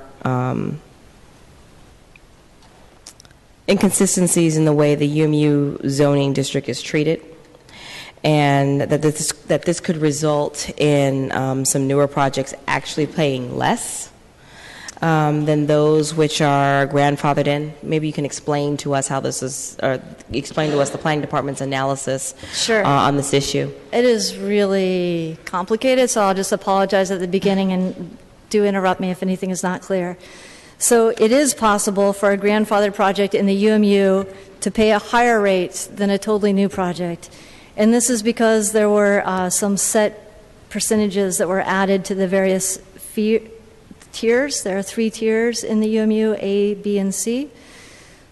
inconsistencies in the way the UMU zoning district is treated, and that this could result in some newer projects actually paying less than those which are grandfathered in. Maybe you can explain to us how this is, or explain to us the planning department's analysis on this issue. It is really complicated, so I'll just apologize at the beginning and do interrupt me if anything is not clear. So it is possible for a grandfathered project in the UMU to pay a higher rate than a totally new project. And this is because there were some set percentages that were added to the various fee tiers. There are 3 tiers in the UMU, A, B, and C.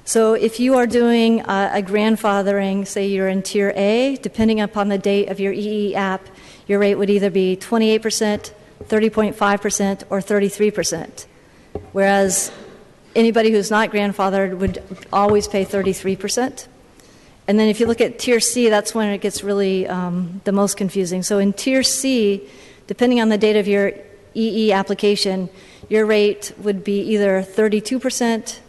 So if you are doing a grandfathering, say you're in tier A, depending upon the date of your EE app, your rate would either be 28%, 30.5%, or 33%. Whereas anybody who's not grandfathered would always pay 33%. And then if you look at tier C, that's when it gets really the most confusing. So in tier C, depending on the date of your EE application, your rate would be either 32%,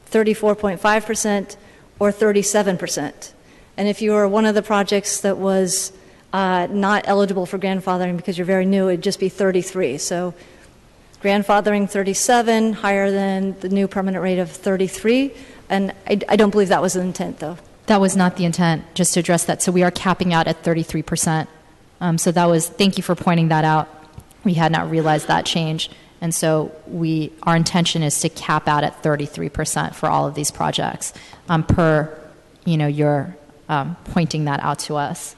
34.5%, or 37%. And if you were one of the projects that was not eligible for grandfathering because you're very new, it would just be 33. So grandfathering 37, higher than the new permanent rate of 33. And I don't believe that was the intent, though. That was not the intent, just to address that. So we are capping out at 33%. So that was, thank you for pointing that out. We had not realized that change. And so our intention is to cap out at 33% for all of these projects per, your pointing that out to us.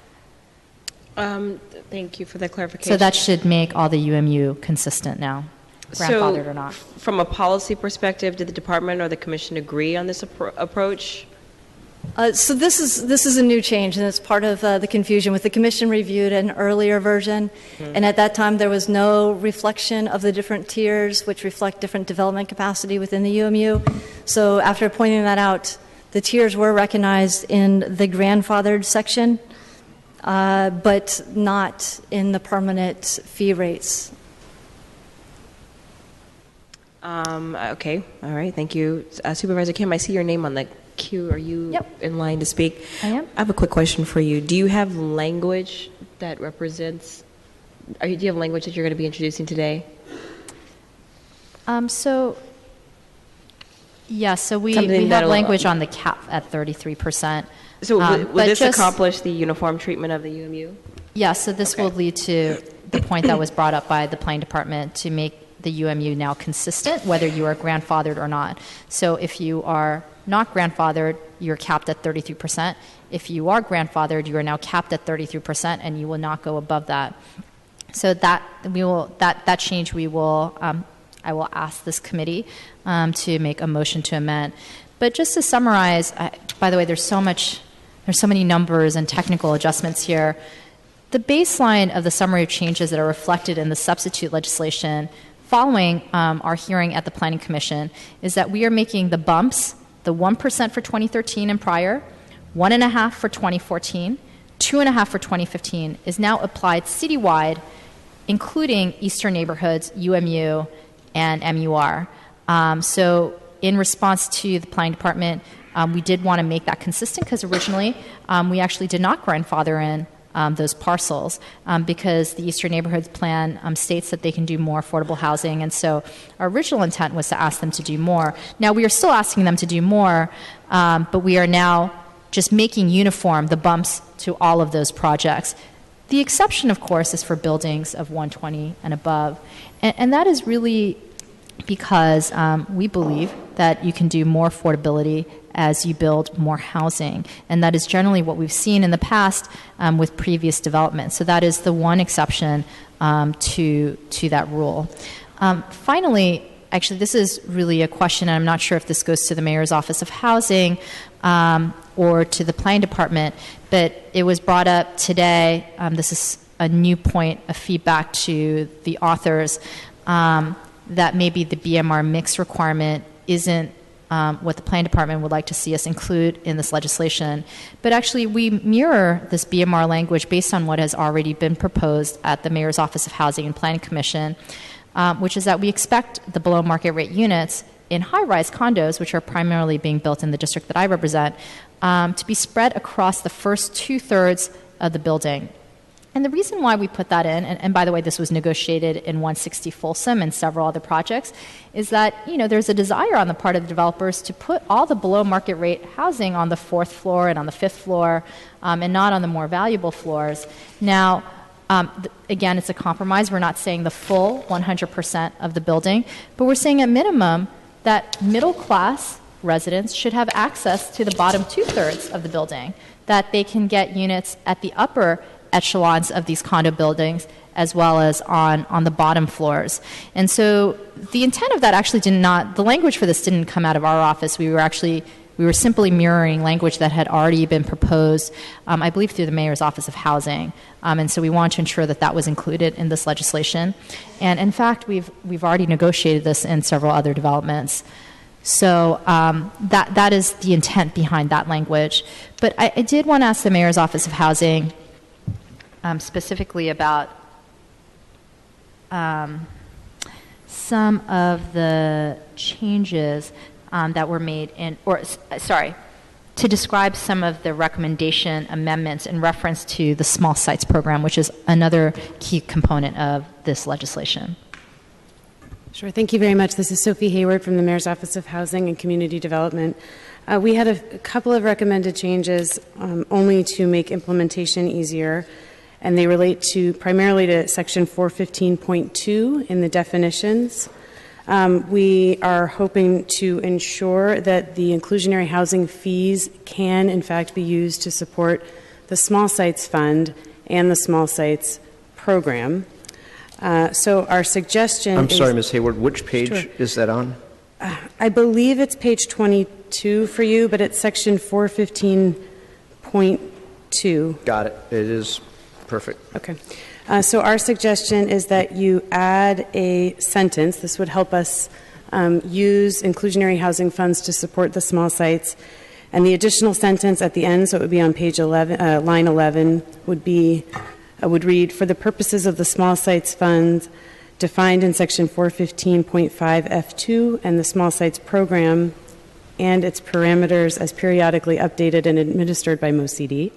Thank you for that clarification. So that should make all the UMU consistent now, grandfathered or not. From a policy perspective, did the department or the commission agree on this approach? So this is a new change, and it's part of the confusion. With the commission reviewed an earlier version, and at that time there was no reflection of the different tiers, which reflect different development capacity within the UMU. So after pointing that out, the tiers were recognized in the grandfathered section, but not in the permanent fee rates. Okay, all right, thank you. Supervisor Kim, I see your name on the queue. Are you in line to speak? I am. I have a quick question for you. Do you have language that represents, do you have language that you're going to be introducing today? So we have language on the cap at 33%. So will this accomplish the uniform treatment of the UMU? Yeah, so this will lead to the point that was brought up by the planning department to make the UMU now consistent, whether you are grandfathered or not. So if you are not grandfathered, you're capped at 33%. If you are grandfathered, you are now capped at 33%, and you will not go above that. So that change I will ask this committee to make a motion to amend. But just to summarize, by the way, there's so many numbers and technical adjustments here. The baseline of the summary of changes that are reflected in the substitute legislation following our hearing at the Planning Commission is that we are making the bumps, the 1% for 2013 and prior, 1.5% for 2014, 2.5% for 2015, is now applied citywide, including Eastern Neighborhoods, UMU, and MUR. So in response to the Planning Department, we did want to make that consistent because originally we actually did not grandfather in those parcels because the Eastern Neighborhoods Plan states that they can do more affordable housing. And so our original intent was to ask them to do more. Now, we are still asking them to do more, but we are now just making uniform the bumps to all of those projects. The exception, of course, is for buildings of 120 and above. And that is really because we believe that you can do more affordability as you build more housing. And that is generally what we've seen in the past with previous developments. So that is the one exception to that rule. Finally, actually, this is really a question, and I'm not sure if this goes to the Mayor's Office of Housing or to the Planning Department, but it was brought up today. This is a new point of feedback to the authors that maybe the BMR mix requirement isn't what the Planning Department would like to see us include in this legislation. But actually, we mirror this BMR language based on what has already been proposed at the Mayor's Office of Housing and Planning Commission, which is that we expect the below market rate units in high-rise condos, which are primarily being built in the district that I represent, to be spread across the first two-thirds of the building. And the reason why we put that in, and by the way, this was negotiated in 160 Folsom and several other projects, is that there's a desire on the part of the developers to put all the below market rate housing on the fourth floor and on the fifth floor, and not on the more valuable floors. Now, again, it's a compromise. We're not saying the full 100% of the building, but we're saying at minimum that middle class residents should have access to the bottom two-thirds of the building, that they can get units at the upper echelons of these condo buildings as well as on the bottom floors. And so the intent of that actually the language for this didn't come out of our office. We were simply mirroring language that had already been proposed, I believe, through the Mayor's Office of Housing. And so we wanted to ensure that that was included in this legislation. And in fact, we've already negotiated this in several other developments. So that is the intent behind that language. But I did want to ask the Mayor's Office of Housing specifically about some of the changes that were made to describe some of the recommendation amendments in reference to the small sites program, which is another key component of this legislation. Sure. Thank you very much. This is Sophie Hayward from the Mayor's Office of Housing and Community Development. We had a couple of recommended changes only to make implementation easier, and they relate primarily to Section 415.2 in the definitions. We are hoping to ensure that the inclusionary housing fees can, in fact, be used to support the Small Sites Fund and the Small Sites Program. So our suggestion I'm sorry, Ms. Hayward, which page is that on? I believe it's page 22 for you, but it's Section 415.2. Got it. It is perfect. Okay. So our suggestion is that you add a sentence. This would help us use inclusionary housing funds to support the small sites. And the additional sentence at the end, so it would be on page 11, line 11, would read, for the purposes of the small sites fund defined in section 415.5 F2 and the small sites program and its parameters as periodically updated and administered by MoCD,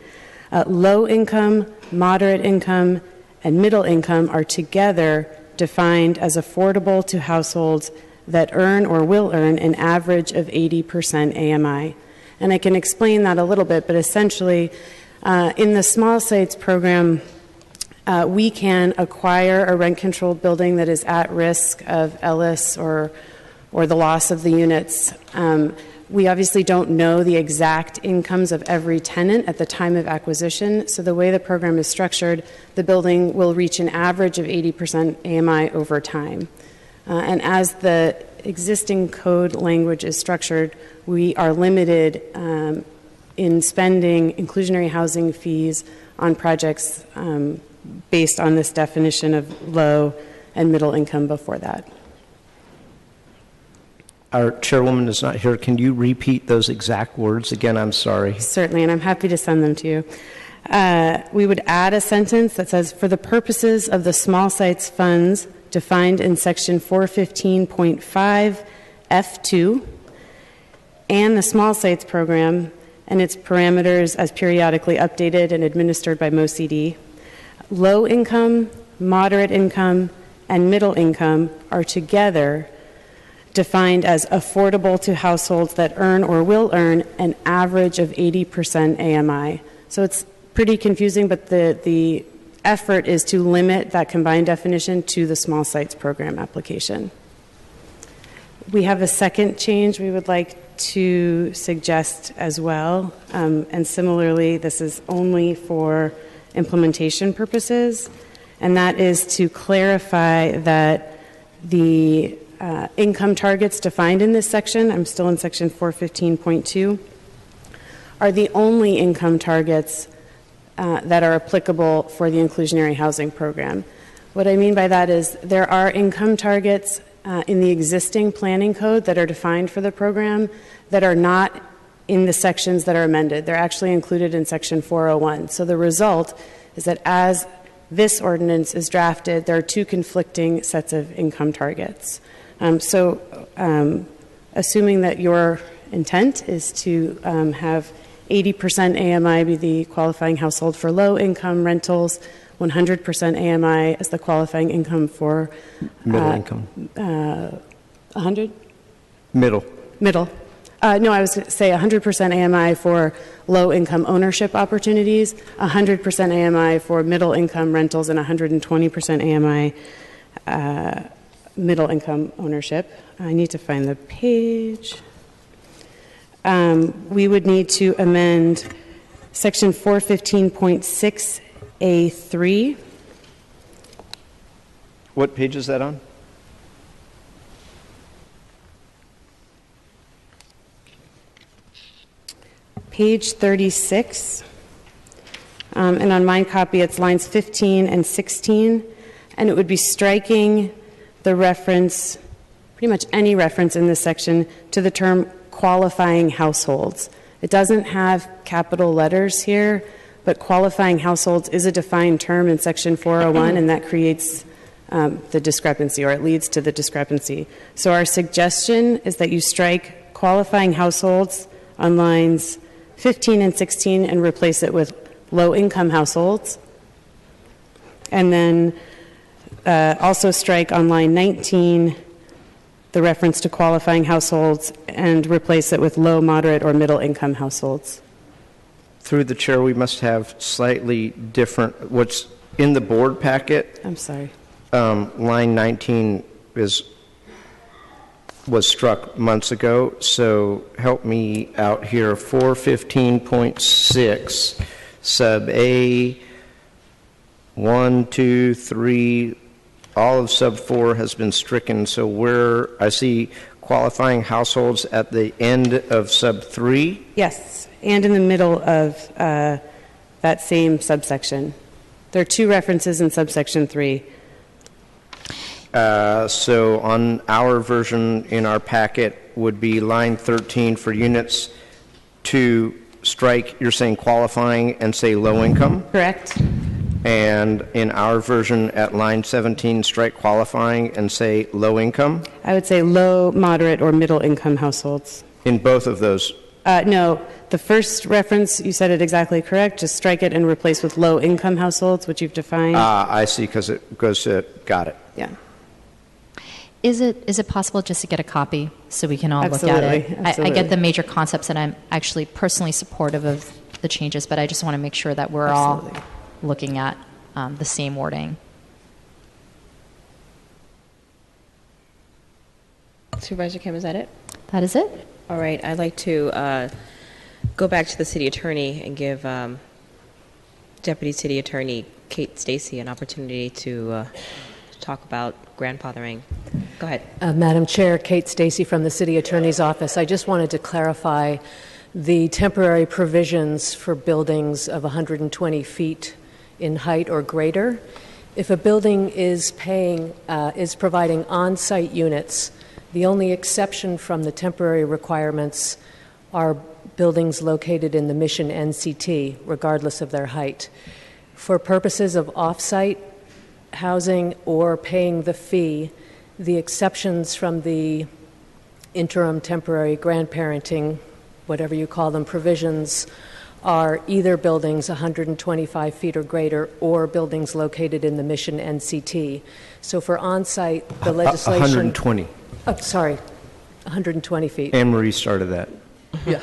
low income, moderate income, and middle income are together defined as affordable to households that earn or will earn an average of 80% AMI. And I can explain that a little bit, but essentially, in the small sites program, we can acquire a rent-controlled building that is at risk of Ellis or the loss of the units. We obviously don't know the exact incomes of every tenant at the time of acquisition, so the way the program is structured, the building will reach an average of 80% AMI over time. And as the existing code language is structured, we are limited in spending inclusionary housing fees on projects based on this definition of low and middle income before that. our chairwoman is not here. Can you repeat those exact words again? I'm sorry. Certainly, and I'm happy to send them to you. We would add a sentence that says, for the purposes of the small sites funds defined in section 415.5 F2 and the small sites program and its parameters as periodically updated and administered by MoCD, low income, moderate income, and middle income are together defined as affordable to households that earn or will earn an average of 80% AMI. So it's pretty confusing, but the effort is to limit that combined definition to the small sites program application. We have a second change we would like to suggest as well, and similarly, this is only for implementation purposes, and that is to clarify that the income targets defined in this section, I'm still in section 415.2, are the only income targets that are applicable for the inclusionary housing program. What I mean by that is there are income targets in the existing planning code that are defined for the program that are not in the sections that are amended. They're actually included in section 401. So the result is that as this ordinance is drafted, there are two conflicting sets of income targets. Assuming that your intent is to have 80% AMI be the qualifying household for low income rentals, 100% AMI as the qualifying income for middle income. 100? Middle. No, I was going to say 100% AMI for low income ownership opportunities, 100% AMI for middle income rentals, and 120% AMI middle income ownership. I need to find the page. We would need to amend section 415.6A3. What page is that on? Page 36. And on my copy, it's lines 15 and 16. And it would be striking the reference, pretty much any reference in this section, to the term qualifying households. It doesn't have capital letters here, but qualifying households is a defined term in section 401, and that creates the discrepancy, or it leads to the discrepancy. So our suggestion is that you strike qualifying households on lines 15 and 16 and replace it with low-income households. And then also strike on line 19 the reference to qualifying households and replace it with low, moderate, or middle-income households. Through the chair, we must have slightly different, what's in the board packet. I'm sorry. Line 19 was struck months ago, so help me out here. 415.6 sub A 1, 2, 3, all of sub 4 has been stricken. So where I see qualifying households at the end of sub 3. Yes, and in the middle of that same subsection. There are two references in subsection 3. So on our version in our packet would be line 13 for units to strike, you're saying qualifying, and say low income? Correct. And in our version at line 17, strike qualifying and say low income? I would say low, moderate, or middle income households. In both of those? No, the first reference, you said it exactly correct. Just strike it and replace with low income households, which you've defined. I see, because it goes to, got it. Yeah. Is it possible just to get a copy so we can all Absolutely, look at it? absolutely. I get the major concepts, and I'm actually personally supportive of the changes, but I just want to make sure that we're Absolutely. all looking at the same wording. Supervisor Kim, is that it? That is it. All right, I'd like to go back to the city attorney and give Deputy City Attorney Kate Stacy an opportunity to talk about grandfathering. Go ahead. Madam Chair, Kate Stacy from the City Attorney's Office. I just wanted to clarify the temporary provisions for buildings of 120 feet in height or greater. If a building is providing on-site units, The only exception from the temporary requirements are buildings located in the Mission NCT, regardless of their height. For purposes of off-site housing or paying the fee, the exceptions from the interim temporary grandparenting, whatever you call them, provisions are either buildings 125 feet or greater or buildings located in the Mission NCT. So for on-site, the legislation... 120. Oh, sorry, 120 feet. Anne Marie started that. Yeah.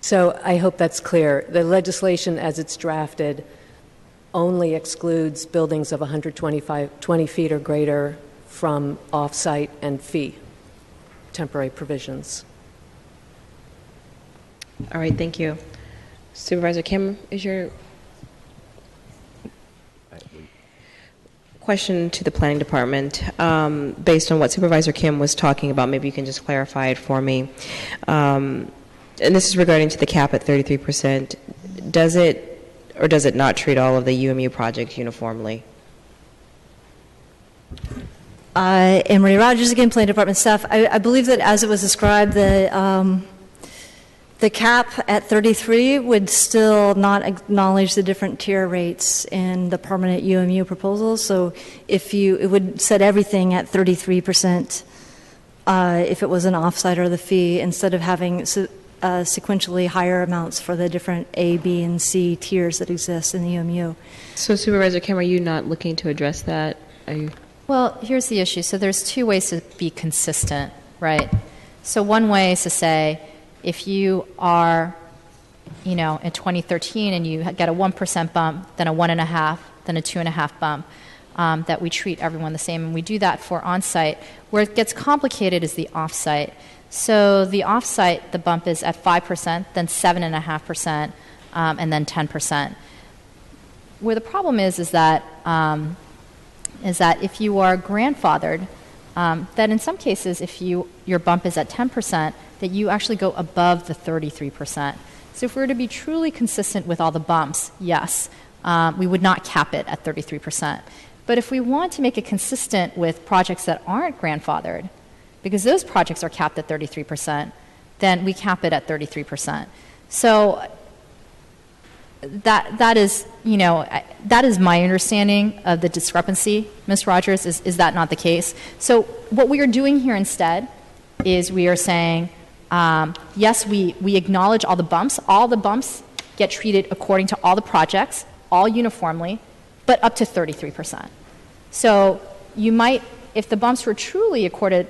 So I hope that's clear. The legislation as it's drafted only excludes buildings of 20 feet or greater from off-site and fee temporary provisions. All right, thank you. Supervisor Kim, is your question to the planning department, based on what Supervisor Kim was talking about, maybe you can just clarify it for me. And this is regarding to the cap at 33%. Does it or does it not treat all of the UMU projects uniformly? Anne Marie Rogers again, Planning Department staff. I believe that as it was described, the cap at 33 would still not acknowledge the different tier rates in the permanent UMU proposals. So it would set everything at 33% if it was an offsite or the fee, instead of having sequentially higher amounts for the different A, B, and C tiers that exist in the UMU. So Supervisor Kim, are you not looking to address that? Are you? Well, here's the issue. So there's two ways to be consistent, right? So one way is to say, if you are, in 2013 and you get a 1% bump, then a 1.5%, then a 2.5% bump, that we treat everyone the same. And we do that for on-site. Where it gets complicated is the off-site. So the off-site, the bump is at 5%, then 7.5%, and then 10%. Where the problem is that if you are grandfathered, that in some cases, if your bump is at 10%, that you actually go above the 33%. So if we were to be truly consistent with all the bumps, yes, we would not cap it at 33%. But if we want to make it consistent with projects that aren't grandfathered, because those projects are capped at 33%, then we cap it at 33%. So that is my understanding of the discrepancy, Ms. Rogers. Is that not the case? So what we are doing here instead is we are saying, yes, we acknowledge all the bumps. All the bumps get treated according to all the projects, all uniformly, but up to 33%. So you might, if the bumps were truly accorded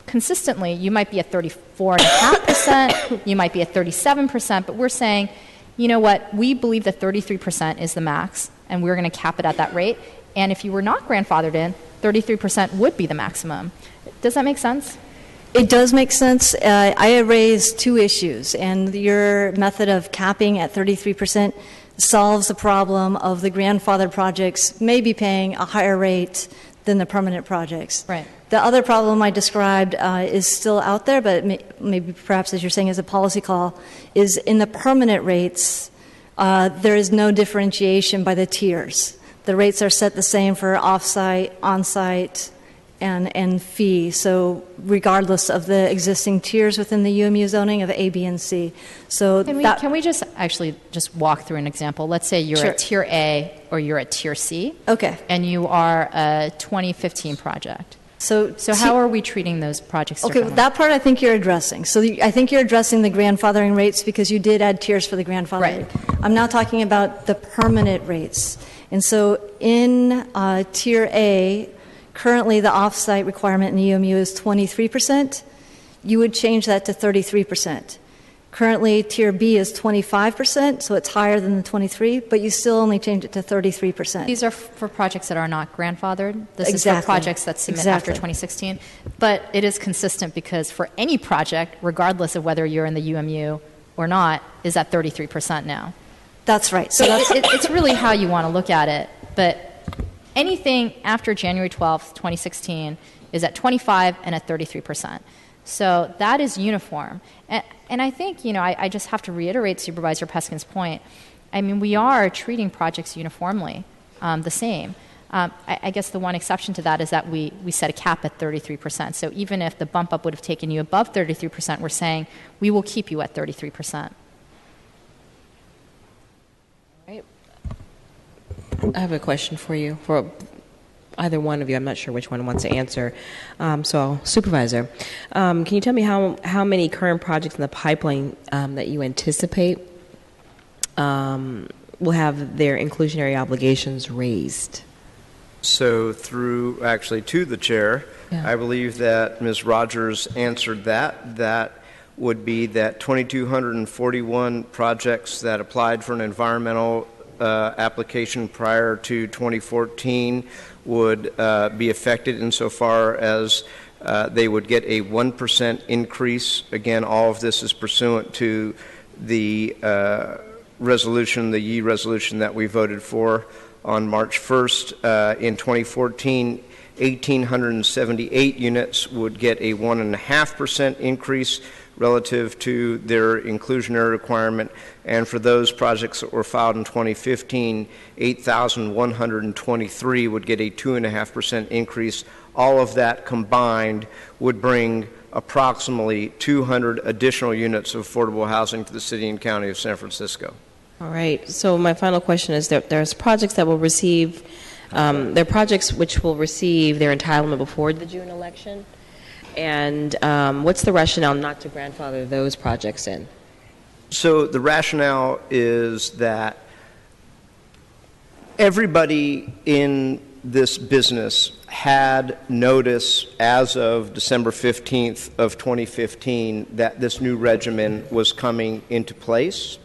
consistently, you might be at 34.5%, you might be at 37%, but we're saying, you know what, we believe that 33% is the max, and we're going to cap it at that rate. And if you were not grandfathered in, 33% would be the maximum. Does that make sense? It does make sense. I raised two issues, and your method of capping at 33% solves the problem of the grandfathered projects maybe paying a higher rate than the permanent projects. Right. The other problem I described is still out there, but maybe perhaps, as you're saying, as a policy call, is in the permanent rates, there is no differentiation by the tiers. The rates are set the same for off-site, on-site, and fee, so regardless of the existing tiers within the UMU zoning of A, B, and C. So can we just actually just walk through an example? Let's say you're Sure. at Tier A or you're at Tier C. Okay. And you are a 2015 project. So how are we treating those projects Okay, differently? that part I think you're addressing. So I think you're addressing the grandfathering rates because you did add tiers for the grandfathering. Right. I'm now talking about the permanent rates. And so in Tier A, currently the off-site requirement in the UMU is 23%. You would change that to 33%. Currently, Tier B is 25%, so it's higher than the 23, but you still only change it to 33%. These are for projects that are not grandfathered. This Exactly. is for projects that submit after 2016. But it is consistent because for any project, regardless of whether you're in the UMU or not, is at 33% now. That's right. So it's really how you want to look at it. But anything after January 12th, 2016 is at 25 and at 33%. So that is uniform. And I think, I just have to reiterate Supervisor Peskin's point. I mean, we are treating projects uniformly the same. I guess the one exception to that is that we set a cap at 33%. So even if the bump up would have taken you above 33%, we're saying we will keep you at 33%. Right. I have a question for you, for either one of you. I'm not sure which one wants to answer. So, Supervisor, can you tell me how many current projects in the pipeline that you anticipate will have their inclusionary obligations raised? So to the chair, yeah. I believe that Ms. Rogers answered that. That would be that 2,241 projects that applied for an environmental application prior to 2014 would be affected insofar as they would get a 1% increase. Again, all of this is pursuant to the resolution, the Yee resolution that we voted for on March 1st. In 2014, 1,878 units would get a 1.5% increase relative to their inclusionary requirement. And for those projects that were filed in 2015, 8,123 would get a 2.5% increase. All of that combined would bring approximately 200 additional units of affordable housing to the city and county of San Francisco. All right. So my final question is that there's projects that will receive, there are projects which will receive their entitlement before the June election. And what's the rationale not to grandfather those projects in? So the rationale is that everybody in this business had notice as of December 15th of 2015 that this new regimen was coming into place.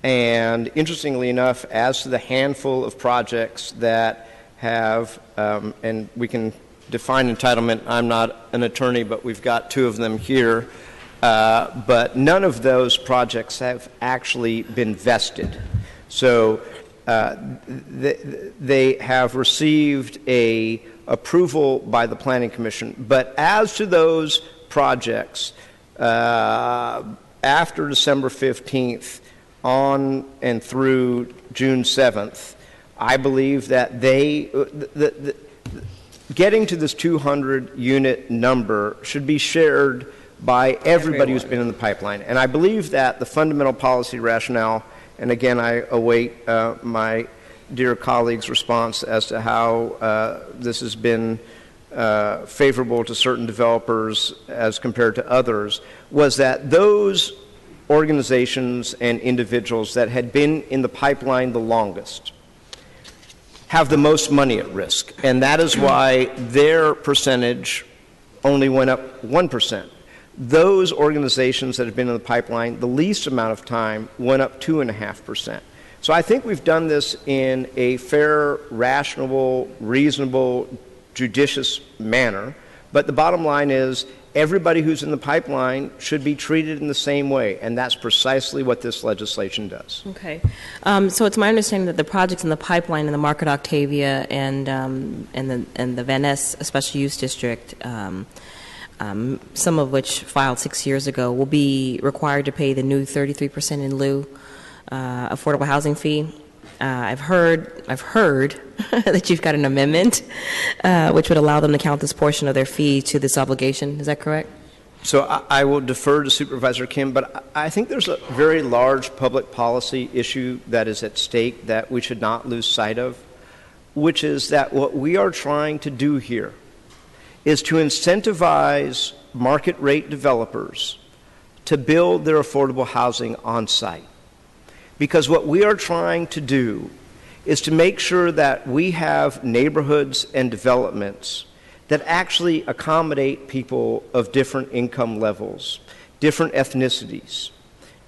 And interestingly enough, as to the handful of projects that have, and we can define entitlement, I'm not an attorney, but we've got two of them here, but none of those projects have actually been vested. So they have received a approval by the Planning Commission, but as to those projects, after December 15th, on and through June 7th, I believe that getting to this 200 unit number should be shared by everybody who's been in the pipeline. And I believe that the fundamental policy rationale, and again I await my dear colleague's response as to how this has been favorable to certain developers as compared to others, was that those organizations and individuals that had been in the pipeline the longest have the most money at risk, and that is why their percentage only went up 1%. Those organizations that have been in the pipeline the least amount of time went up 2.5%. So I think we've done this in a fair, rational, reasonable, judicious manner, but the bottom line is everybody who's in the pipeline should be treated in the same way, and that's precisely what this legislation does. Okay. So it's my understanding that the projects in the pipeline in the Market Octavia and the Van Ness Special Use District, some of which filed 6 years ago, will be required to pay the new 33% in lieu affordable housing fee. I've heard that you've got an amendment which would allow them to count this portion of their fee to this obligation. Is that correct? So I will defer to Supervisor Kim, but I think there's a very large public policy issue that is at stake that we should not lose sight of, which is that what we are trying to do here is to incentivize market rate developers to build their affordable housing on site. Because what we are trying to do is to make sure that we have neighborhoods and developments that actually accommodate people of different income levels, different ethnicities,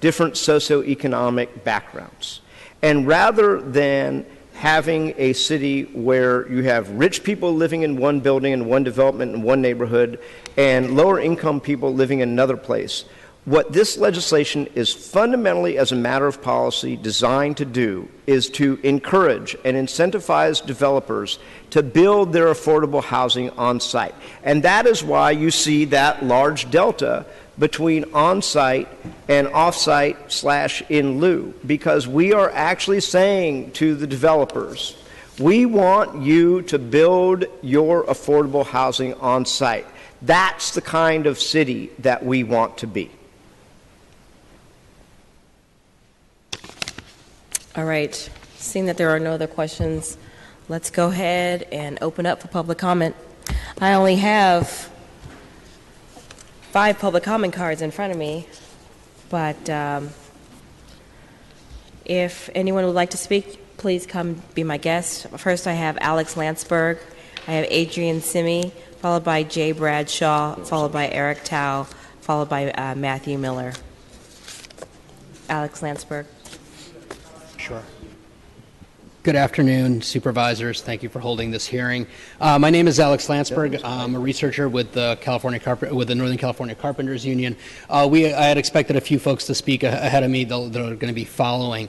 different socioeconomic backgrounds. And rather than having a city where you have rich people living in one building and one development in one neighborhood and lower income people living in another place, what this legislation is fundamentally, as a matter of policy, designed to do is to encourage and incentivize developers to build their affordable housing on site. And that is why you see that large delta between on-site and off-site / in lieu, because we are actually saying to the developers, We want you to build your affordable housing on site. That's the kind of city that we want to be. All right. Seeing that there are no other questions, let's go ahead and open up for public comment. I only have 5 public comment cards in front of me, but if anyone would like to speak, please come be my guest. First, I have Alex Landsberg. I have Adrian Simi, followed by Jay Bradshaw, followed by Eric Tao, followed by Matthew Miller. Alex Landsberg. Sure. Good afternoon, supervisors. Thank you for holding this hearing. My name is Alex Landsberg. I'm a researcher with the Northern California Carpenters Union. I had expected a few folks to speak ahead of me that are going to be following.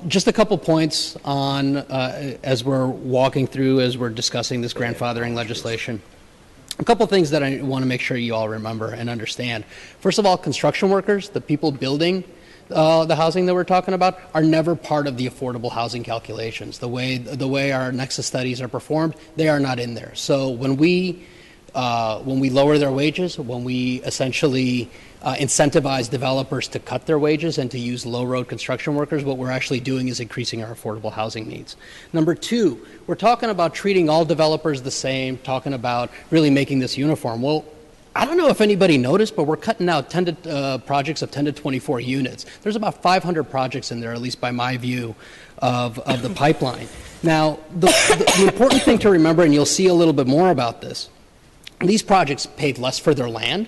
Just a couple points on as we're walking through, as we're discussing this grandfathering legislation. A couple things that I want to make sure you all remember and understand. First of all, construction workers, the people building the housing that we're talking about, are never part of the affordable housing calculations. The way our Nexus studies are performed, they are not in there. So when we lower their wages, when we essentially incentivize developers to cut their wages and to use low-road construction workers, what we're actually doing is increasing our affordable housing needs. Number two, we're talking about treating all developers the same, talking about really making this uniform. Well, I don't know if anybody noticed, but we're cutting out projects of 10 to 24 units. There's about 500 projects in there, at least by my view, of the pipeline. Now, the important thing to remember, and you'll see a little bit more about this, these projects paid less for their land.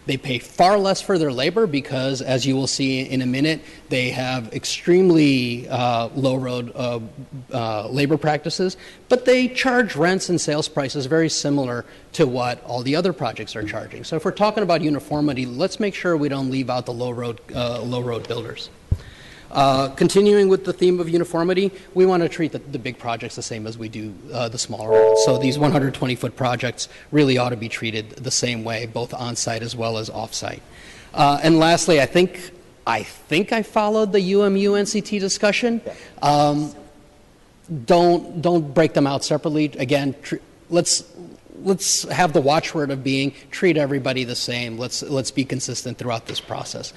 They pay far less for their labor because, as you will see in a minute, they have extremely low-road labor practices, but they charge rents and sales prices very similar to what all the other projects are charging. So if we're talking about uniformity, let's make sure we don't leave out the low-road builders. Continuing with the theme of uniformity, we want to treat the big projects the same as we do the smaller ones. So these 120-foot projects really ought to be treated the same way, both on-site as well as off-site. And lastly, I think I followed the UMU-NCT discussion. Don't break them out separately. Again, let's have the watchword of being treat everybody the same. Let's be consistent throughout this process.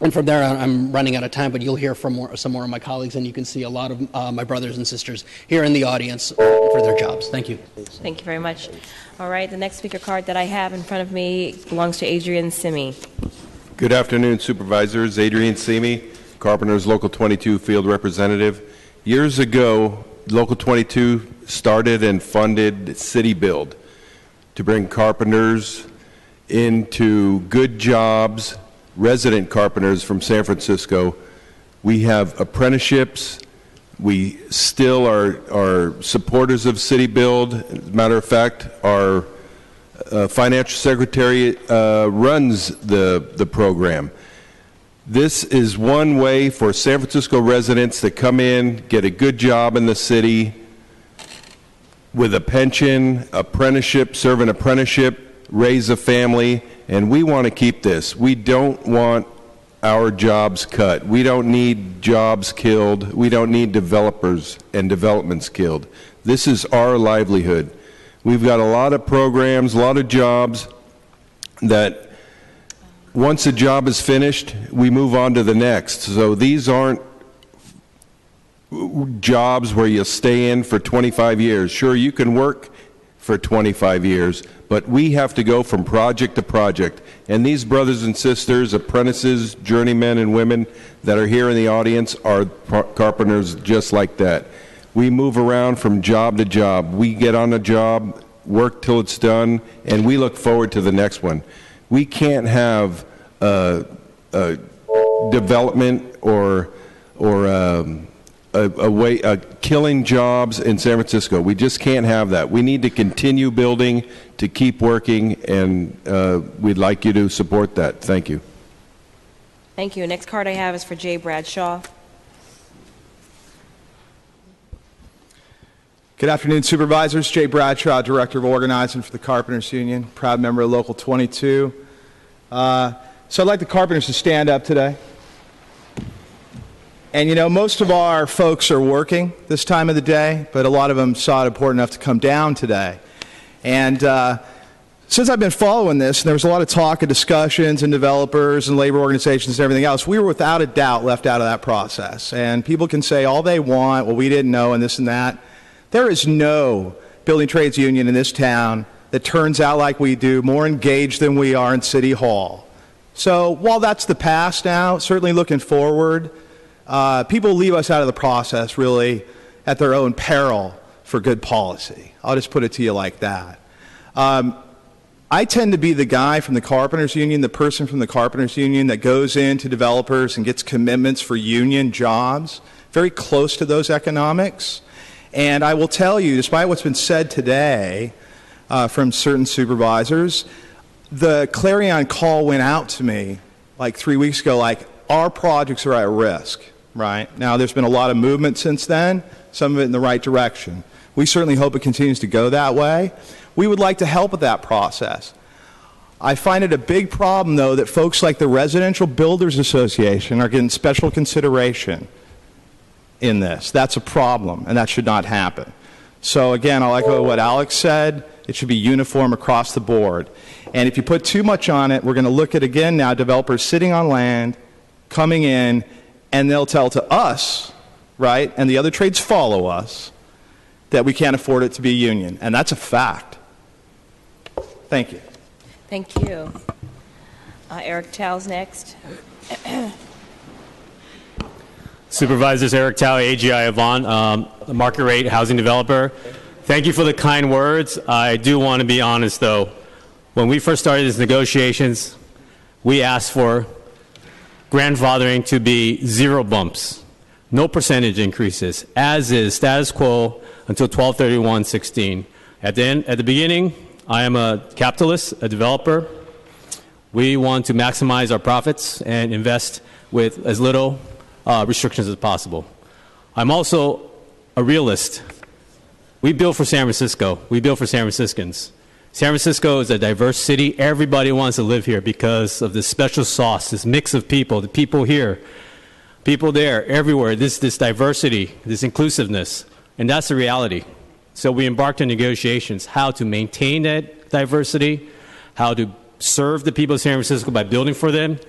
And from there, I'm running out of time, but you'll hear from some more of my colleagues, and you can see a lot of my brothers and sisters here in the audience for their jobs. Thank you. Thank you very much. All right, the next speaker card that I have in front of me belongs to Adrian Simi. Good afternoon, supervisors. Adrian Simi, Carpenters Local 22 Field Representative. Years ago, Local 22 started and funded City Build to bring carpenters into good jobs, resident carpenters from San Francisco. We have apprenticeships. We still are supporters of City Build. As a matter of fact, our financial secretary runs the program. This is one way for San Francisco residents to come in, get a good job in the city with a pension, apprenticeship, serve an apprenticeship, raise a family, and we want to keep this. We don't want our jobs cut. We don't need jobs killed. We don't need developers and developments killed. This is our livelihood. We've got a lot of programs, a lot of jobs that once a job is finished, we move on to the next. So these aren't jobs where you stay in for 25 years. Sure, you can work for 25 years, but we have to go from project to project. And these brothers and sisters, apprentices, journeymen and women that are here in the audience are carpenters just like that. We move around from job to job. We get on a job, work till it's done, and we look forward to the next one. We can't have development or killing jobs in San Francisco. We just can't have that. We need to continue building, to keep working, and we'd like you to support that. Thank you. Thank you. Next card I have is for Jay Bradshaw. Good afternoon, supervisors. Jay Bradshaw, Director of Organizing for the Carpenters Union, proud member of Local 22. So I'd like the carpenters to stand up today. And you know, most of our folks are working this time of the day, but a lot of them saw it important enough to come down today. And since I've been following this, and there was a lot of talk and discussions and developers and labor organizations and everything else, we were without a doubt left out of that process. And people can say all they want, well, we didn't know, and this and that. There is no building trades union in this town that turns out like we do, more engaged than we are in City Hall. So while that's the past now, certainly looking forward, people leave us out of the process really at their own peril for good policy. I'll just put it to you like that. I tend to be the guy from the Carpenters Union, the person from the Carpenters Union that goes into developers and gets commitments for union jobs, very close to those economics. And I will tell you, despite what's been said today from certain supervisors, the clarion call went out to me like 3 weeks ago, like, our projects are at risk, right? Now, there's been a lot of movement since then, some of it in the right direction. We certainly hope it continues to go that way. We would like to help with that process. I find it a big problem, though, that folks like the Residential Builders Association are getting special consideration in this. That's a problem, and that should not happen. So again, I'll echo what Alex said. It should be uniform across the board. And if you put too much on it, we're going to look at, again, now developers sitting on land, coming in, and they'll tell to us, right, and the other trades follow us, that we can't afford it to be a union. And that's a fact. Thank you. Thank you. Eric Tow's next. Supervisors, Eric Tao, AGI Avon, market rate housing developer. Thank you for the kind words. I do want to be honest, though. When we first started these negotiations, we asked for grandfathering to be 0 bumps, no percentage increases, as is status quo until 12/31/16. At the beginning, I am a capitalist, a developer. We want to maximize our profits and invest with as little restrictions as possible. I'm also a realist. We build for San Francisco. We build for San Franciscans. San Francisco is a diverse city. Everybody wants to live here because of this special sauce, this mix of people, the people here, people there, everywhere, this diversity, this inclusiveness. And that's the reality. So we embarked on negotiations, how to maintain that diversity, how to serve the people of San Francisco by building for them,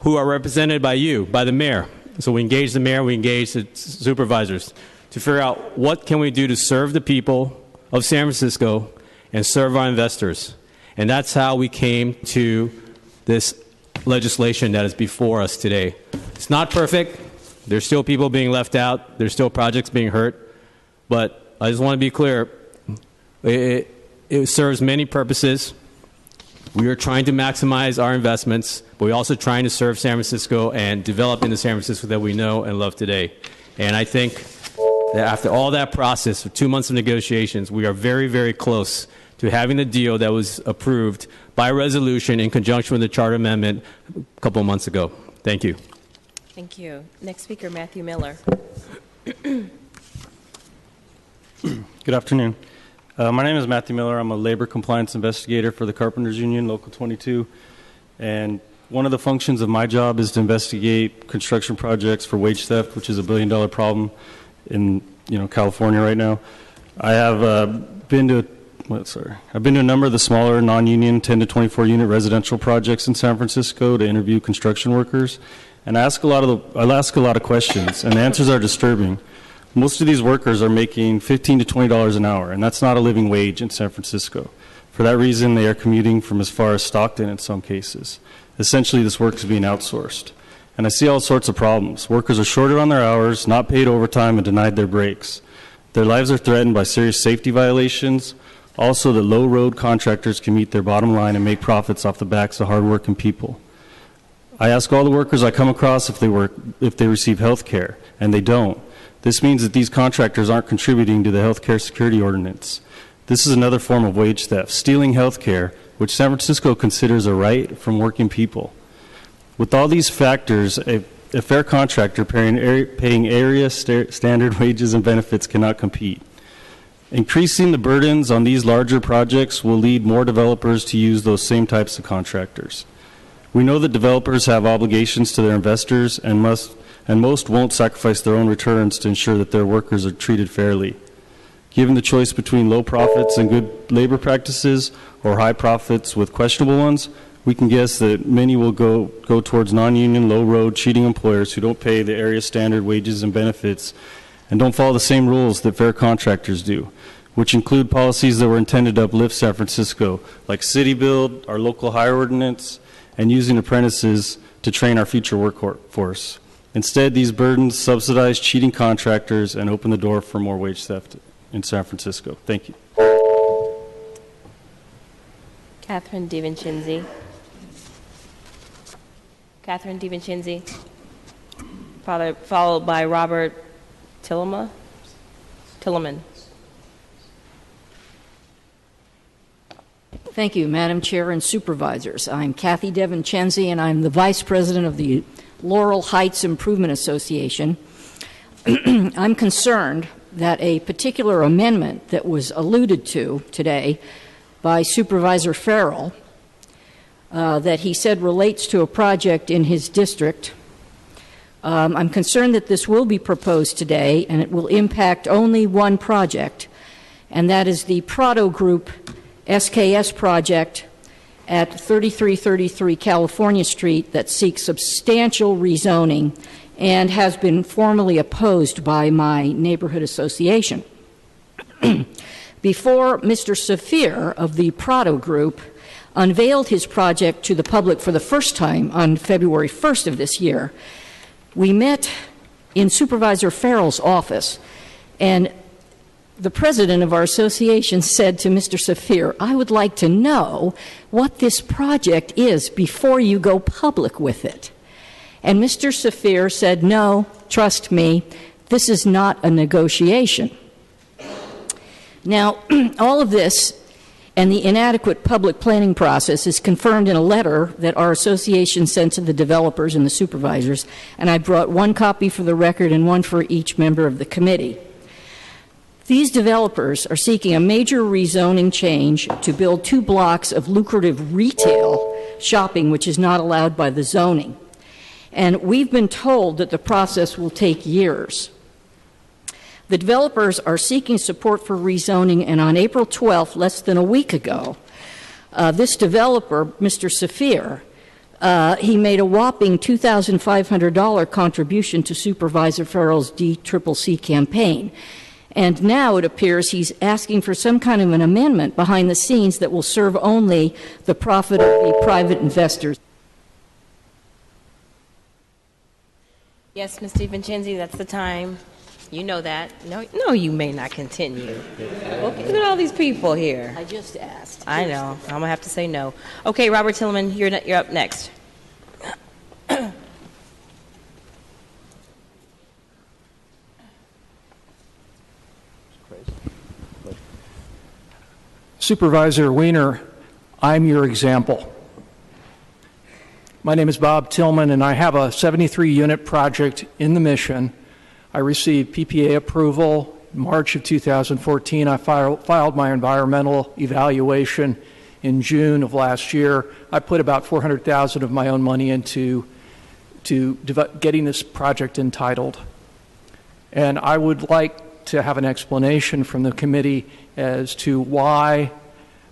who are represented by you, by the mayor. So we engage the mayor, we engage the supervisors to figure out what can we do to serve the people of San Francisco and serve our investors. And that's how we came to this legislation that is before us today. It's not perfect. There's still people being left out. There's still projects being hurt. But I just want to be clear. It serves many purposes. We are trying to maximize our investments, but we're also trying to serve San Francisco and develop into San Francisco that we know and love today. And I think that after all that process of 2 months of negotiations, we are very, very close to having the deal that was approved by resolution in conjunction with the Charter Amendment a couple of months ago. Thank you. Thank you. Next speaker, Matthew Miller. Good afternoon. My name is Matthew Miller. I'm a labor compliance investigator for the Carpenters Union, Local 22. And one of the functions of my job is to investigate construction projects for wage theft, which is a billion-dollar problem in California right now. I have been to a number of the smaller non-union 10 to 24 unit residential projects in San Francisco to interview construction workers, and I ask a lot of questions, and the answers are disturbing. Most of these workers are making $15 to $20 an hour, and that's not a living wage in San Francisco. For that reason, they are commuting from as far as Stockton in some cases. Essentially, this work is being outsourced. And I see all sorts of problems. Workers are shorted on their hours, not paid overtime, and denied their breaks. Their lives are threatened by serious safety violations. Also, the low-road contractors can meet their bottom line and make profits off the backs of hardworking people. I ask all the workers I come across if they receive health care, and they don't. This means that these contractors aren't contributing to the health care security ordinance. This is another form of wage theft, stealing health care, which San Francisco considers a right from working people. With all these factors, a fair contractor paying area standard wages and benefits cannot compete. Increasing the burdens on these larger projects will lead more developers to use those same types of contractors. We know that developers have obligations to their investors and must and most won't sacrifice their own returns to ensure that their workers are treated fairly. Given the choice between low profits and good labor practices or high profits with questionable ones, we can guess that many will go towards non-union, low-road, cheating employers who don't pay the area standard wages and benefits and don't follow the same rules that fair contractors do, which include policies that were intended to uplift San Francisco, like City Build, our local hire ordinance, and using apprentices to train our future workforce. Instead, these burdens subsidize cheating contractors and open the door for more wage theft in San Francisco. Thank you. Catherine DiVincenzi. Catherine DiVincenzi, followed by Robert Tilleman. Thank you, Madam Chair and Supervisors. I'm Kathy DiVincenzi, and I'm the Vice President of the Laurel Heights Improvement Association. I'm concerned that a particular amendment that was alluded to today by Supervisor Farrell that he said relates to a project in his district. I'm concerned that this will be proposed today, and it will impact only one project, and that is the Prado Group SKS project at 3333 California Street that seeks substantial rezoning and has been formally opposed by my neighborhood association. Before Mr. Saphir of the Prado Group unveiled his project to the public for the first time on February 1st of this year, we met in Supervisor Farrell's office, and the president of our association said to Mr. Saphir, "I would like to know what this project is before you go public with it." And Mr. Saphir said, "No, trust me, this is not a negotiation." Now, all of this and the inadequate public planning process is confirmed in a letter that our association sent to the developers and the supervisors, and I brought one copy for the record and one for each member of the committee. These developers are seeking a major rezoning change to build 2 blocks of lucrative retail shopping, which is not allowed by the zoning. And we've been told that the process will take years. The developers are seeking support for rezoning, and on April 12th, less than a week ago, this developer, Mr. Saphir, he made a whopping $2,500 contribution to Supervisor Farrell's DCCC campaign. And now it appears he's asking for some kind of an amendment behind the scenes that will serve only the profit of the private investors. Yes, Ms. DiVincenzi, that's the time. You know that. No, you may not continue. Okay, look at all these people here. I just asked. I know. I'm going to have to say no. Okay, Robert Tilleman, you're up next. Supervisor Wiener, I'm your example. My name is Bob Tillman, and I have a 73-unit project in the Mission. I received PPA approval in March of 2014. I filed my environmental evaluation in June of last year. I put about $400,000 of my own money into getting this project entitled. And I would like to have an explanation from the committee as to why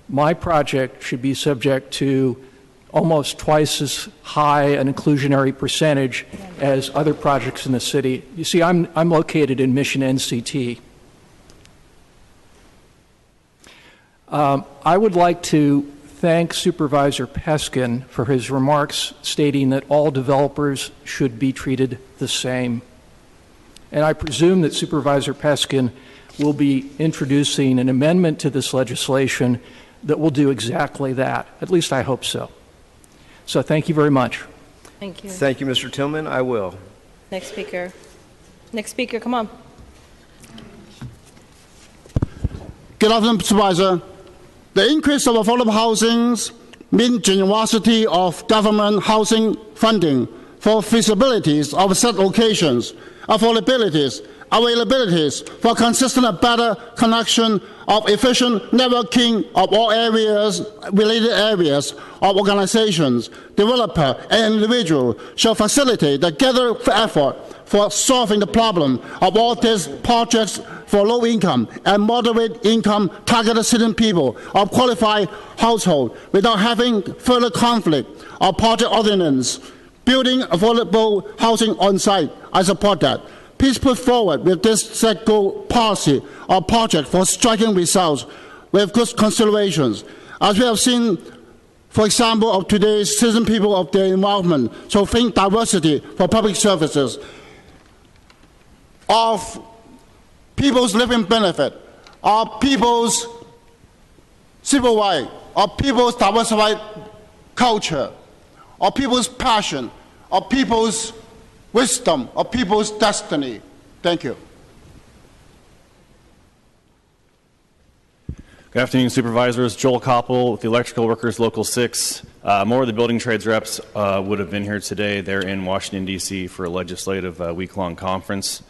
my project should be subject to almost twice as high an inclusionary percentage as other projects in the city. You see, I'm located in Mission NCT. I would like to thank Supervisor Peskin for his remarks stating that all developers should be treated the same. And I presume that Supervisor Peskin will be introducing an amendment to this legislation that will do exactly that. At least I hope so. So thank you very much. Thank you. Thank you, Mr. Tillman. I will. Next speaker. Next speaker, come on. Good afternoon, Supervisor. The increase of affordable housing means generosity of government housing funding for feasibilities of set locations, affordabilities, availabilities for consistent and better connection of efficient networking of all areas, related areas of organizations, developer, and individual shall facilitate the gathered effort for solving the problem of all these projects for low income and moderate income targeted citizen people of qualified household without having further conflict of project ordinance. Building affordable housing on site, I support that. Please put forward with this set goal policy or project for striking results with good considerations. As we have seen, for example, of today's citizen people of the environment, so think diversity for public services, of people's living benefit, of people's civil rights, of people's diversified culture, of people's passion, of people's wisdom, of people's destiny. Thank you. Good afternoon, Supervisors. Joel Koppel with the Electrical Workers Local 6. More of the building trades reps would have been here today. They're in Washington, D.C. for a legislative week-long conference.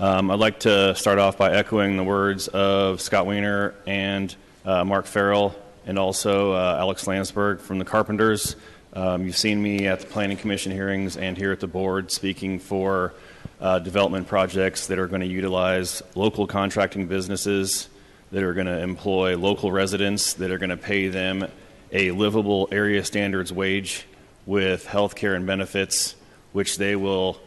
I'd like to start off by echoing the words of Scott Weiner and Mark Farrell and also Alex Landsberg from the Carpenters. You've seen me at the Planning Commission hearings and here at the board speaking for development projects that are going to utilize local contracting businesses, that are going to employ local residents, that are going to pay them a livable area standards wage with health care and benefits, which they will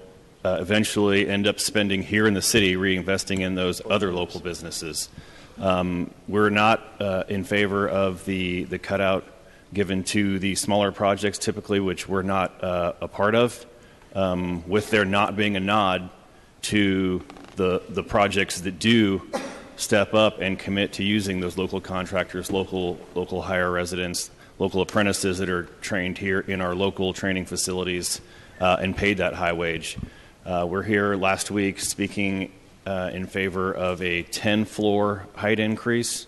eventually end up spending here in the city, reinvesting in those other local businesses. We're not in favor of the cutout given to the smaller projects typically, which we're not a part of, with there not being a nod to the projects that do step up and commit to using those local contractors, local hire residents, local apprentices that are trained here in our local training facilities and paid that high wage. We're here last week speaking in favor of a 10-floor height increase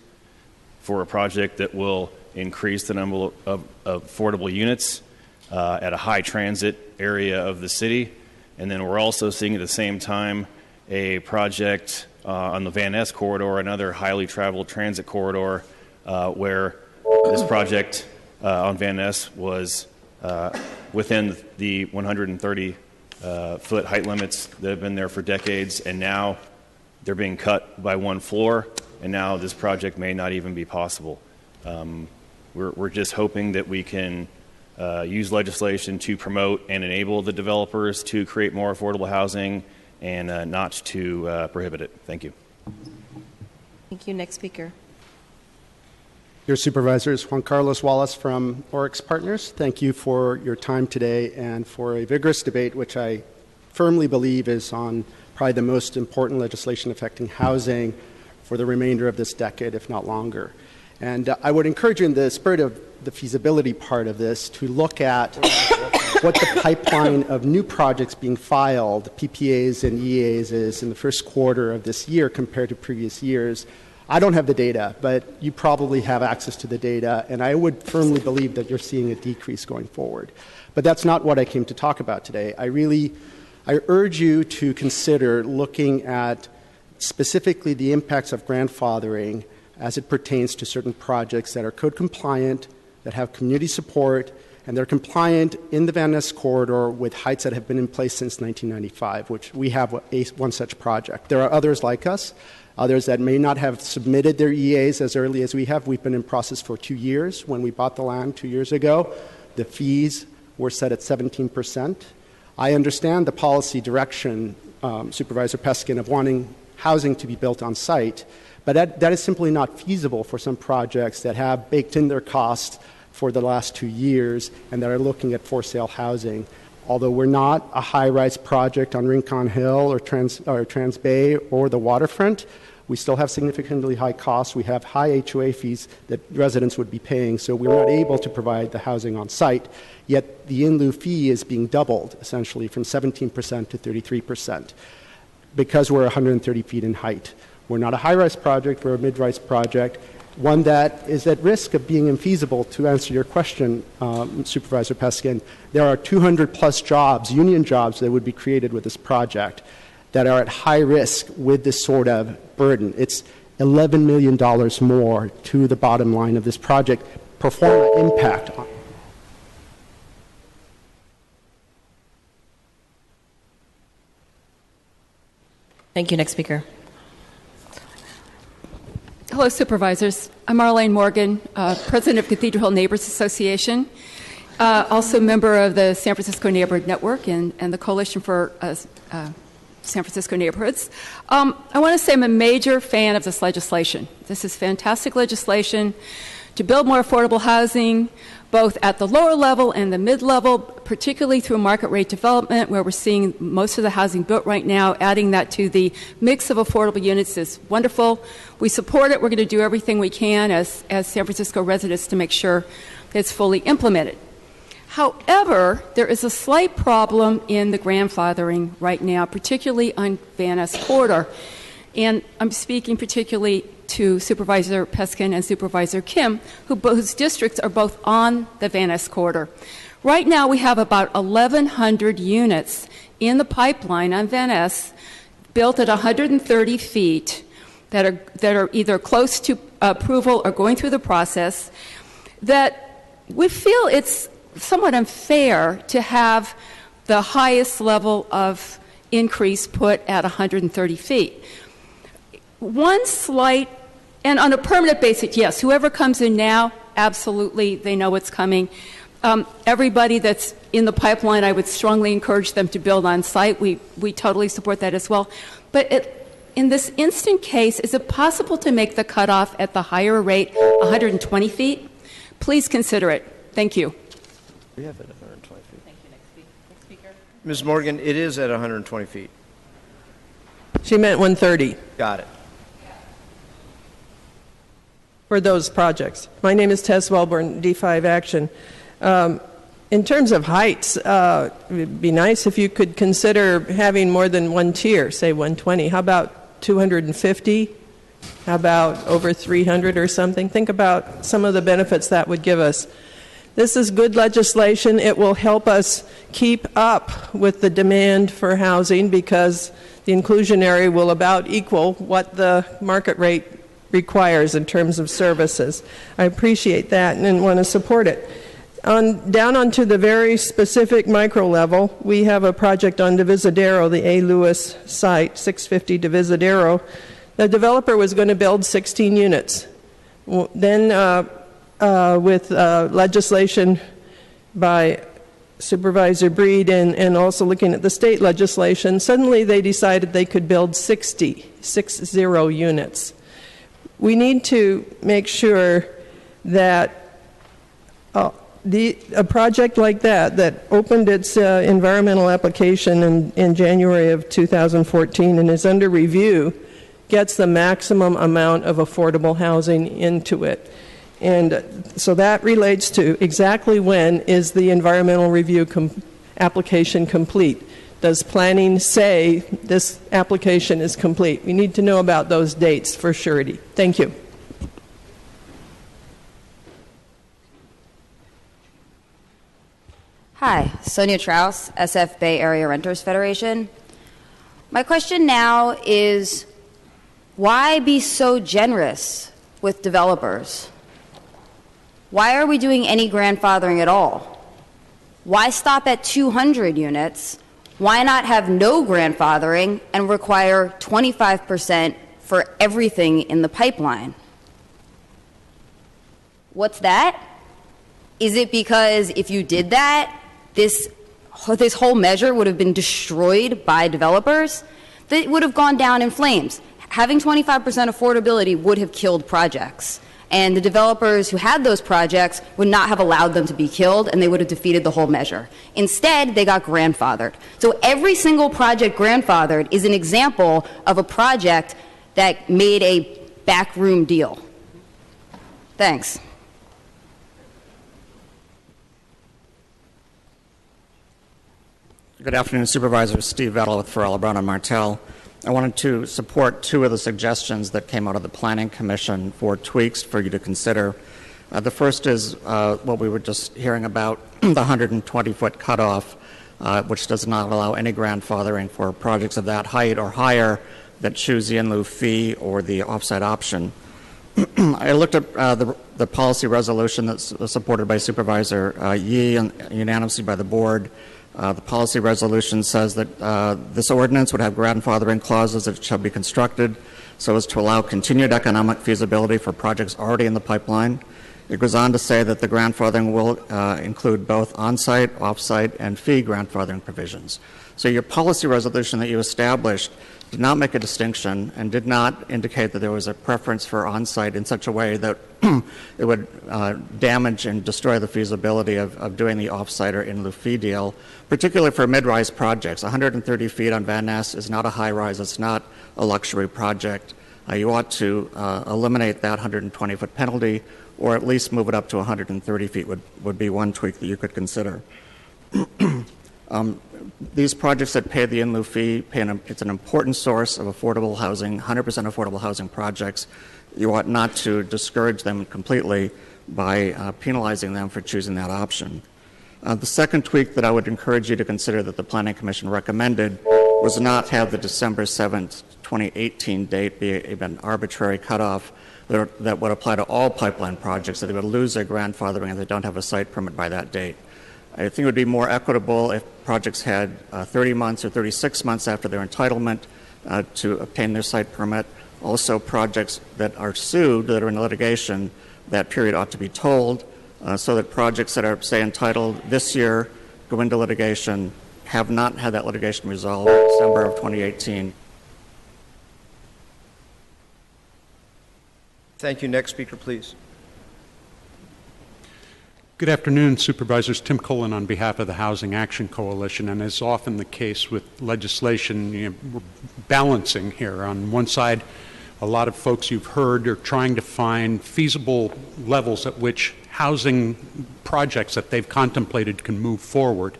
for a project that will increase the number of affordable units at a high transit area of the city. And then we're also seeing at the same time a project on the Van Ness corridor, another highly traveled transit corridor, where this project on Van Ness was within the 130-foot height limits that have been there for decades, and now they're being cut by one floor, and now this project may not even be possible. We're just hoping that we can use legislation to promote and enable the developers to create more affordable housing and not to prohibit it. Thank you. Thank you. Next speaker. Your Supervisors, Juan Carlos Wallace from Oryx Partners. Thank you for your time today and for a vigorous debate, which I firmly believe is on probably the most important legislation affecting housing for the remainder of this decade, if not longer. And I would encourage you, in the spirit of the feasibility part of this, to look at what the pipeline of new projects being filed, PPAs and EAs, is in the first quarter of this year compared to previous years. I don't have the data, but you probably have access to the data, and I would firmly believe that you're seeing a decrease going forward. But that's not what I came to talk about today. I urge you to consider looking at specifically the impacts of grandfathering as it pertains to certain projects that are code compliant, that have community support, and they're compliant in the Van Ness corridor with heights that have been in place since 1995, which we have one such project. There are others like us, others that may not have submitted their EAs as early as we have. We've been in process for 2 years. When we bought the land 2 years ago, the fees were set at 17%. I understand the policy direction, Supervisor Peskin, of wanting housing to be built on site, but that is simply not feasible for some projects that have baked in their costs for the last 2 years and that are looking at for-sale housing. Although we're not a high-rise project on Rincon Hill or Trans Bay or the waterfront, we still have significantly high costs. We have high HOA fees that residents would be paying, so we're not able to provide the housing on site. Yet the in-lieu fee is being doubled, essentially, from 17% to 33%, because we're 130 feet in height. We're not a high-rise project, we're a mid-rise project, one that is at risk of being infeasible. To answer your question, Supervisor Peskin, there are 200-plus jobs, union jobs, that would be created with this project that are at high risk with this sort of burden. It's $11 million more to the bottom line of this project, pro forma impact. Thank you. Next speaker. Hello, Supervisors. I'm Marlene Morgan, President of Cathedral Hill Neighbors Association, also member of the San Francisco Neighborhood Network and the Coalition for San Francisco Neighborhoods. I want to say I'm a major fan of this legislation. This is fantastic legislation to build more affordable housing, both at the lower level and the mid-level, particularly through market rate development, where we're seeing most of the housing built right now. Adding that to the mix of affordable units is wonderful. We support it. We're going to do everything we can as San Francisco residents to make sure that it's fully implemented. However, there is a slight problem in the grandfathering right now, particularly on Van Ness Corridor. And I'm speaking particularly to Supervisor Peskin and Supervisor Kim, whose districts are both on the Van Ness Corridor. Right now, we have about 1,100 units in the pipeline on Van Ness, built at 130 feet, that are either close to approval or going through the process, that we feel it's somewhat unfair to have the highest level of increase put at 130 feet. One slight, and on a permanent basis, yes, whoever comes in now, absolutely, they know what's coming. Everybody that's in the pipeline, I would strongly encourage them to build on site. We totally support that as well. But in this instant case, is it possible to make the cutoff at the higher rate 120 feet? Please consider it. Thank you. We have it at 120 feet. Thank you. Next speaker. Ms. Morgan, it is at 120 feet. She meant 130. Got it. For those projects. My name is Tess Wellborn, D5 Action. In terms of heights, it would be nice if you could consider having more than one tier, say 120. How about 250? How about over 300 or something? Think about some of the benefits that would give us. This is good legislation. It will help us keep up with the demand for housing because the inclusionary will about equal what the market rate requires in terms of services. I appreciate that and want to support it. Down onto the very specific micro level, we have a project on Divisadero, the A. Lewis site, 650 Divisadero. The developer was going to build 16 units. Then with legislation by Supervisor Breed and also looking at the state legislation, suddenly they decided they could build 60 units. We need to make sure that a project like that opened its environmental application in January of 2014 and is under review, gets the maximum amount of affordable housing into it. And so that relates to exactly when is the environmental review application complete. Does planning say this application is complete? We need to know about those dates for surety. Thank you. Hi, Sonia Traus, SF Bay Area Renters Federation. My question now is, why be so generous with developers? Why are we doing any grandfathering at all? Why stop at 200 units? Why not have no grandfathering and require 25% for everything in the pipeline? What's that? Is it because if you did that, this whole measure would have been destroyed by developers? That would have gone down in flames. Having 25% affordability would have killed projects. And the developers who had those projects would not have allowed them to be killed, and they would have defeated the whole measure. Instead, they got grandfathered. So every single project grandfathered is an example of a project that made a backroom deal. Thanks. Good afternoon, Supervisor. Steve Vettel with Farrell, Brown, and Martell. I wanted to support two of the suggestions that came out of the Planning Commission for tweaks for you to consider. The first is what we were just hearing about, the 120-foot cutoff, which does not allow any grandfathering for projects of that height or higher that choose the in lieu fee or the offsite option. I looked at the policy resolution that's supported by Supervisor Yee and unanimously by the board. The policy resolution says that this ordinance would have grandfathering clauses that shall be constructed so as to allow continued economic feasibility for projects already in the pipeline. It goes on to say that the grandfathering will include both on-site, off-site, and fee grandfathering provisions. So your policy resolution that you established did not make a distinction and did not indicate that there was a preference for on-site in such a way that it would damage and destroy the feasibility of doing the off-site or in lieu fee deal, particularly for mid-rise projects. 130 feet on Van Ness is not a high-rise. It's not a luxury project. You ought to eliminate that 120-foot penalty, or at least move it up to 130 feet would be one tweak that you could consider. These projects that pay the in lieu fee, it's an important source of affordable housing, 100% affordable housing projects. You ought not to discourage them completely by penalizing them for choosing that option. The second tweak that I would encourage you to consider that the Planning Commission recommended was not have the December 7th, 2018 date be an arbitrary cutoff that would apply to all pipeline projects, that they would lose their grandfathering if they don't have a site permit by that date. I think it would be more equitable if projects had 30 months or 36 months after their entitlement to obtain their site permit. Also, projects that are sued, that are in litigation, that period ought to be told so that projects that are, say, entitled this year, go into litigation, have not had that litigation resolved in December of 2018. Thank you. Next speaker, please. Good afternoon, Supervisors. Tim Cullen on behalf of the Housing Action Coalition. And as often the case with legislation, we're balancing here. On one side, a lot of folks you've heard are trying to find feasible levels at which housing projects that they've contemplated can move forward.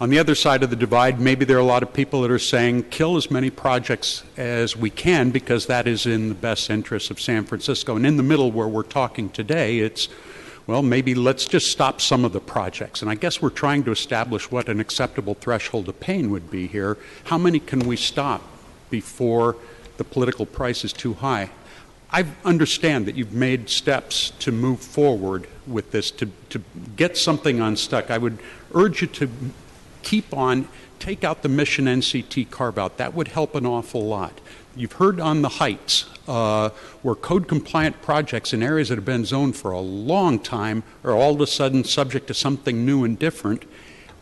On the other side of the divide, maybe there are a lot of people that are saying, kill as many projects as we can because that is in the best interest of San Francisco. And in the middle where we're talking today, it's, well, maybe let's just stop some of the projects. And I guess we're trying to establish what an acceptable threshold of pain would be here. How many can we stop before the political price is too high? I understand that you've made steps to move forward with this, to get something unstuck. I would urge you to take out the Mission NCT carve-out. That would help an awful lot. You've heard on the Heights, where code-compliant projects in areas that have been zoned for a long time are all of a sudden subject to something new and different.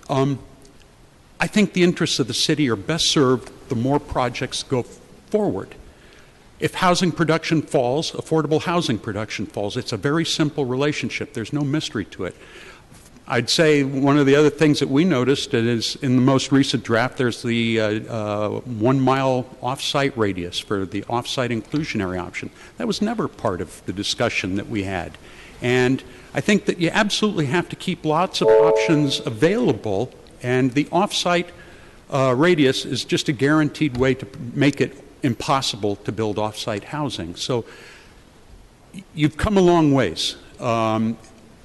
I think the interests of the city are best served the more projects go forward. If housing production falls, affordable housing production falls. It's a very simple relationship. There's no mystery to it. I'd say one of the other things that we noticed is in the most recent draft, there's the 1 mile off-site radius for the off-site inclusionary option. That was never part of the discussion that we had. And I think that you absolutely have to keep lots of options available, and the off-site radius is just a guaranteed way to make it impossible to build off-site housing. So you've come a long ways.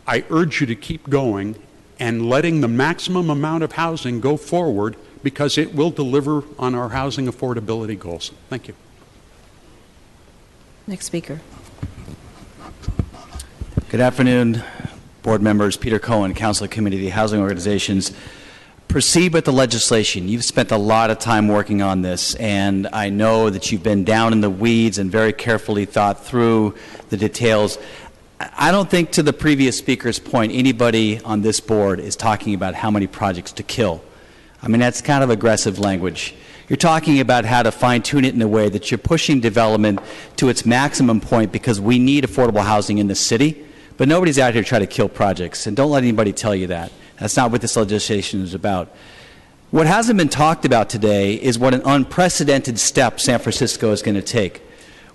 I urge you to keep going and letting the maximum amount of housing go forward because it will deliver on our housing affordability goals. Thank you. Next speaker. Good afternoon, board members. Peter Cohen, Council Committee of the Housing Organizations. Proceed with the legislation. You've spent a lot of time working on this, and I know that you've been down in the weeds and very carefully thought through the details. I don't think, to the previous speaker's point, anybody on this board is talking about how many projects to kill. I mean, that's kind of aggressive language. You're talking about how to fine-tune it in a way that you're pushing development to its maximum point because we need affordable housing in the city, but nobody's out here trying to kill projects, and don't let anybody tell you that. That's not what this legislation is about. What hasn't been talked about today is what an unprecedented step San Francisco is going to take.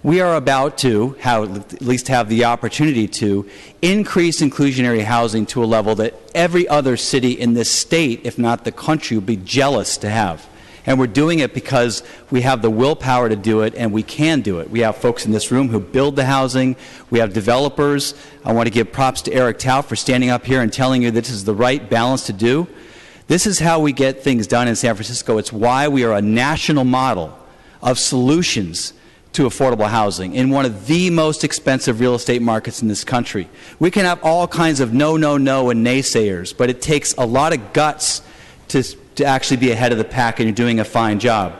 We are about to, at least have the opportunity to, increase inclusionary housing to a level that every other city in this state, if not the country, would be jealous to have. And we're doing it because we have the willpower to do it, and we can do it. We have folks in this room who build the housing. We have developers. I want to give props to Eric Tao for standing up here and telling you this is the right balance to do. This is how we get things done in San Francisco. It's why we are a national model of solutions to affordable housing in one of the most expensive real estate markets in this country. We can have all kinds of no, and naysayers, but it takes a lot of guts to actually be ahead of the pack, and you're doing a fine job.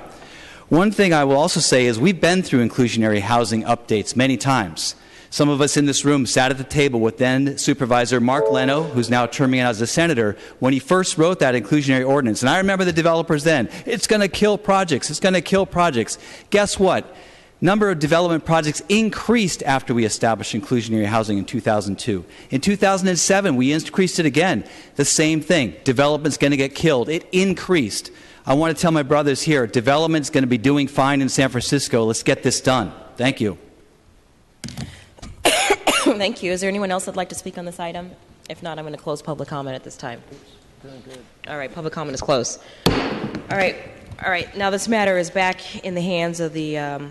One thing I will also say is we've been through inclusionary housing updates many times. Some of us in this room sat at the table with then Supervisor Mark Leno, who's now terming out as a senator, when he first wrote that inclusionary ordinance. And I remember the developers then, it's going to kill projects, it's going to kill projects. Guess what? Number of development projects increased after we established inclusionary housing in 2002. In 2007, we increased it again. The same thing. Development's going to get killed. It increased. I want to tell my brothers here, development's going to be doing fine in San Francisco. Let's get this done. Thank you. Thank you. Is there anyone else that'd like to speak on this item? If not, I'm going to close public comment at this time. All right, public comment is closed. All right. Now this matter is back in the hands of the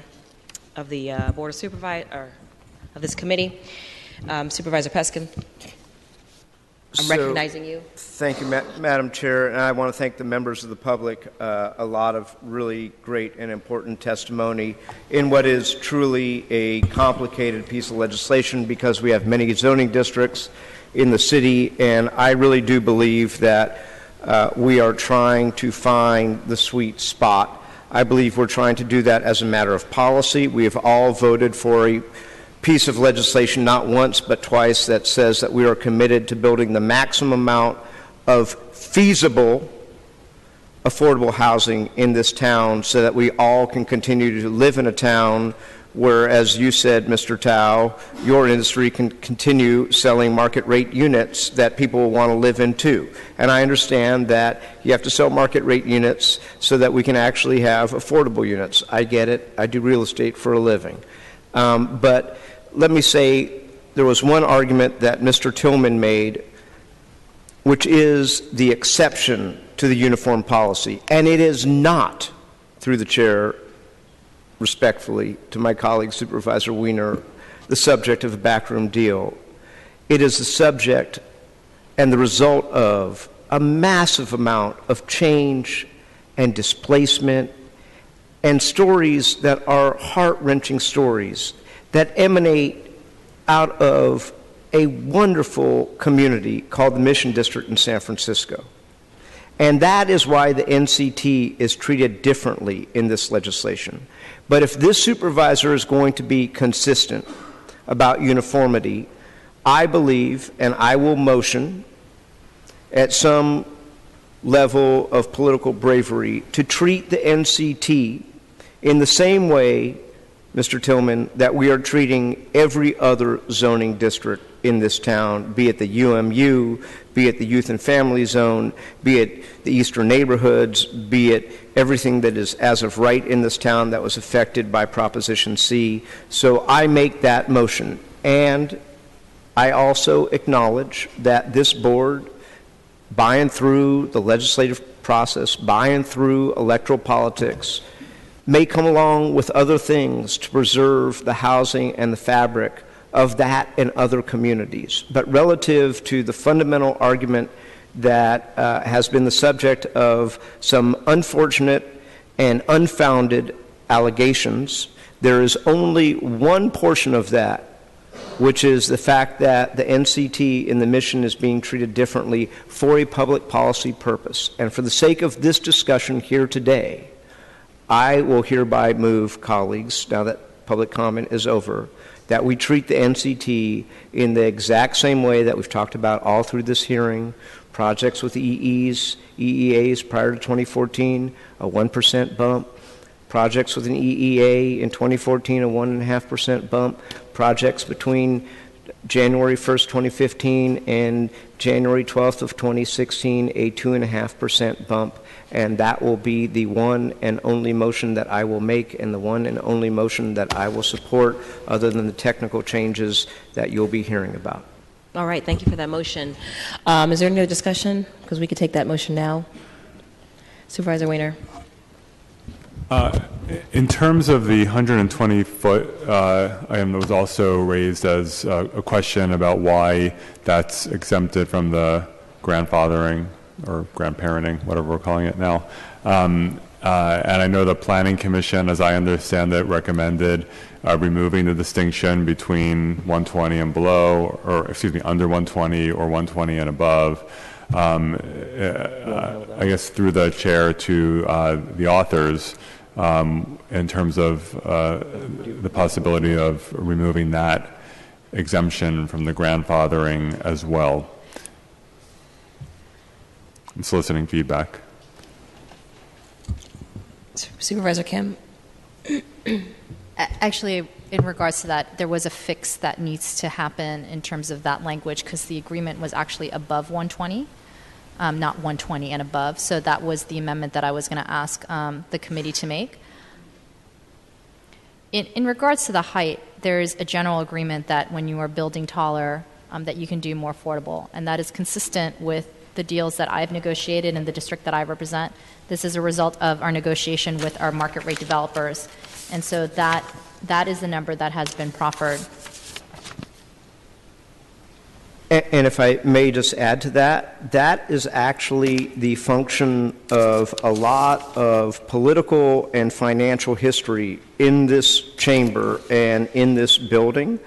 Board of Supervisors, or of this committee. Supervisor Peskin, I'm recognizing you. Thank you, Madam Chair, and I want to thank the members of the public. A lot of really great and important testimony in what is truly a complicated piece of legislation because we have many zoning districts in the city, and I really do believe that we are trying to find the sweet spot. I believe we're trying to do that as a matter of policy. We have all voted for a piece of legislation, not once but twice, that says that we are committed to building the maximum amount of feasible affordable housing in this town so that we all can continue to live in a town where, as you said, Mr. Tao, your industry can continue selling market rate units that people will want to live in too. And I understand that you have to sell market rate units so that we can actually have affordable units. I get it. I do real estate for a living. But let me say there was one argument that Mr. Tillman made, which is the exception to the uniform policy. And it is not, through the chair, respectfully, to my colleague Supervisor Wiener, the subject of a backroom deal. It is the subject and the result of a massive amount of change and displacement and stories that are heart-wrenching stories that emanate out of a wonderful community called the Mission District in San Francisco. And that is why the NCT is treated differently in this legislation. But if this supervisor is going to be consistent about uniformity, I believe, and I will motion at some level of political bravery, to treat the NCT in the same way, Mr. Tillman, that we are treating every other zoning district in this town, be it the UMU, be it the Youth and Family Zone, be it the Eastern Neighborhoods, be it everything that is as of right in this town that was affected by Proposition C. So I make that motion. And I also acknowledge that this board, by and through the legislative process, by and through electoral politics, may come along with other things to preserve the housing and the fabric of that and other communities. But relative to the fundamental argument that has been the subject of some unfortunate and unfounded allegations, there is only one portion of that, which is the fact that the NCT in the Mission is being treated differently for a public policy purpose. And for the sake of this discussion here today, I will hereby move, colleagues, now that public comment is over, that we treat the NCT in the exact same way that we've talked about all through this hearing. Projects with EEAs prior to 2014, a 1% bump. Projects with an EEA in 2014, a 1.5% bump. Projects between January 1st, 2015 and January 12th of 2016, a 2.5% bump. And that will be the one and only motion that I will make and the one and only motion that I will support, other than the technical changes that you'll be hearing about. All right, thank you for that motion. Is there any other discussion? Because we could take that motion now. Supervisor Wiener. In terms of the 120-foot item that was also raised as a question about why that's exempted from the grandfathering or grandparenting, whatever we're calling it now. And I know the Planning Commission, as I understand it, recommended removing the distinction between 120 and below, or excuse me, under 120 or 120 and above. I guess through the chair to the authors in terms of the possibility of removing that exemption from the grandfathering as well. I'm soliciting feedback. Supervisor Kim? Actually, in regards to that, there was a fix that needs to happen in terms of that language because the agreement was actually above 120, not 120 and above. So that was the amendment that I was going to ask the committee to make. In regards to the height, there's a general agreement that when you are building taller, that you can do more affordable, and that is consistent with the deals that I've negotiated in the district that I represent. This is a result of our negotiation with our market rate developers, and so that is the number that has been proffered. And if I may just add to that, that is actually the function of a lot of political and financial history in this chamber and in this building.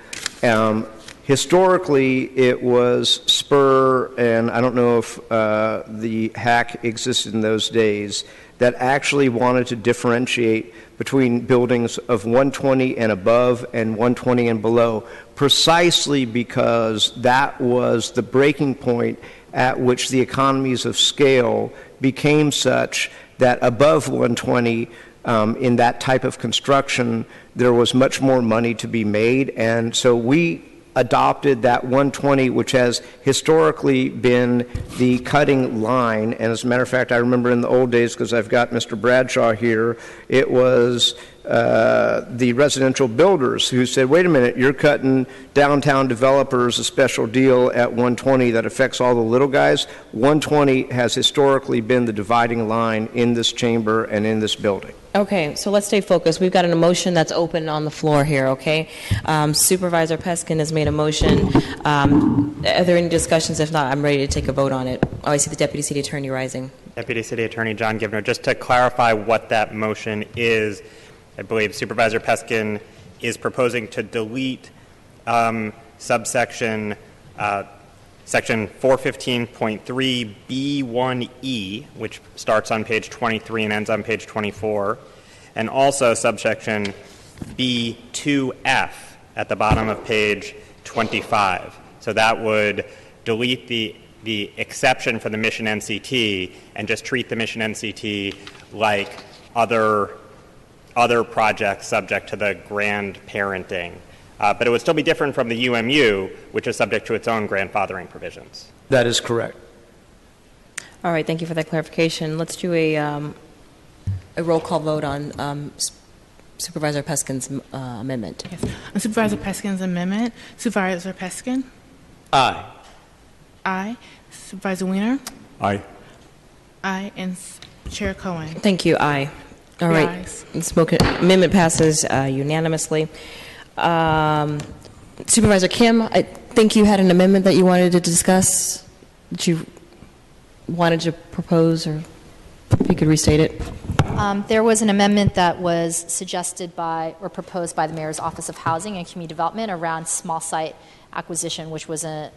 Historically, it was Spur, and I don't know if the HAC existed in those days, that actually wanted to differentiate between buildings of 120 and above and 120 and below, precisely because that was the breaking point at which the economies of scale became such that above 120, in that type of construction, there was much more money to be made. And so we adopted that 120, which has historically been the cutting line. And as a matter of fact, I remember in the old days, because I've got Mr. Bradshaw here, it was the residential builders who said, wait a minute, you're cutting downtown developers a special deal at 120 that affects all the little guys. 120 has historically been the dividing line in this chamber and in this building. Okay, so let's stay focused. We've got an motion that's open on the floor here, okay? Supervisor Peskin has made a motion. Are there any discussions? If not, I'm ready to take a vote on it. Oh, I see the Deputy City Attorney rising. Deputy City Attorney John Givner, just to clarify what that motion is, I believe Supervisor Peskin is proposing to delete subsection Section 415.3B1E, which starts on page 23 and ends on page 24, and also subsection B2F at the bottom of page 25. So that would delete the exception for the Mission NCT and just treat the Mission NCT like other projects subject to the grandparenting. But it would still be different from the UMU, which is subject to its own grandfathering provisions. That is correct. All right, thank you for that clarification. Let's do a roll call vote on Supervisor Peskin's amendment. Yes. On Supervisor Peskin's amendment, Supervisor Peskin? Aye. Aye. Supervisor Wiener? Aye. Aye. And Chair Cohen? Thank you. Aye. All right. Ayes. Amendment passes unanimously. Supervisor Kim, I think you had an amendment that you wanted to discuss, that you wanted to propose, or if you could restate it. There was an amendment that was suggested by or proposed by the Mayor's Office of Housing and Community Development around small site acquisition, which was a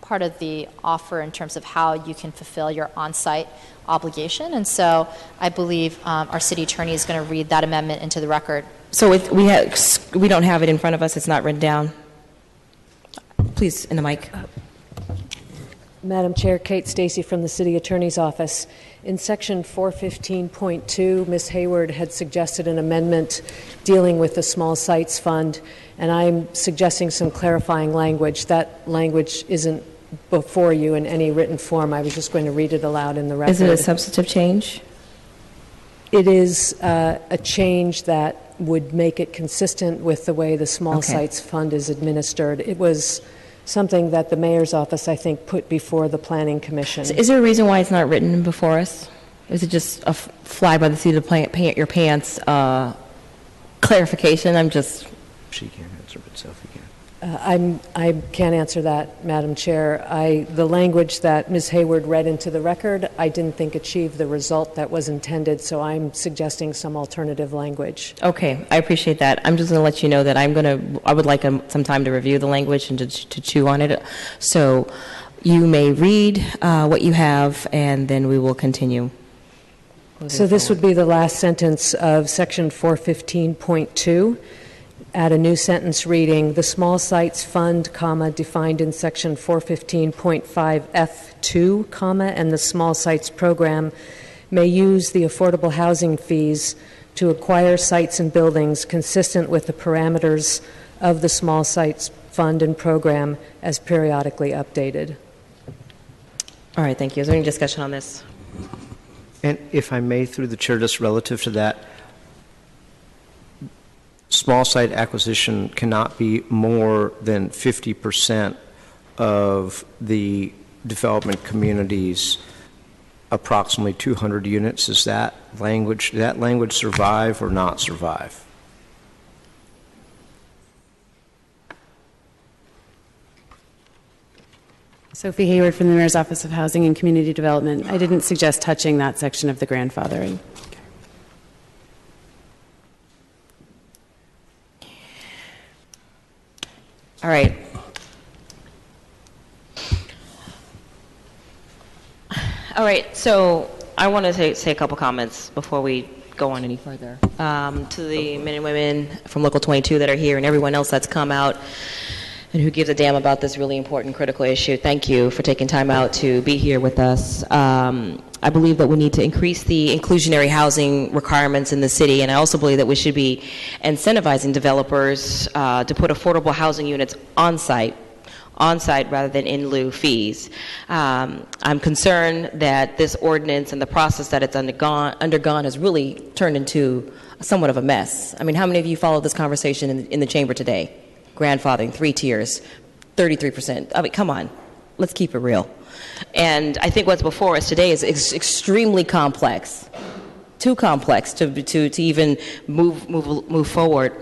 part of the offer in terms of how you can fulfill your on-site obligation. And so I believe our city attorney is going to read that amendment into the record. So we don't have it in front of us. It's not written down. Please, in the mic. Madam Chair, Kate Stacy from the City Attorney's Office. In Section 415.2, Ms. Hayward had suggested an amendment dealing with the Small Sites Fund, and I'm suggesting some clarifying language. That language isn't before you in any written form. I was just going to read it aloud in the record. Is it a substantive change? It is a change that would make it consistent with the way the Small Sites Fund is administered. It was something that the Mayor's Office, I think, put before the Planning Commission. Is there a reason why it's not written before us? Is it just a fly by the seat of the your pants clarification? I'm just... She can't answer, but Sophie can. I can't answer that, Madam Chair. The language that Ms. Hayward read into the record, I didn't think achieved the result that was intended, so I'm suggesting some alternative language. Okay, I appreciate that. I'm just going to let you know that I would like some time to review the language and to chew on it. So You may read what you have, and then we will continue. So this would be the last sentence of section 415.2. Add a new sentence reading, the small sites fund, comma, defined in section 415.5F2, comma, and the small sites program may use the affordable housing fees to acquire sites and buildings consistent with the parameters of the small sites fund and program as periodically updated. All right, thank you. Is there any discussion on this? And if I may, through the chair, just relative to that, small site acquisition cannot be more than 50% of the development community's approximately 200 units. Does that language survive or not survive? Sophie Hayward from the Mayor's Office of Housing and Community Development. I didn't suggest touching that section of the grandfathering. All right. All right, so I want to say a couple comments before we go on any further. To the men and women from Local 22 that are here and everyone else that's come out and who gives a damn about this really important, critical issue, thank you for taking time out to be here with us. I believe that we need to increase the inclusionary housing requirements in the city, and I also believe that we should be incentivizing developers to put affordable housing units on site rather than in lieu fees. I'm concerned that this ordinance and the process that it's undergone has really turned into somewhat of a mess. I mean, how many of you followed this conversation in the chamber today? Grandfathering, 3 tiers, 33%. I mean, come on, let's keep it real. And I think what's before us today is extremely complex, too complex to even move forward.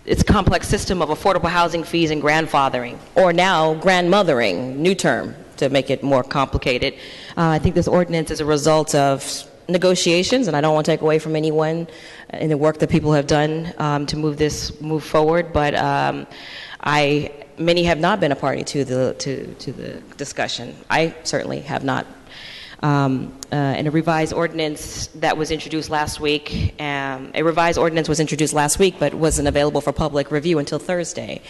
It's a complex system of affordable housing fees and grandfathering, or now grandmothering, new term to make it more complicated. I think this ordinance is a result of negotiations, and I don't want to take away from anyone in the work that people have done to move forward, but many have not been a party to the discussion. I certainly have not. And a revised ordinance that was introduced last week. But wasn't available for public review until Thursday.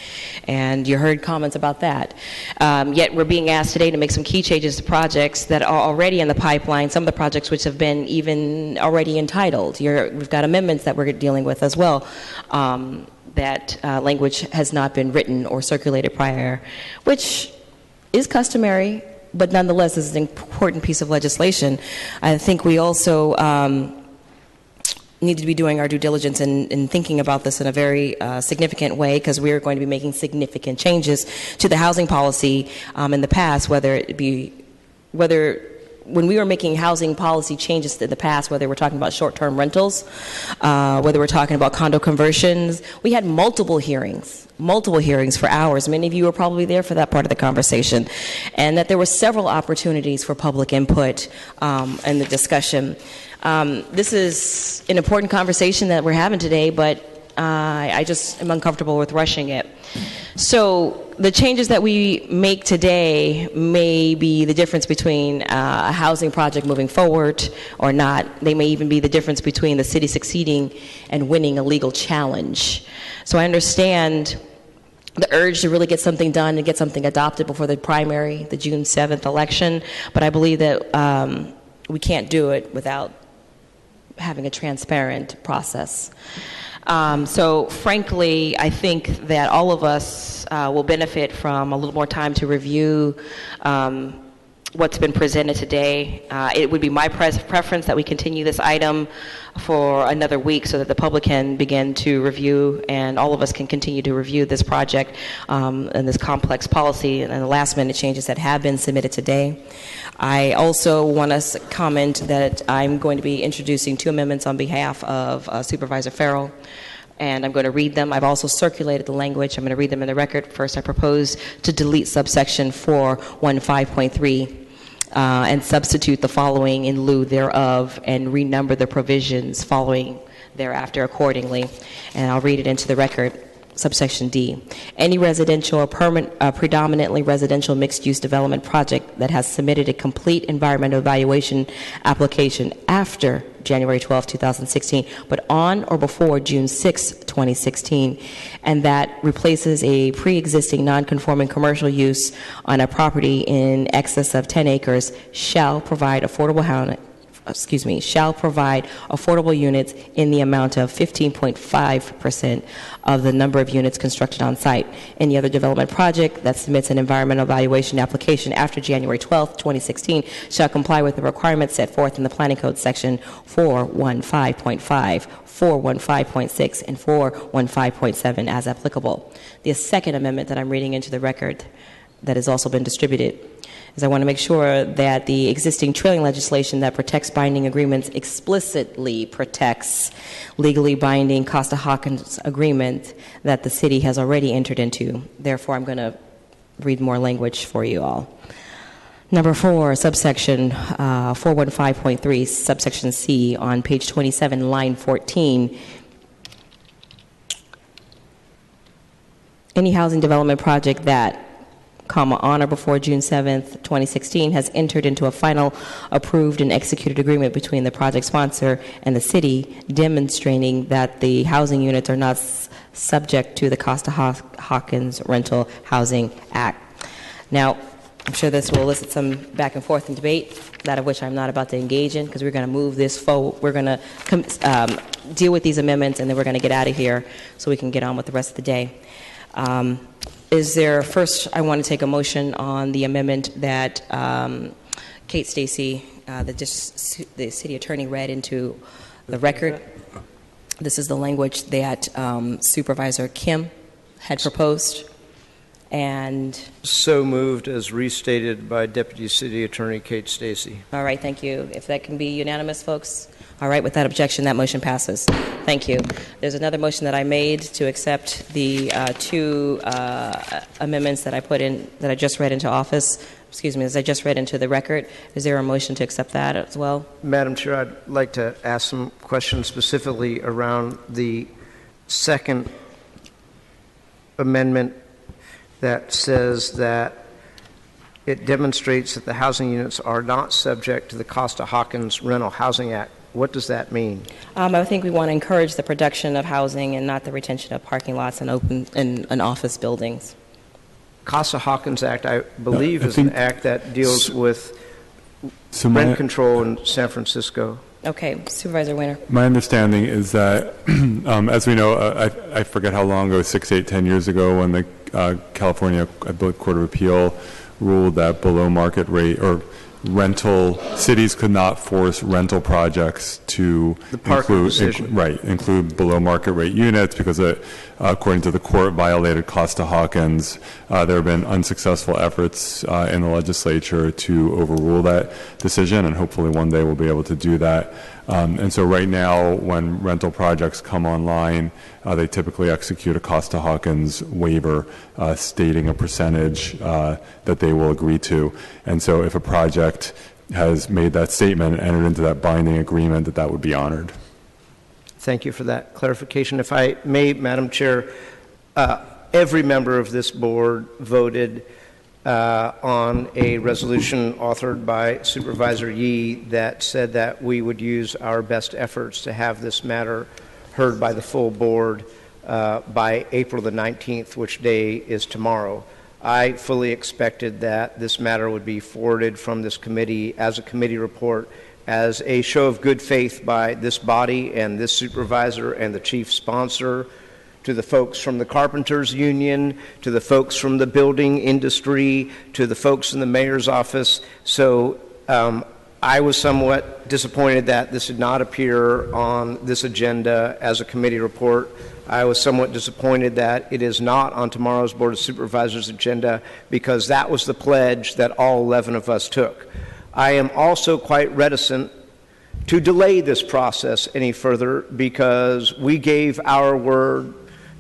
And you heard comments about that. Yet we're being asked today to make some key changes to projects that are already in the pipeline, some of the projects which have been even already entitled. We've got amendments that we're dealing with as well. That language has not been written or circulated prior, which is customary, but nonetheless is an important piece of legislation. I think we also need to be doing our due diligence in thinking about this in a very significant way, because we are going to be making significant changes to the housing policy in the past, when we were making housing policy changes in the past, whether we're talking about short-term rentals, whether we're talking about condo conversions, we had multiple hearings for hours. Many of you were probably there for that part of the conversation, and that there were several opportunities for public input in the discussion. This is an important conversation that we're having today, but I just am uncomfortable with rushing it. So the changes that we make today may be the difference between a housing project moving forward or not. They may even be the difference between the city succeeding and winning a legal challenge. So I understand the urge to really get something done and get something adopted before the primary, the June 7th election, but I believe that we can't do it without having a transparent process. So frankly, I think that all of us will benefit from a little more time to review what's been presented today. It would be my preference that we continue this item for another week so that the public can begin to review and all of us can continue to review this project and this complex policy and the last minute changes that have been submitted today. I also want to comment that I'm going to be introducing 2 amendments on behalf of Supervisor Farrell, and I'm going to read them. I've also circulated the language. I'm going to read them in the record. First, I propose to delete subsection 415.3 and substitute the following in lieu thereof and renumber the provisions following thereafter accordingly. And I'll read it into the record. Subsection D, any residential or predominantly residential mixed-use development project that has submitted a complete environmental evaluation application after January 12, 2016, but on or before June 6, 2016, and that replaces a pre-existing non-conforming commercial use on a property in excess of 10 acres shall provide affordable units in the amount of 15.5% of the number of units constructed on site. Any other development project that submits an environmental evaluation application after January 12, 2016 shall comply with the requirements set forth in the Planning Code section 415.5, 415.6, and 415.7 as applicable. The second amendment that I'm reading into the record that has also been distributed is I want to make sure that the existing trailing legislation that protects binding agreements explicitly protects legally binding Costa-Hawkins agreement that the city has already entered into. Therefore, I'm going to read more language for you all. Number 4, subsection 415.3, subsection C on page 27, line 14. Any housing development project that on or before June 7th, 2016, has entered into a final approved and executed agreement between the project sponsor and the city demonstrating that the housing units are not subject to the Costa-Hawkins Rental Housing Act. Now, I'm sure this will elicit some back and forth and debate, that of which I'm not about to engage in, because we're going to move this forward. We're going to deal with these amendments, and then we're going to get out of here so we can get on with the rest of the day. First, I want to take a motion on the amendment that Kate Stacy, the city attorney, read into the record. This is the language that Supervisor Kim had proposed. And so moved as restated by Deputy City Attorney Kate Stacy. All right, thank you. If that can be unanimous, folks. All right, without objection, that motion passes. Thank you. There's another motion that I made to accept the two amendments that I put in, that I just read into as I just read into the record. Is there a motion to accept that as well? Madam Chair, I'd like to ask some questions specifically around the second amendment that says that it demonstrates that the housing units are not subject to the Costa-Hawkins Rental Housing Act. What does that mean? I think we want to encourage the production of housing and not the retention of parking lots and office buildings. Costa-Hawkins Act, I believe, is an act that deals with rent control in San Francisco. Okay, Supervisor Weiner. My understanding is that, as we know, I forget how long ago, 6, 8, 10 years ago, when the California, I believe, Court of Appeal ruled that below market rate or rental cities could not force rental projects to include below market rate units because it, according to the court, violated Costa-Hawkins. There have been unsuccessful efforts in the legislature to overrule that decision, and hopefully one day we'll be able to do that. And so right now, when rental projects come online, they typically execute a Costa-Hawkins waiver stating a percentage that they will agree to. And so if a project has made that statement and entered into that binding agreement, that would be honored. Thank you for that clarification. If I may, Madam Chair, every member of this board voted on a resolution authored by Supervisor Yee that said that we would use our best efforts to have this matter heard by the full board by April the 19th, which day is tomorrow. I fully expected that this matter would be forwarded from this committee as a committee report as a show of good faith by this body and this supervisor and the chief sponsor, to the folks from the Carpenters Union, to the folks from the building industry, to the folks in the mayor's office. So I was somewhat disappointed that this did not appear on this agenda as a committee report. I was somewhat disappointed that it is not on tomorrow's Board of Supervisors agenda, because that was the pledge that all 11 of us took. I am also quite reticent to delay this process any further, because we gave our word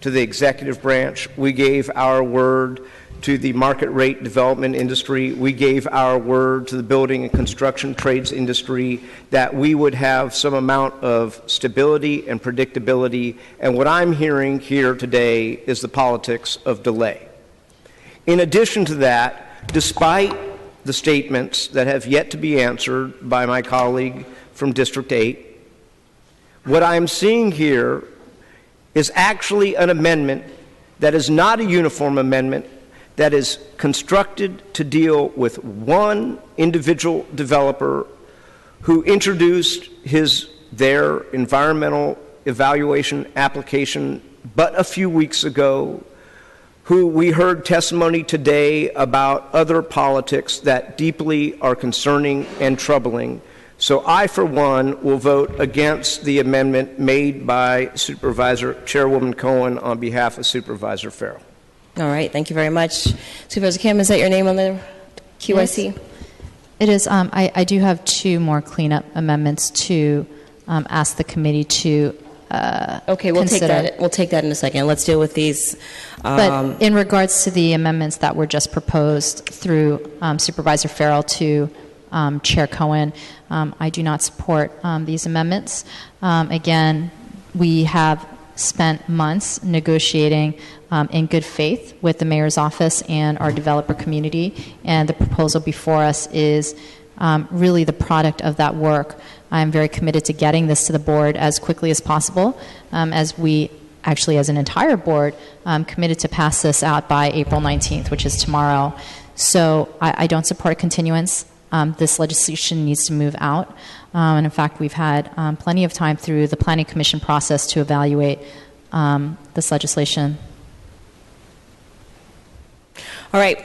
to the executive branch. We gave our word to the market rate development industry. We gave our word to the building and construction trades industry that we would have some amount of stability and predictability. And what I'm hearing here today is the politics of delay. In addition to that, despite the statements that have yet to be answered by my colleague from District 8, what I'm seeing here is actually an amendment that is not a uniform amendment, that is constructed to deal with one individual developer who introduced their environmental evaluation application but a few weeks ago, who we heard testimony today about other politics that deeply are concerning and troubling. So I, for one, will vote against the amendment made by Chairwoman Cohen on behalf of Supervisor Farrell. All right, thank you very much. Supervisor Kim, is that your name on the QIC? Yes. It is. I do have two more cleanup amendments to ask the committee to okay, we'll consider. take that. We'll take that in a second. Let's deal with these. But in regards to the amendments that were just proposed through Supervisor Farrell to Chair Cohen, I do not support these amendments. Again, we have spent months negotiating in good faith with the mayor's office and our developer community, and the proposal before us is really the product of that work. I'm very committed to getting this to the board as quickly as possible, as we actually, as an entire board, committed to pass this out by April 19th, which is tomorrow. So I don't support continuance. This legislation needs to move out. And in fact, we've had plenty of time through the Planning Commission process to evaluate this legislation. All right,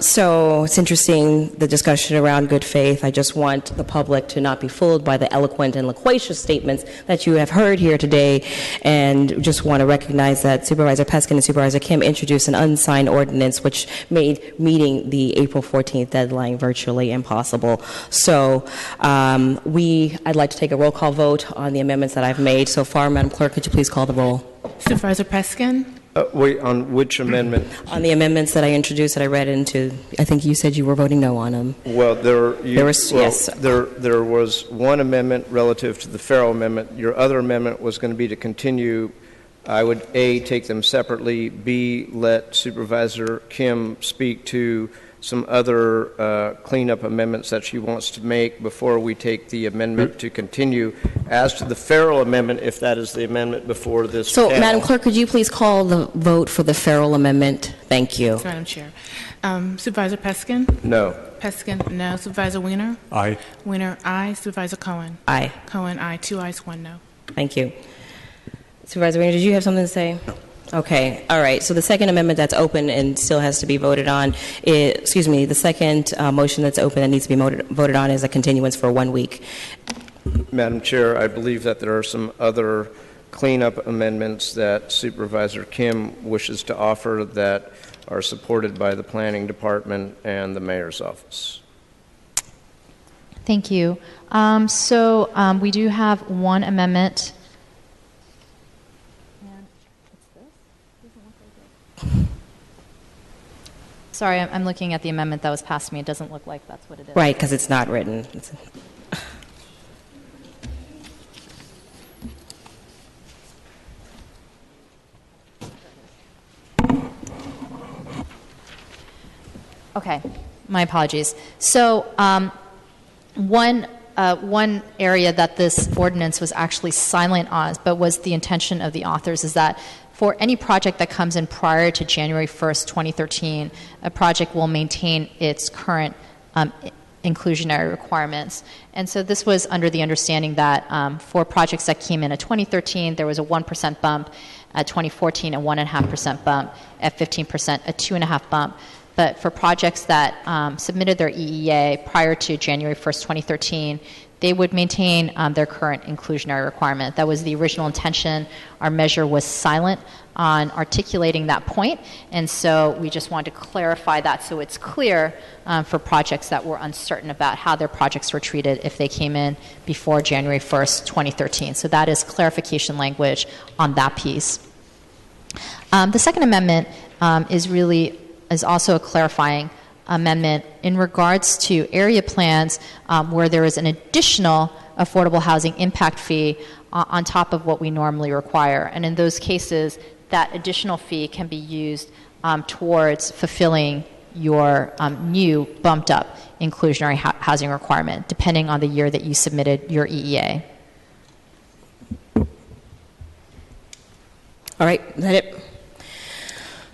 so it's interesting, the discussion around good faith. I just want the public to not be fooled by the eloquent and loquacious statements that you have heard here today, and just want to recognize that Supervisor Peskin and Supervisor Kim introduced an unsigned ordinance which made meeting the April 14th deadline virtually impossible. So I'd like to take a roll call vote on the amendments that I've made so far. Madam Clerk, could you please call the roll? Supervisor Peskin? Wait, on which amendment? On the amendments that I introduced that I read into, I think you said you were voting no on them. Well, there was one amendment relative to the Farrell amendment. Your other amendment was going to be to continue. I would, A, take them separately, B, let Supervisor Kim speak to some other cleanup amendments that she wants to make before we take the amendment to continue. As to the Farrell amendment, if that is the amendment before this So, panel. Madam Clerk, could you please call the vote for the Farrell amendment? Thank you. Yes, Madam Chair. Supervisor Peskin? No. Peskin, no. Supervisor Wiener? Aye. Wiener, aye. Supervisor Cohen? Aye. Cohen, aye. 2 ayes, 1 no. Thank you. Supervisor Wiener, did you have something to say? No. Okay, all right. So the second amendment that's open and still has to be voted on, the second motion that's open that needs to be voted on is a continuance for 1 week. Madam Chair, I believe that there are some other cleanup amendments that Supervisor Kim wishes to offer that are supported by the Planning Department and the Mayor's Office. Thank you. We do have one amendment. Sorry, I'm looking at the amendment that was passed to me. It doesn't look like that's what it is. Right, because it's not written. Okay, my apologies. So one area that this ordinance was actually silent on, but was the intention of the authors, is that for any project that comes in prior to January 1st, 2013, a project will maintain its current inclusionary requirements. And so this was under the understanding that for projects that came in at 2013, there was a 1% bump, at 2014, a 1.5% bump, at 15%, a 2.5% bump. But for projects that submitted their EEA prior to January 1st, 2013, they would maintain their current inclusionary requirement. That was the original intention. Our measure was silent on articulating that point, and so we just wanted to clarify that so it's clear for projects that were uncertain about how their projects were treated if they came in before January 1st, 2013. So that is clarification language on that piece. The Second Amendment is also a clarifying amendment in regards to area plans where there is an additional affordable housing impact fee on top of what we normally require. And in those cases, that additional fee can be used towards fulfilling your new bumped up inclusionary housing requirement, depending on the year that you submitted your EEA. All right, is that it?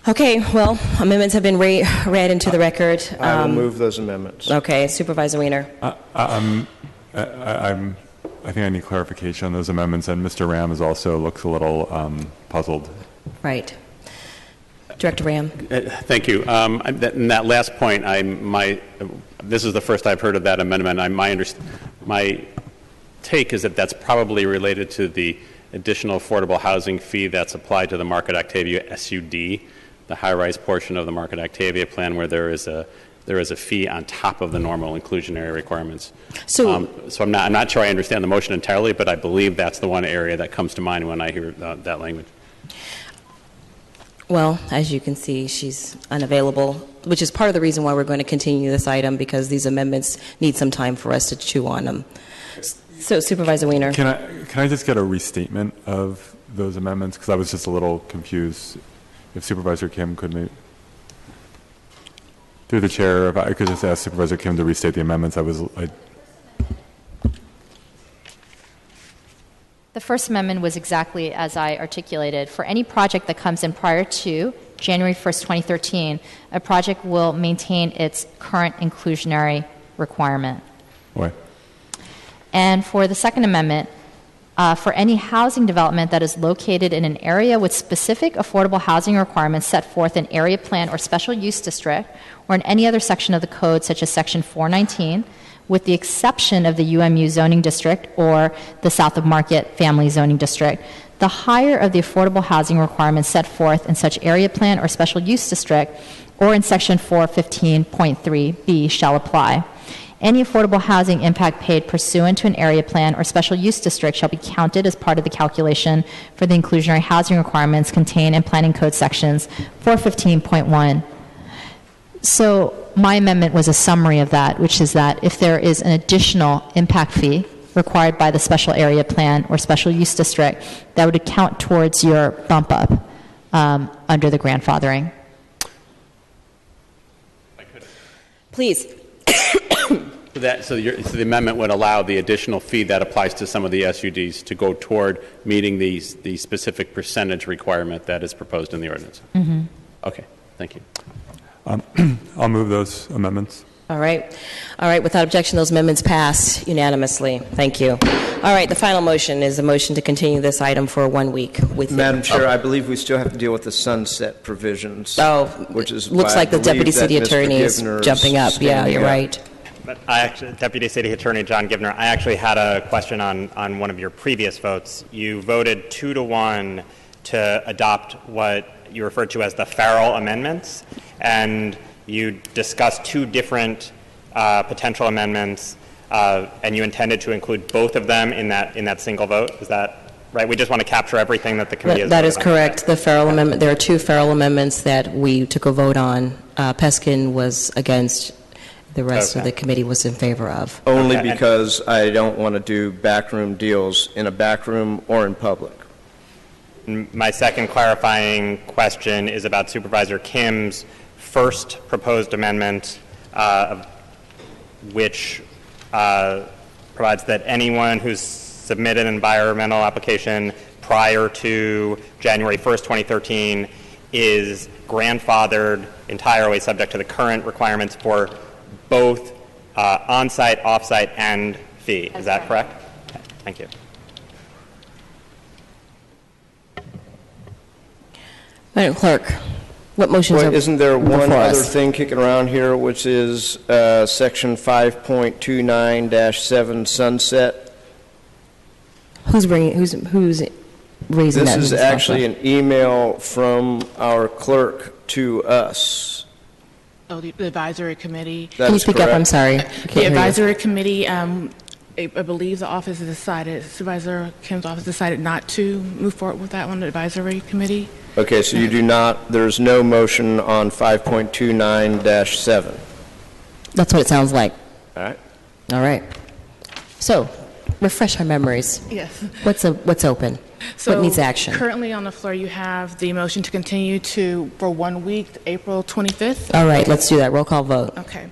Okay, well, amendments have been read into the record. I will move those amendments. Okay, Supervisor Wiener. I think I need clarification on those amendments, and Mr. Ram looks a little puzzled. Right. Director Ram. Thank you. In that last point, this is the first I've heard of that amendment. My take is that that's probably related to the additional affordable housing fee that's applied to the Market Octavia SUD, the high-rise portion of the Market Octavia plan, where there is a fee on top of the normal inclusionary requirements. So I'm not sure I understand the motion entirely, but I believe that's the one area that comes to mind when I hear that language. Well, as you can see, she's unavailable, which is part of the reason why we're going to continue this item, because these amendments need some time for us to chew on them. So, Supervisor Wiener. Can I just get a restatement of those amendments? Because I was just a little confused. If Supervisor Kim could maybe, through the chair, if I could just ask Supervisor Kim to restate the amendments. The first amendment was exactly as I articulated. For any project that comes in prior to January 1st, 2013, a project will maintain its current inclusionary requirement. Why? And for the Second Amendment, for any housing development that is located in an area with specific affordable housing requirements set forth in area plan or special use district, or in any other section of the code, such as Section 419, with the exception of the UMU zoning district or the South of Market family zoning district, the higher of the affordable housing requirements set forth in such area plan or special use district or in Section 415.3b shall apply. Any affordable housing impact paid pursuant to an area plan or special use district shall be counted as part of the calculation for the inclusionary housing requirements contained in Planning Code Sections 415.1. So my amendment was a summary of that, which is that if there is an additional impact fee required by the special area plan or special use district, that would account towards your bump up under the grandfathering. Please. So the amendment would allow the additional fee that applies to some of the SUDs to go toward meeting the specific percentage requirement that is proposed in the ordinance. Mm-hmm. Okay, thank you. I'll move those amendments. All right. Without objection, those amendments pass unanimously. Thank you. All right. The final motion is a motion to continue this item for 1 week. Madam Chair, I believe we still have to deal with the sunset provisions. Which is looks like the Deputy City Attorney is jumping up. Yeah, you're right. But Deputy City Attorney John Givner, I actually had a question on one of your previous votes. You voted 2-1 to adopt what you referred to as the Farrell amendments, and you discussed two different potential amendments, and you intended to include both of them in that single vote. Is that right? We just want to capture everything that the committee has. That is correct. The Farrell amendment. There are two Farrell amendments that we took a vote on. Peskin was against. The rest of the committee was in favor of. Only because I don't want to do backroom deals in a backroom or in public. My second clarifying question is about Supervisor Kim's first proposed amendment, which provides that anyone who's submitted an environmental application prior to January 1st, 2013 is grandfathered entirely subject to the current requirements for both on-site, off-site, and fee. Is that correct? Okay. Thank you. Madam Clerk, what motions are isn't there one before other us? thing kicking around here, which is Section 5.29-7 sunset? Who's raising This that? is actually an email from our clerk to us. Oh, the advisory committee. That Can you is speak up? correct. I'm sorry. I can't The hear you. advisory committee I believe the office has decided, Supervisor Kim's office decided not to move forward with that one, the advisory committee. Okay, so you do not, there's no motion on 5.29-7. That's what it sounds like. All right. All right. So, refresh our memories. Yes. What's open? What needs action? Currently on the floor, you have the motion to continue for 1 week, April 25th. All right, let's do that. Roll call vote. Okay.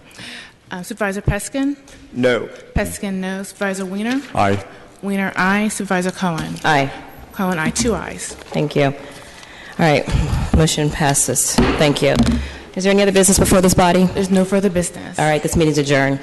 Supervisor Peskin? No. Peskin, no. Supervisor Weiner? Aye. Weiner, aye. Supervisor Cohen? Aye. Cohen, aye. 2 ayes. Thank you. All right, motion passes. Thank you. Is there any other business before this body? There's no further business. All right, this meeting's adjourned.